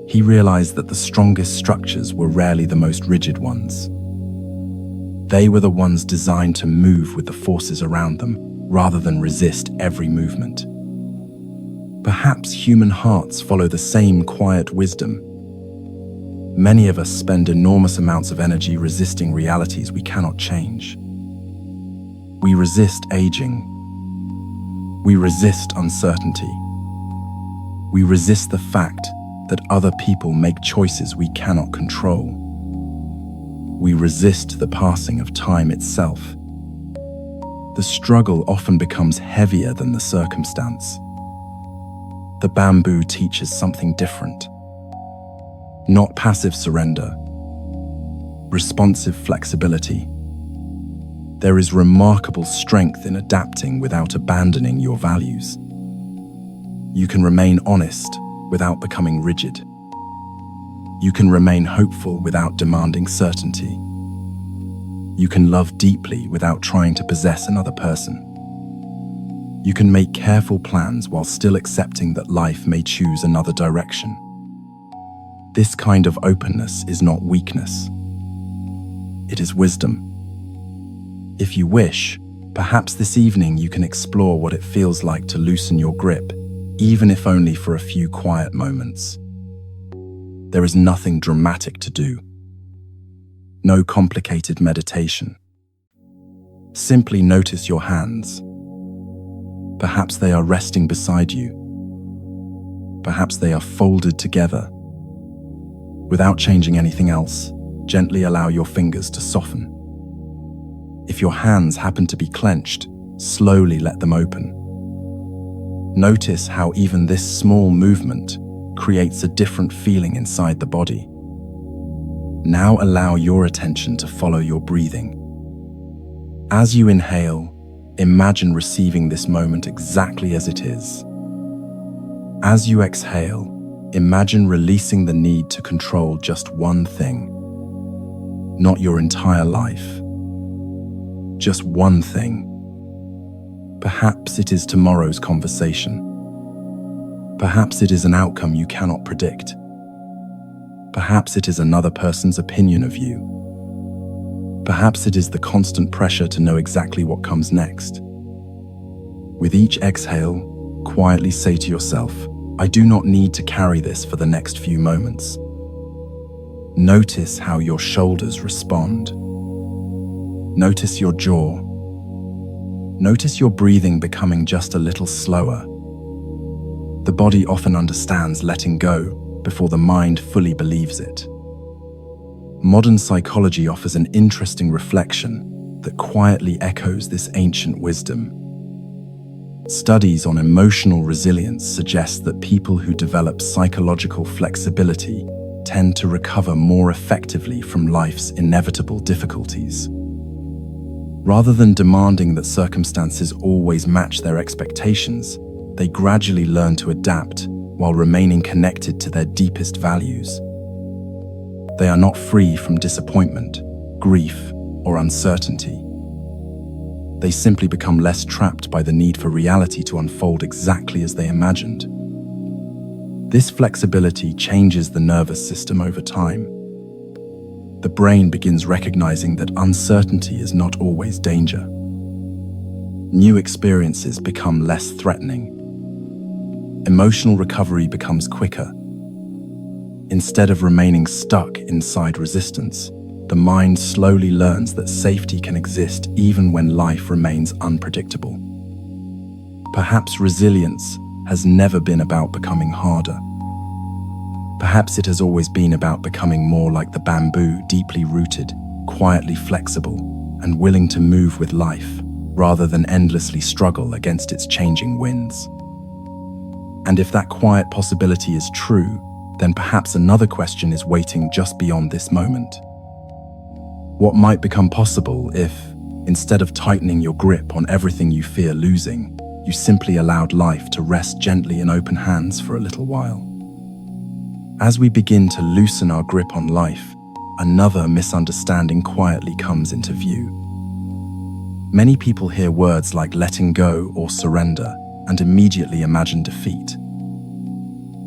He realized that the strongest structures were rarely the most rigid ones. They were the ones designed to move with the forces around them, rather than resist every movement. Perhaps human hearts follow the same quiet wisdom. Many of us spend enormous amounts of energy resisting realities we cannot change. We resist aging. We resist uncertainty. We resist the fact that other people make choices we cannot control. We resist the passing of time itself. The struggle often becomes heavier than the circumstance. The bamboo teaches something different. Not passive surrender, responsive flexibility. There is remarkable strength in adapting without abandoning your values. You can remain honest without becoming rigid. You can remain hopeful without demanding certainty. You can love deeply without trying to possess another person. You can make careful plans while still accepting that life may choose another direction. This kind of openness is not weakness. It is wisdom. If you wish, perhaps this evening you can explore what it feels like to loosen your grip, even if only for a few quiet moments. There is nothing dramatic to do. No complicated meditation. Simply notice your hands. Perhaps they are resting beside you. Perhaps they are folded together. Without changing anything else, gently allow your fingers to soften. If your hands happen to be clenched, slowly let them open. Notice how even this small movement creates a different feeling inside the body. Now allow your attention to follow your breathing. As you inhale, imagine receiving this moment exactly as it is. As you exhale, imagine releasing the need to control just one thing. Not your entire life. Just one thing. Perhaps it is tomorrow's conversation. Perhaps it is an outcome you cannot predict. Perhaps it is another person's opinion of you. Perhaps it is the constant pressure to know exactly what comes next. With each exhale, quietly say to yourself, I do not need to carry this for the next few moments. Notice how your shoulders respond. Notice your jaw. Notice your breathing becoming just a little slower. The body often understands letting go before the mind fully believes it. Modern psychology offers an interesting reflection that quietly echoes this ancient wisdom. Studies on emotional resilience suggest that people who develop psychological flexibility tend to recover more effectively from life's inevitable difficulties. Rather than demanding that circumstances always match their expectations, they gradually learn to adapt while remaining connected to their deepest values. They are not free from disappointment, grief, or uncertainty. They simply become less trapped by the need for reality to unfold exactly as they imagined. This flexibility changes the nervous system over time. The brain begins recognizing that uncertainty is not always danger. New experiences become less threatening. Emotional recovery becomes quicker. Instead of remaining stuck inside resistance, the mind slowly learns that safety can exist even when life remains unpredictable. Perhaps resilience has never been about becoming harder. Perhaps it has always been about becoming more like the bamboo, deeply rooted, quietly flexible, and willing to move with life, rather than endlessly struggle against its changing winds. And if that quiet possibility is true, then perhaps another question is waiting just beyond this moment. What might become possible if, instead of tightening your grip on everything you fear losing, you simply allowed life to rest gently in open hands for a little while? As we begin to loosen our grip on life, another misunderstanding quietly comes into view. Many people hear words like letting go or surrender and immediately imagine defeat.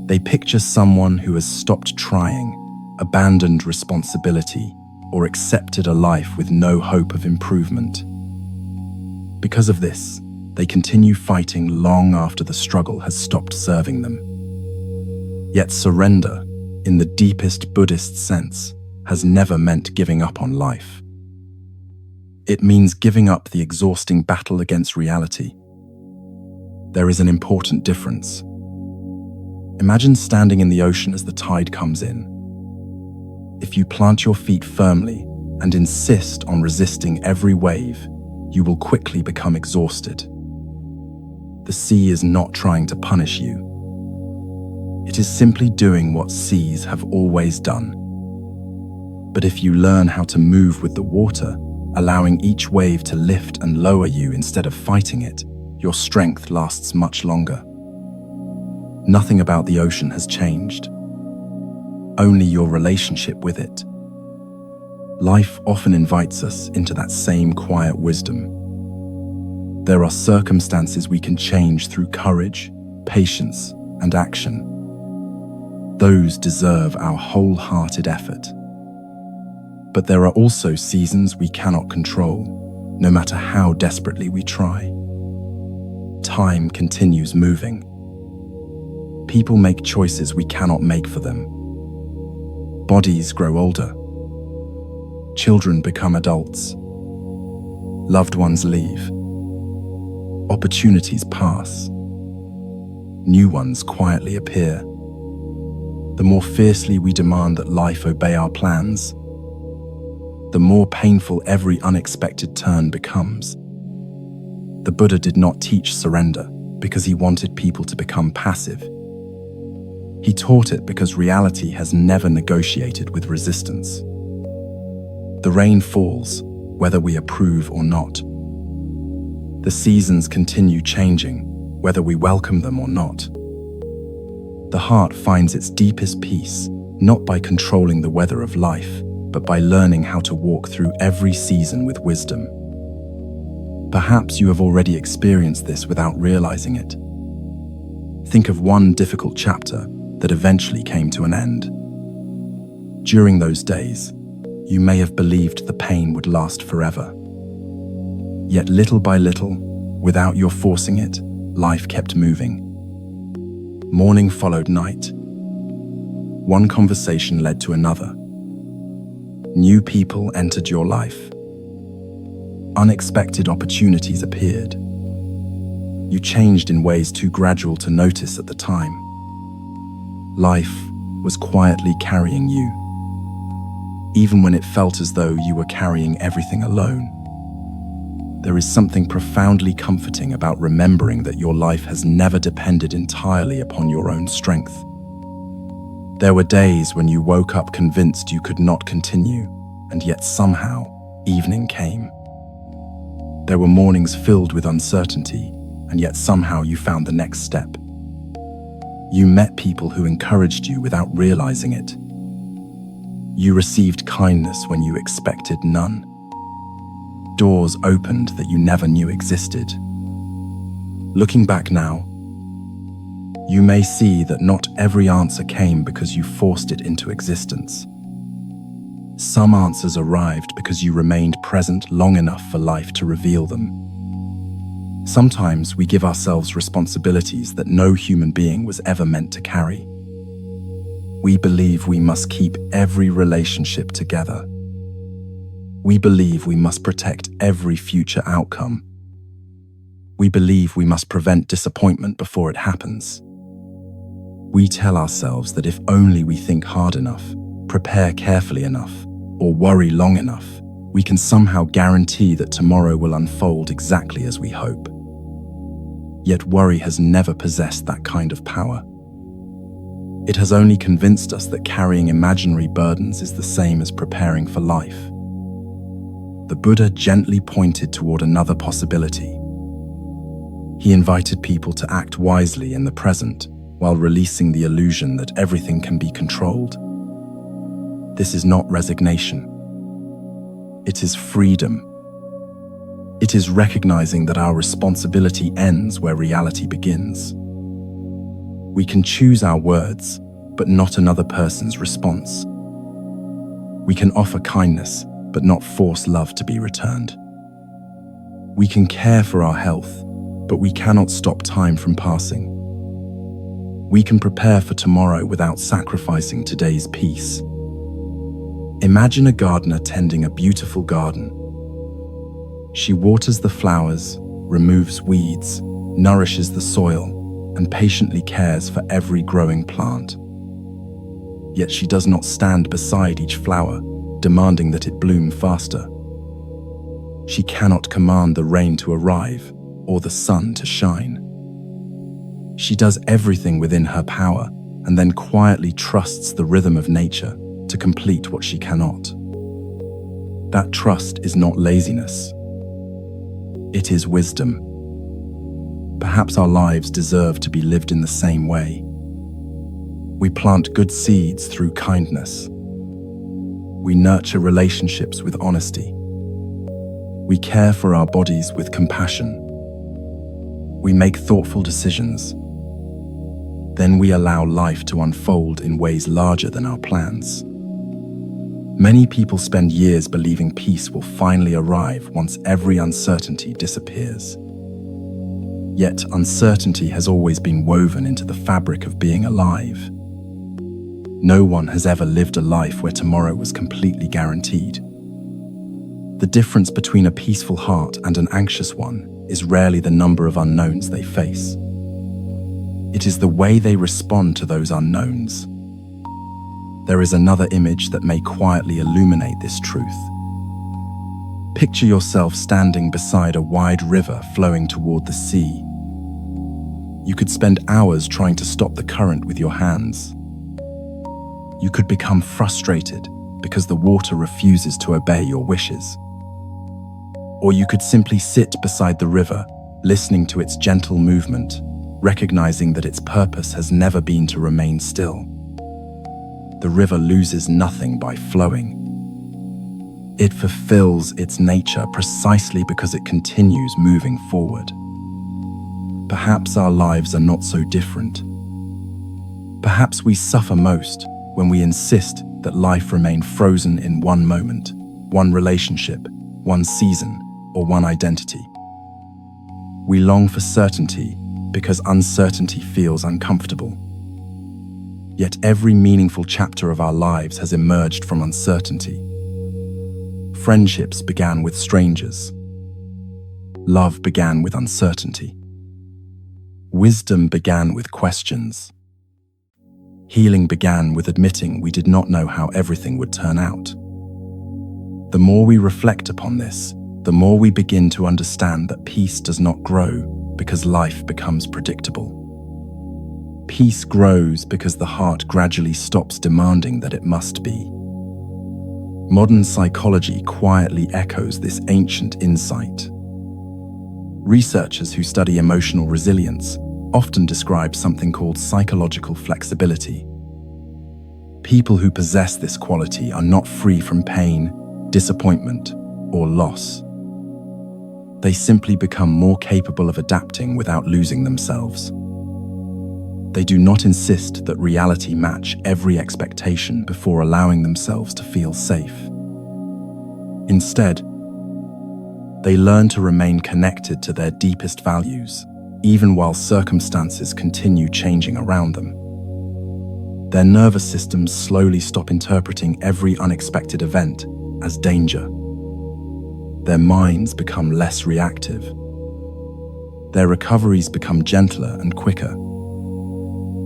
They picture someone who has stopped trying, abandoned responsibility, or accepted a life with no hope of improvement. Because of this, they continue fighting long after the struggle has stopped serving them. Yet surrender, in the deepest Buddhist sense, has never meant giving up on life. It means giving up the exhausting battle against reality. There is an important difference. Imagine standing in the ocean as the tide comes in. If you plant your feet firmly and insist on resisting every wave, you will quickly become exhausted. The sea is not trying to punish you. It is simply doing what seas have always done. But if you learn how to move with the water, allowing each wave to lift and lower you instead of fighting it, your strength lasts much longer. Nothing about the ocean has changed. Only your relationship with it. Life often invites us into that same quiet wisdom. There are circumstances we can change through courage, patience, and action. Those deserve our wholehearted effort. But there are also seasons we cannot control, no matter how desperately we try. Time continues moving. People make choices we cannot make for them. Bodies grow older. Children become adults. Loved ones leave. Opportunities pass. New ones quietly appear. The more fiercely we demand that life obey our plans, the more painful every unexpected turn becomes. The Buddha did not teach surrender because he wanted people to become passive. He taught it because reality has never negotiated with resistance. The rain falls, whether we approve or not. The seasons continue changing, whether we welcome them or not. The heart finds its deepest peace, not by controlling the weather of life, but by learning how to walk through every season with wisdom. Perhaps you have already experienced this without realizing it. Think of one difficult chapter that eventually came to an end. During those days, you may have believed the pain would last forever. Yet little by little, without your forcing it, life kept moving. Morning followed night. One conversation led to another. New people entered your life. Unexpected opportunities appeared. You changed in ways too gradual to notice at the time. Life was quietly carrying you, even when it felt as though you were carrying everything alone. There is something profoundly comforting about remembering that your life has never depended entirely upon your own strength. There were days when you woke up convinced you could not continue, and yet somehow, evening came. There were mornings filled with uncertainty, and yet somehow you found the next step. You met people who encouraged you without realizing it. You received kindness when you expected none. Doors opened that you never knew existed. Looking back now, you may see that not every answer came because you forced it into existence. Some answers arrived because you remained present long enough for life to reveal them. Sometimes we give ourselves responsibilities that no human being was ever meant to carry. We believe we must keep every relationship together. We believe we must protect every future outcome. We believe we must prevent disappointment before it happens. We tell ourselves that if only we think hard enough, prepare carefully enough, or worry long enough, we can somehow guarantee that tomorrow will unfold exactly as we hope. Yet worry has never possessed that kind of power. It has only convinced us that carrying imaginary burdens is the same as preparing for life. The Buddha gently pointed toward another possibility. He invited people to act wisely in the present, while releasing the illusion that everything can be controlled. This is not resignation. It is freedom. It is recognizing that our responsibility ends where reality begins. We can choose our words, but not another person's response. We can offer kindness, but not force love to be returned. We can care for our health, but we cannot stop time from passing. We can prepare for tomorrow without sacrificing today's peace. Imagine a gardener tending a beautiful garden. She waters the flowers, removes weeds, nourishes the soil, and patiently cares for every growing plant. Yet she does not stand beside each flower, demanding that it bloom faster. She cannot command the rain to arrive or the sun to shine. She does everything within her power and then quietly trusts the rhythm of nature to complete what she cannot. That trust is not laziness. It is wisdom. Perhaps our lives deserve to be lived in the same way. We plant good seeds through kindness. We nurture relationships with honesty. We care for our bodies with compassion. We make thoughtful decisions. Then we allow life to unfold in ways larger than our plans. Many people spend years believing peace will finally arrive once every uncertainty disappears. Yet uncertainty has always been woven into the fabric of being alive. No one has ever lived a life where tomorrow was completely guaranteed. The difference between a peaceful heart and an anxious one is rarely the number of unknowns they face. It is the way they respond to those unknowns. There is another image that may quietly illuminate this truth. Picture yourself standing beside a wide river flowing toward the sea. You could spend hours trying to stop the current with your hands. You could become frustrated because the water refuses to obey your wishes. Or you could simply sit beside the river, listening to its gentle movement, recognizing that its purpose has never been to remain still. The river loses nothing by flowing. It fulfills its nature precisely because it continues moving forward. Perhaps our lives are not so different. Perhaps we suffer most when we insist that life remain frozen in one moment, one relationship, one season, or one identity. We long for certainty because uncertainty feels uncomfortable. Yet every meaningful chapter of our lives has emerged from uncertainty. Friendships began with strangers. Love began with uncertainty. Wisdom began with questions. Healing began with admitting we did not know how everything would turn out. The more we reflect upon this, the more we begin to understand that peace does not grow because life becomes predictable. Peace grows because the heart gradually stops demanding that it must be. Modern psychology quietly echoes this ancient insight. Researchers who study emotional resilience often describe something called psychological flexibility. People who possess this quality are not free from pain, disappointment, or loss. They simply become more capable of adapting without losing themselves. They do not insist that reality match every expectation before allowing themselves to feel safe. Instead, they learn to remain connected to their deepest values, even while circumstances continue changing around them. Their nervous systems slowly stop interpreting every unexpected event as danger. Their minds become less reactive. Their recoveries become gentler and quicker.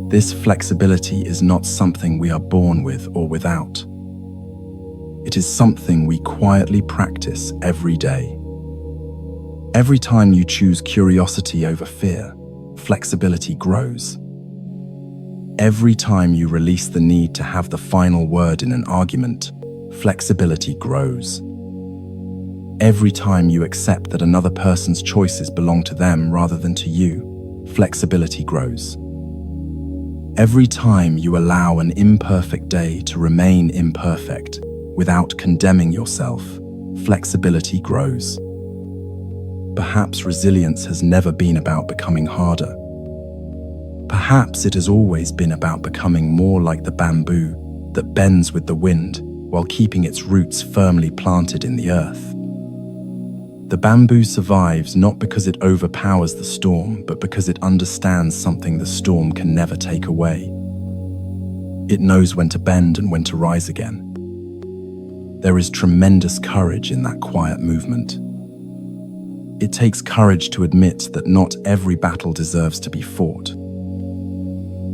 This flexibility is not something we are born with or without. It is something we quietly practice every day. Every time you choose curiosity over fear, flexibility grows. Every time you release the need to have the final word in an argument, flexibility grows. Every time you accept that another person's choices belong to them rather than to you, flexibility grows. Every time you allow an imperfect day to remain imperfect without condemning yourself, flexibility grows. Perhaps resilience has never been about becoming harder. Perhaps it has always been about becoming more like the bamboo that bends with the wind while keeping its roots firmly planted in the earth. The bamboo survives not because it overpowers the storm, but because it understands something the storm can never take away. It knows when to bend and when to rise again. There is tremendous courage in that quiet movement. It takes courage to admit that not every battle deserves to be fought.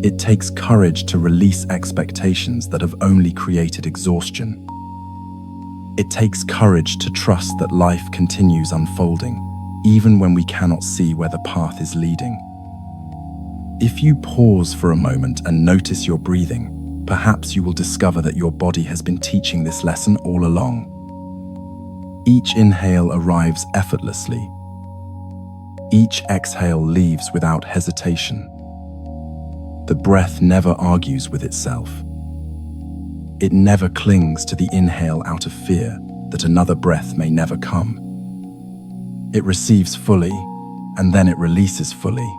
It takes courage to release expectations that have only created exhaustion. It takes courage to trust that life continues unfolding, even when we cannot see where the path is leading. If you pause for a moment and notice your breathing, perhaps you will discover that your body has been teaching this lesson all along. Each inhale arrives effortlessly. Each exhale leaves without hesitation. The breath never argues with itself. It never clings to the inhale out of fear that another breath may never come. It receives fully, and then it releases fully.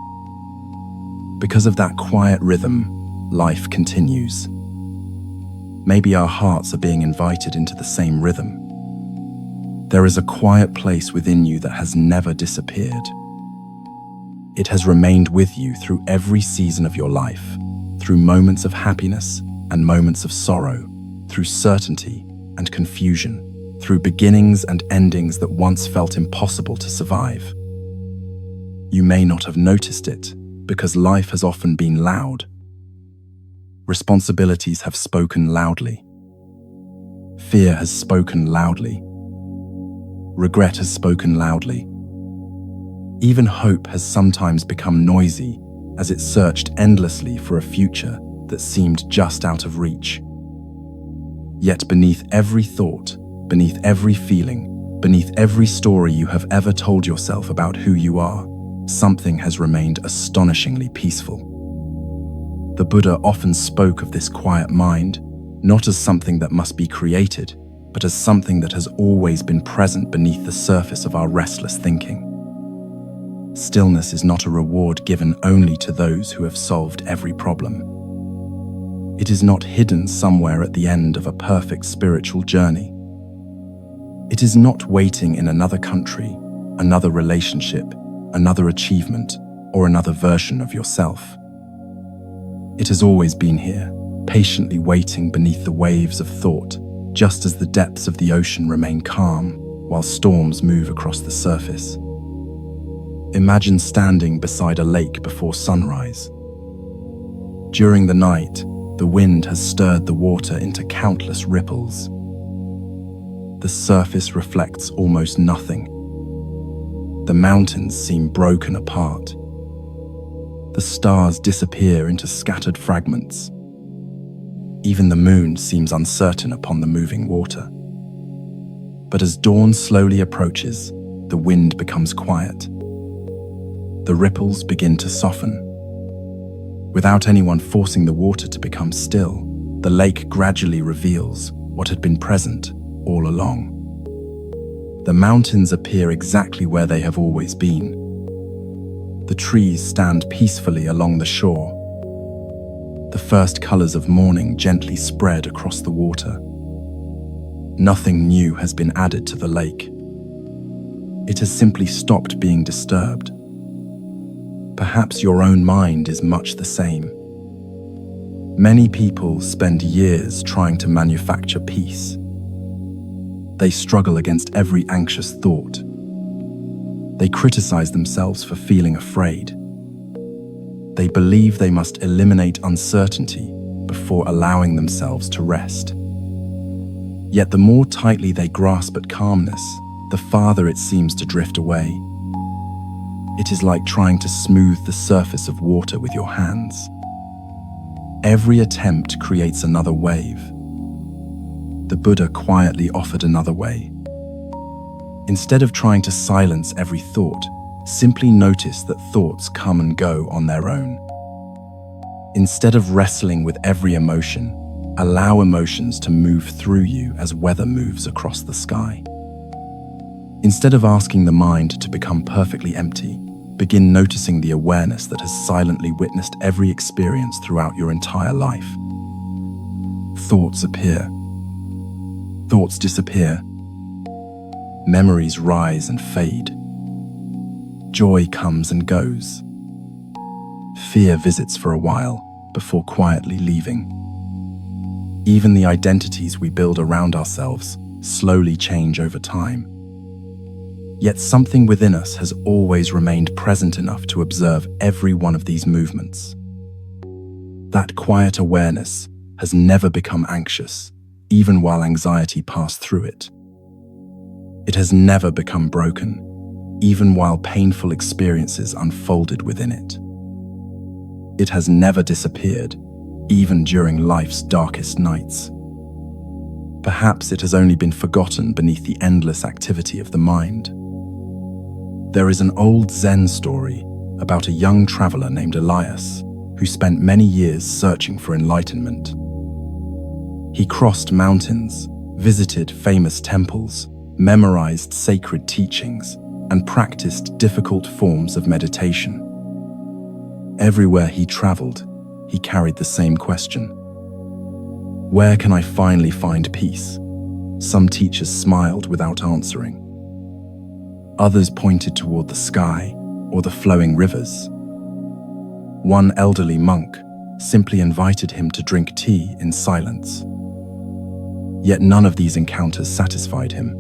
Because of that quiet rhythm, life continues. Maybe our hearts are being invited into the same rhythm. There is a quiet place within you that has never disappeared. It has remained with you through every season of your life, through moments of happiness and moments of sorrow, through certainty and confusion, through beginnings and endings that once felt impossible to survive. You may not have noticed it because life has often been loud. Responsibilities have spoken loudly. Fear has spoken loudly. Regret has spoken loudly. Even hope has sometimes become noisy as it searched endlessly for a future that seemed just out of reach. Yet beneath every thought, beneath every feeling, beneath every story you have ever told yourself about who you are, something has remained astonishingly peaceful. The Buddha often spoke of this quiet mind, not as something that must be created, but as something that has always been present beneath the surface of our restless thinking. Stillness is not a reward given only to those who have solved every problem. It is not hidden somewhere at the end of a perfect spiritual journey. It is not waiting in another country, another relationship, another achievement, or another version of yourself. It has always been here, patiently waiting beneath the waves of thought, just as the depths of the ocean remain calm while storms move across the surface. Imagine standing beside a lake before sunrise. During the night, the wind has stirred the water into countless ripples. The surface reflects almost nothing. The mountains seem broken apart. The stars disappear into scattered fragments. Even the moon seems uncertain upon the moving water. But as dawn slowly approaches, the wind becomes quiet. The ripples begin to soften. Without anyone forcing the water to become still, the lake gradually reveals what had been present all along. The mountains appear exactly where they have always been. The trees stand peacefully along the shore. The first colors of morning gently spread across the water. Nothing new has been added to the lake. It has simply stopped being disturbed. Perhaps your own mind is much the same. Many people spend years trying to manufacture peace. They struggle against every anxious thought. They criticize themselves for feeling afraid. They believe they must eliminate uncertainty before allowing themselves to rest. Yet the more tightly they grasp at calmness, the farther it seems to drift away. It is like trying to smooth the surface of water with your hands. Every attempt creates another wave. The Buddha quietly offered another way. Instead of trying to silence every thought, simply notice that thoughts come and go on their own. Instead of wrestling with every emotion, allow emotions to move through you as weather moves across the sky. Instead of asking the mind to become perfectly empty, begin noticing the awareness that has silently witnessed every experience throughout your entire life. Thoughts appear. Thoughts disappear. Memories rise and fade. Joy comes and goes. Fear visits for a while before quietly leaving. Even the identities we build around ourselves slowly change over time. Yet something within us has always remained present enough to observe every one of these movements. That quiet awareness has never become anxious, even while anxiety passed through it. It has never become broken, even while painful experiences unfolded within it. It has never disappeared, even during life's darkest nights. Perhaps it has only been forgotten beneath the endless activity of the mind. There is an old Zen story about a young traveler named Elias who spent many years searching for enlightenment. He crossed mountains, visited famous temples, memorized sacred teachings, and practiced difficult forms of meditation. Everywhere he traveled, he carried the same question. Where can I finally find peace? Some teachers smiled without answering. Others pointed toward the sky or the flowing rivers. One elderly monk simply invited him to drink tea in silence. Yet none of these encounters satisfied him.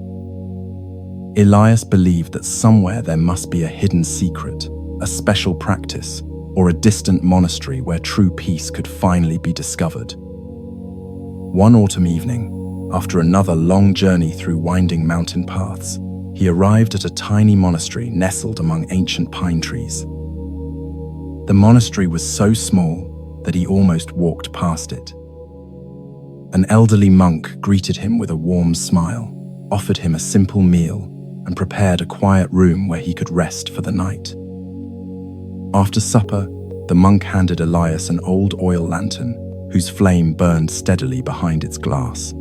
Elias believed that somewhere there must be a hidden secret, a special practice, or a distant monastery where true peace could finally be discovered. One autumn evening, after another long journey through winding mountain paths, he arrived at a tiny monastery nestled among ancient pine trees. The monastery was so small that he almost walked past it. An elderly monk greeted him with a warm smile, offered him a simple meal, and prepared a quiet room where he could rest for the night. After supper, the monk handed Elias an old oil lantern whose flame burned steadily behind its glass.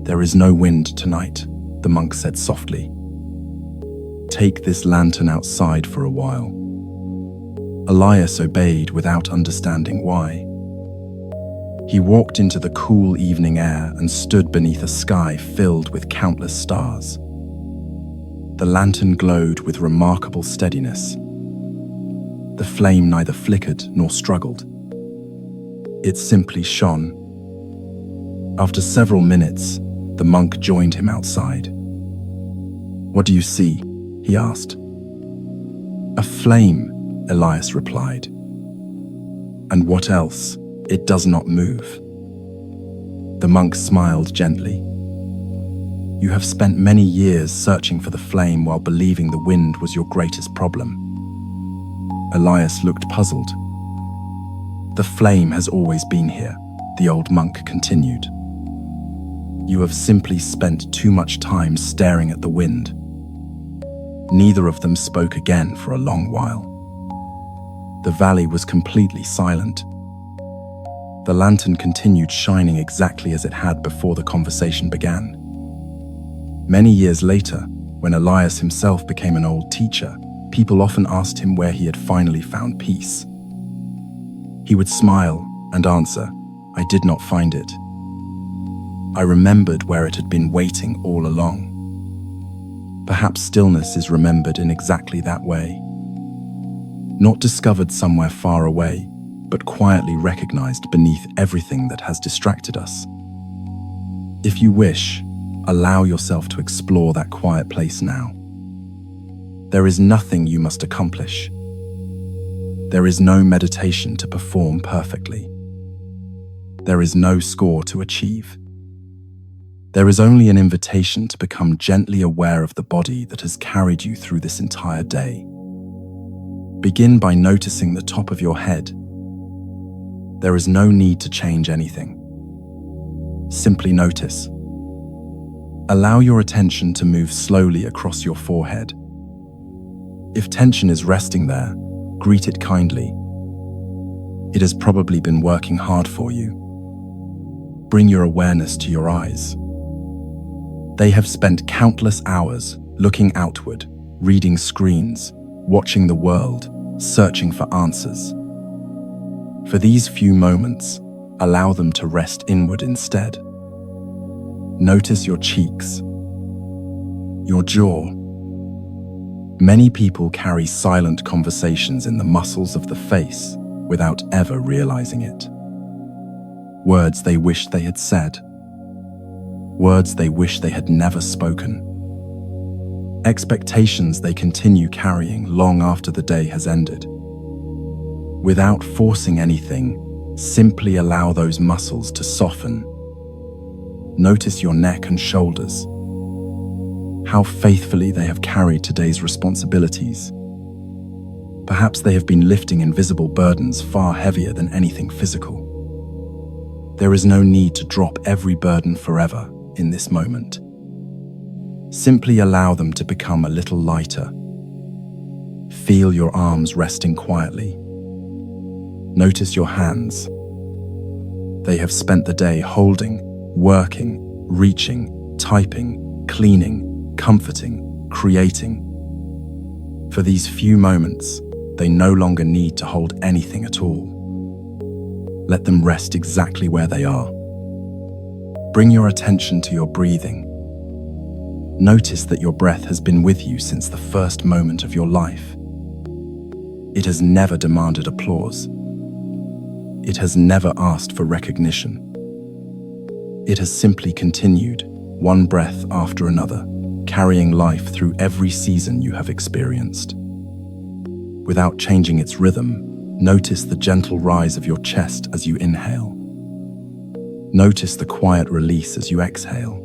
"There is no wind tonight," the monk said softly. "Take this lantern outside for a while." Elias obeyed without understanding why. He walked into the cool evening air and stood beneath a sky filled with countless stars. The lantern glowed with remarkable steadiness. The flame neither flickered nor struggled. It simply shone. After several minutes, the monk joined him outside. "What do you see?" he asked. "A flame," Elias replied. "And what else? It does not move." The monk smiled gently. "You have spent many years searching for the flame while believing the wind was your greatest problem." Elias looked puzzled. "The flame has always been here," the old monk continued. "You have simply spent too much time staring at the wind." Neither of them spoke again for a long while. The valley was completely silent. The lantern continued shining exactly as it had before the conversation began. Many years later, when Elias himself became an old teacher, people often asked him where he had finally found peace. He would smile and answer, "I did not find it. I remembered where it had been waiting all along." Perhaps stillness is remembered in exactly that way. Not discovered somewhere far away, but quietly recognized beneath everything that has distracted us. If you wish, allow yourself to explore that quiet place now. There is nothing you must accomplish. There is no meditation to perform perfectly. There is no score to achieve. There is only an invitation to become gently aware of the body that has carried you through this entire day. Begin by noticing the top of your head. There is no need to change anything. Simply notice. Allow your attention to move slowly across your forehead. If tension is resting there, greet it kindly. It has probably been working hard for you. Bring your awareness to your eyes. They have spent countless hours looking outward, reading screens, watching the world, searching for answers. For these few moments, allow them to rest inward instead. Notice your cheeks, your jaw. Many people carry silent conversations in the muscles of the face without ever realizing it. Words they wish they had said. Words they wish they had never spoken. Expectations they continue carrying long after the day has ended. Without forcing anything, simply allow those muscles to soften. Notice your neck and shoulders. How faithfully they have carried today's responsibilities. Perhaps they have been lifting invisible burdens far heavier than anything physical. There is no need to drop every burden forever in this moment. Simply allow them to become a little lighter. Feel your arms resting quietly. Notice your hands. They have spent the day holding, working, reaching, typing, cleaning, comforting, creating. For these few moments, they no longer need to hold anything at all. Let them rest exactly where they are. Bring your attention to your breathing. Notice that your breath has been with you since the first moment of your life. It has never demanded applause. It has never asked for recognition. It has simply continued, one breath after another, carrying life through every season you have experienced. Without changing its rhythm, notice the gentle rise of your chest as you inhale. Notice the quiet release as you exhale.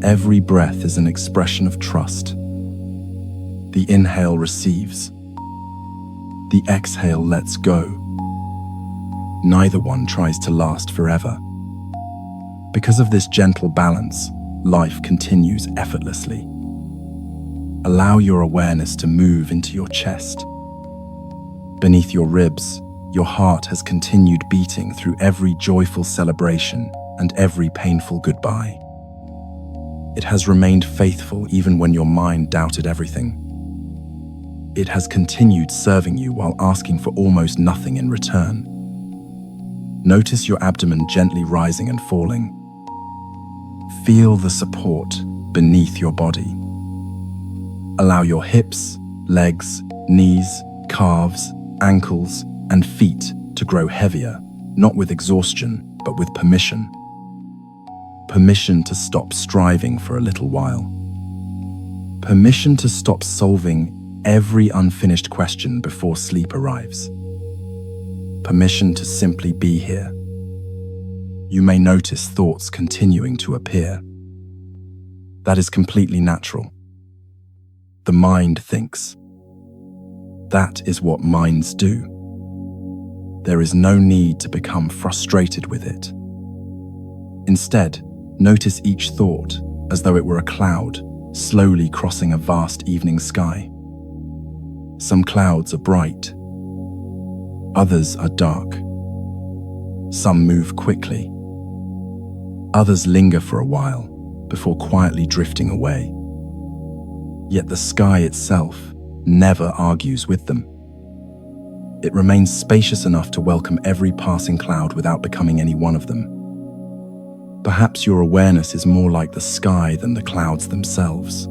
Every breath is an expression of trust. The inhale receives. The exhale lets go. Neither one tries to last forever. Because of this gentle balance, life continues effortlessly. Allow your awareness to move into your chest. beneath your ribs, your heart has continued beating through every joyful celebration and every painful goodbye. It has remained faithful even when your mind doubted everything. It has continued serving you while asking for almost nothing in return. Notice your abdomen gently rising and falling. Feel the support beneath your body. Allow your hips, legs, knees, calves, ankles, and feet to grow heavier, not with exhaustion, but with permission. Permission to stop striving for a little while. Permission to stop solving every unfinished question before sleep arrives. Permission to simply be here. You may notice thoughts continuing to appear. That is completely natural. The mind thinks. That is what minds do. There is no need to become frustrated with it. Instead, notice each thought as though it were a cloud slowly crossing a vast evening sky. Some clouds are bright. Others are dark. Some move quickly. Others linger for a while before quietly drifting away. Yet the sky itself never argues with them. It remains spacious enough to welcome every passing cloud without becoming any one of them. Perhaps your awareness is more like the sky than the clouds themselves.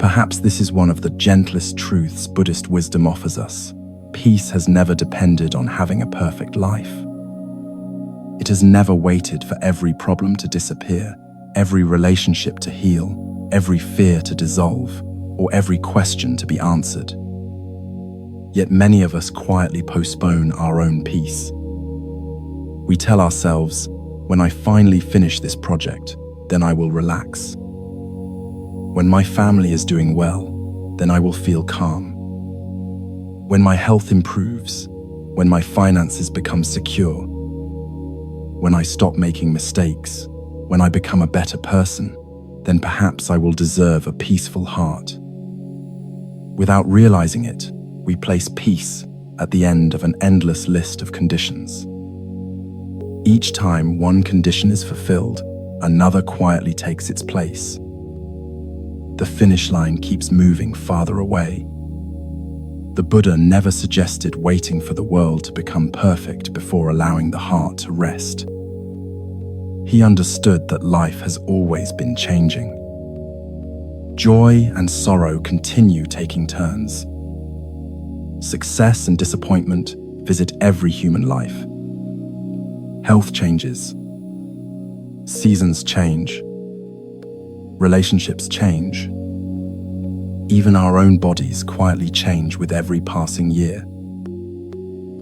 Perhaps this is one of the gentlest truths Buddhist wisdom offers us. Peace has never depended on having a perfect life. It has never waited for every problem to disappear, every relationship to heal, every fear to dissolve, or every question to be answered. Yet many of us quietly postpone our own peace. We tell ourselves, when I finally finish this project, then I will relax. When my family is doing well, then I will feel calm. When my health improves, when my finances become secure, when I stop making mistakes, when I become a better person, then perhaps I will deserve a peaceful heart. Without realizing it, we place peace at the end of an endless list of conditions. Each time one condition is fulfilled, another quietly takes its place. The finish line keeps moving farther away. The Buddha never suggested waiting for the world to become perfect before allowing the heart to rest. He understood that life has always been changing. Joy and sorrow continue taking turns. Success and disappointment visit every human life. Health changes. Seasons change. Relationships change. Even our own bodies quietly change with every passing year.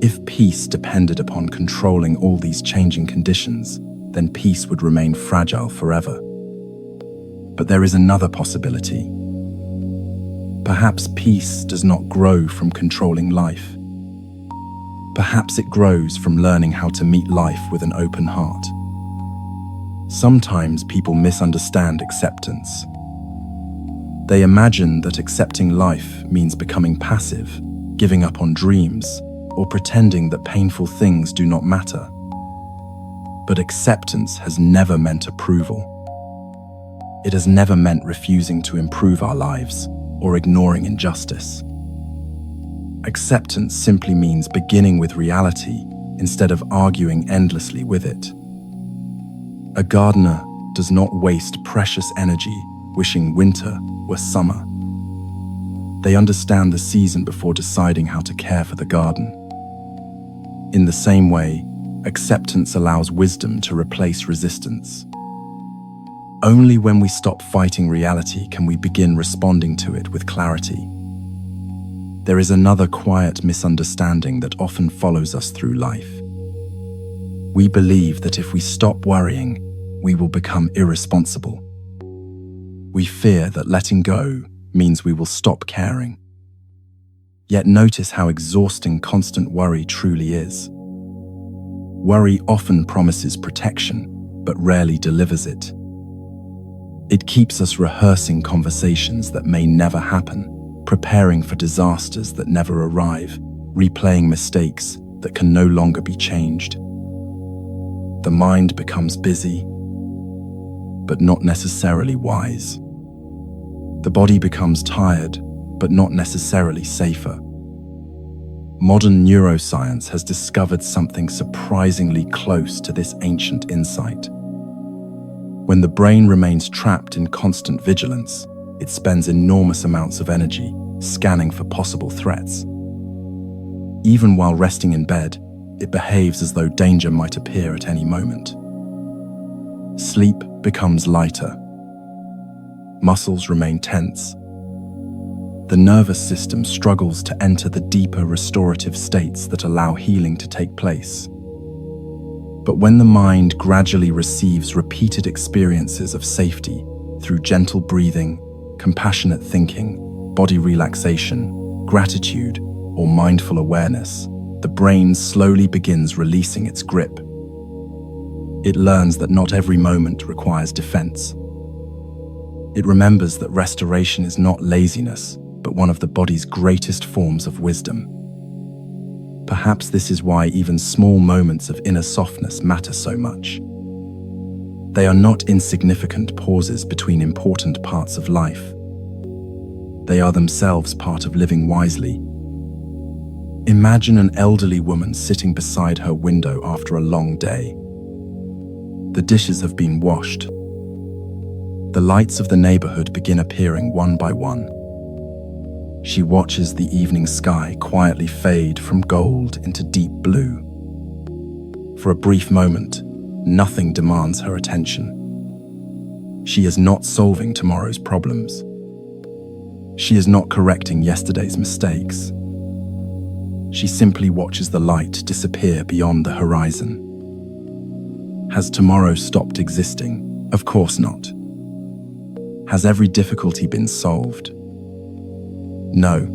If peace depended upon controlling all these changing conditions, then peace would remain fragile forever. But there is another possibility. Perhaps peace does not grow from controlling life. Perhaps it grows from learning how to meet life with an open heart. Sometimes people misunderstand acceptance. They imagine that accepting life means becoming passive, giving up on dreams, or pretending that painful things do not matter. But acceptance has never meant approval. It has never meant refusing to improve our lives or ignoring injustice. Acceptance simply means beginning with reality instead of arguing endlessly with it. A gardener does not waste precious energy wishing winter were summer. They understand the season before deciding how to care for the garden. In the same way, acceptance allows wisdom to replace resistance. Only when we stop fighting reality can we begin responding to it with clarity. There is another quiet misunderstanding that often follows us through life. We believe that if we stop worrying, we will become irresponsible. We fear that letting go means we will stop caring. Yet notice how exhausting constant worry truly is. Worry often promises protection, but rarely delivers it. It keeps us rehearsing conversations that may never happen, preparing for disasters that never arrive, replaying mistakes that can no longer be changed. The mind becomes busy, but not necessarily wise. The body becomes tired, but not necessarily safer. Modern neuroscience has discovered something surprisingly close to this ancient insight. When the brain remains trapped in constant vigilance, it spends enormous amounts of energy scanning for possible threats. Even while resting in bed, it behaves as though danger might appear at any moment. Sleep becomes lighter. Muscles remain tense. The nervous system struggles to enter the deeper restorative states that allow healing to take place. But when the mind gradually receives repeated experiences of safety through gentle breathing, compassionate thinking, body relaxation, gratitude, or mindful awareness, the brain slowly begins releasing its grip. It learns that not every moment requires defense. It remembers that restoration is not laziness, but one of the body's greatest forms of wisdom. Perhaps this is why even small moments of inner softness matter so much. They are not insignificant pauses between important parts of life. They are themselves part of living wisely. Imagine an elderly woman sitting beside her window after a long day. The dishes have been washed. The lights of the neighborhood begin appearing one by one. She watches the evening sky quietly fade from gold into deep blue. For a brief moment, nothing demands her attention. She is not solving tomorrow's problems. She is not correcting yesterday's mistakes. She simply watches the light disappear beyond the horizon. Has tomorrow stopped existing? Of course not. Has every difficulty been solved? No.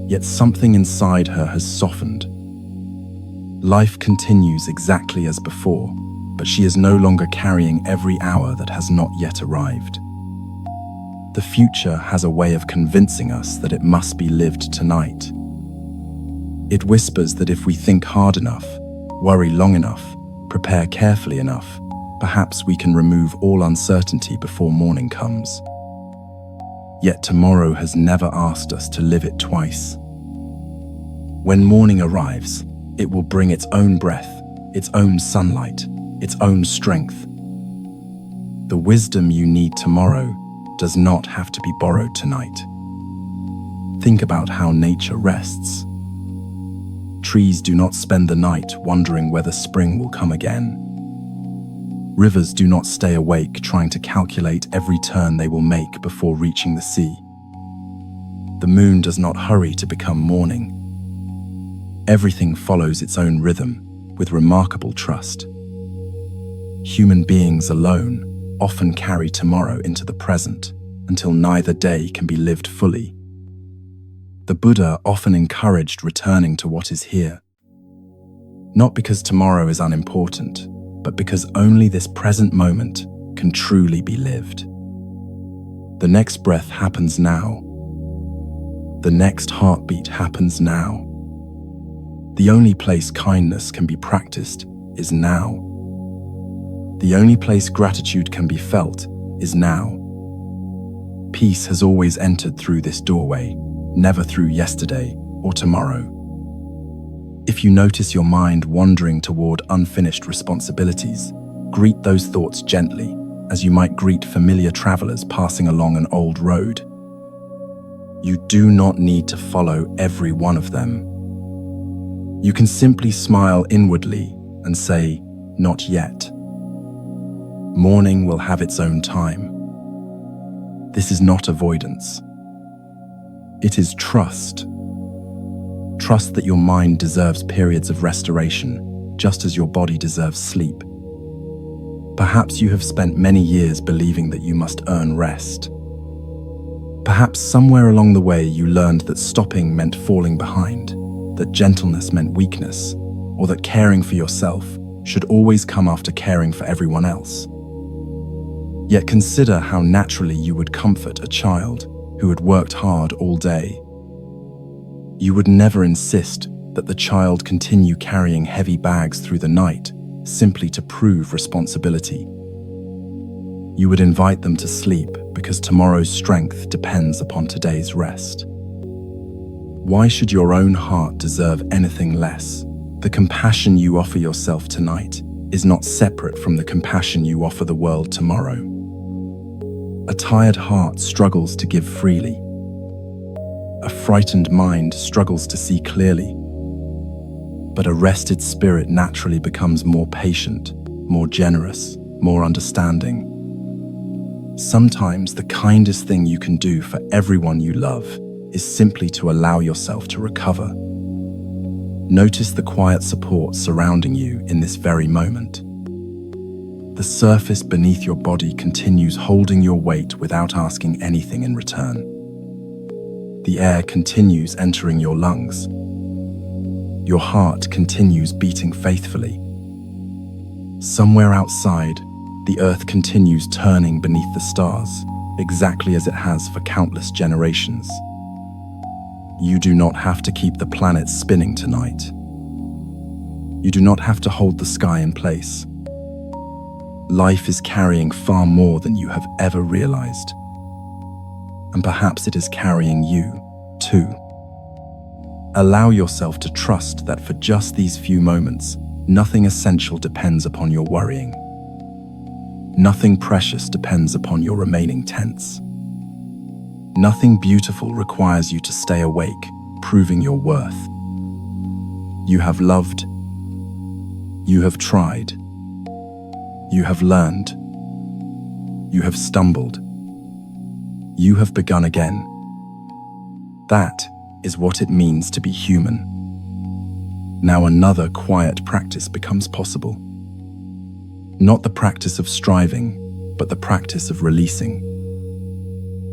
Yet something inside her has softened. Life continues exactly as before, but she is no longer carrying every hour that has not yet arrived. The future has a way of convincing us that it must be lived tonight. It whispers that if we think hard enough, worry long enough, prepare carefully enough, perhaps we can remove all uncertainty before morning comes. Yet tomorrow has never asked us to live it twice. When morning arrives, it will bring its own breath, its own sunlight, its own strength. The wisdom you need tomorrow does not have to be borrowed tonight. Think about how nature rests. Trees do not spend the night wondering whether spring will come again. Rivers do not stay awake trying to calculate every turn they will make before reaching the sea. The moon does not hurry to become morning. Everything follows its own rhythm with remarkable trust. Human beings alone often carry tomorrow into the present until neither day can be lived fully. The Buddha often encouraged returning to what is here. Not because tomorrow is unimportant, but because only this present moment can truly be lived. The next breath happens now. The next heartbeat happens now. The only place kindness can be practiced is now. The only place gratitude can be felt is now. Peace has always entered through this doorway, never through yesterday or tomorrow. If you notice your mind wandering toward unfinished responsibilities, greet those thoughts gently, as you might greet familiar travelers passing along an old road. You do not need to follow every one of them. You can simply smile inwardly and say, "Not yet." Morning will have its own time. This is not avoidance. It is trust. Trust that your mind deserves periods of restoration, just as your body deserves sleep. Perhaps you have spent many years believing that you must earn rest. Perhaps somewhere along the way you learned that stopping meant falling behind, that gentleness meant weakness, or that caring for yourself should always come after caring for everyone else. Yet consider how naturally you would comfort a child who had worked hard all day. You would never insist that the child continue carrying heavy bags through the night simply to prove responsibility. You would invite them to sleep because tomorrow's strength depends upon today's rest. Why should your own heart deserve anything less? The compassion you offer yourself tonight is not separate from the compassion you offer the world tomorrow. A tired heart struggles to give freely. A frightened mind struggles to see clearly. But a rested spirit naturally becomes more patient, more generous, more understanding. Sometimes the kindest thing you can do for everyone you love is simply to allow yourself to recover. Notice the quiet support surrounding you in this very moment. The surface beneath your body continues holding your weight without asking anything in return. The air continues entering your lungs. Your heart continues beating faithfully. Somewhere outside, the earth continues turning beneath the stars, exactly as it has for countless generations. You do not have to keep the planet spinning tonight. You do not have to hold the sky in place. Life is carrying far more than you have ever realized. And perhaps it is carrying you, too. Allow yourself to trust that for just these few moments, nothing essential depends upon your worrying. Nothing precious depends upon your remaining tense. Nothing beautiful requires you to stay awake, proving your worth. You have loved. You have tried. You have learned. You have stumbled. You have begun again. That is what it means to be human. Now another quiet practice becomes possible. Not the practice of striving, but the practice of releasing.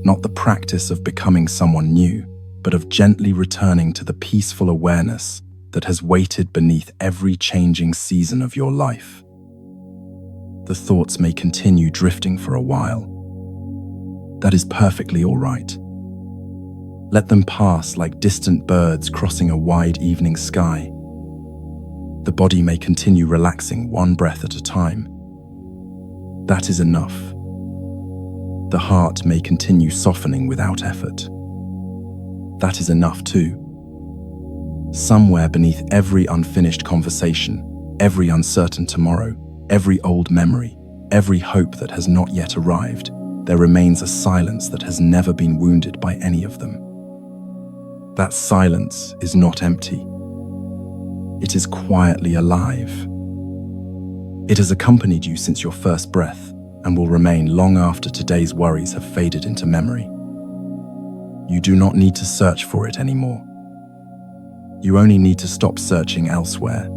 Not the practice of becoming someone new, but of gently returning to the peaceful awareness that has waited beneath every changing season of your life. The thoughts may continue drifting for a while. That is perfectly all right. Let them pass like distant birds crossing a wide evening sky. The body may continue relaxing one breath at a time. That is enough. The heart may continue softening without effort. That is enough too. Somewhere beneath every unfinished conversation, every uncertain tomorrow, every old memory, every hope that has not yet arrived, there remains a silence that has never been wounded by any of them. That silence is not empty. It is quietly alive. It has accompanied you since your first breath and will remain long after today's worries have faded into memory. You do not need to search for it anymore. You only need to stop searching elsewhere.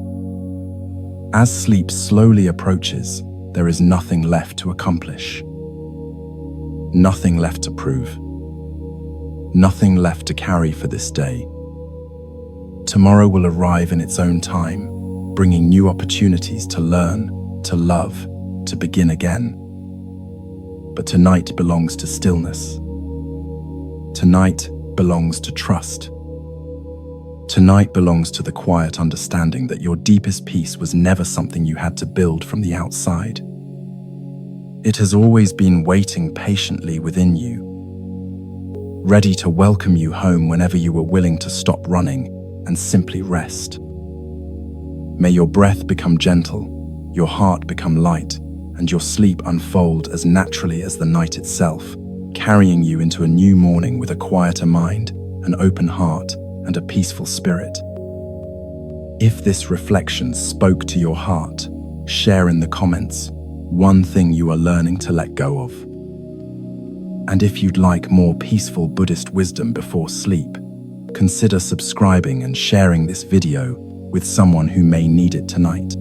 As sleep slowly approaches, there is nothing left to accomplish. Nothing left to prove. Nothing left to carry for this day. Tomorrow will arrive in its own time, bringing new opportunities to learn, to love, to begin again. But tonight belongs to stillness. Tonight belongs to trust. Tonight belongs to the quiet understanding that your deepest peace was never something you had to build from the outside. It has always been waiting patiently within you, ready to welcome you home whenever you were willing to stop running and simply rest. May your breath become gentle, your heart become light, and your sleep unfold as naturally as the night itself, carrying you into a new morning with a quieter mind, an open heart, and a peaceful spirit. If this reflection spoke to your heart, share in the comments one thing you are learning to let go of. And if you'd like more peaceful Buddhist wisdom before sleep, consider subscribing and sharing this video with someone who may need it tonight.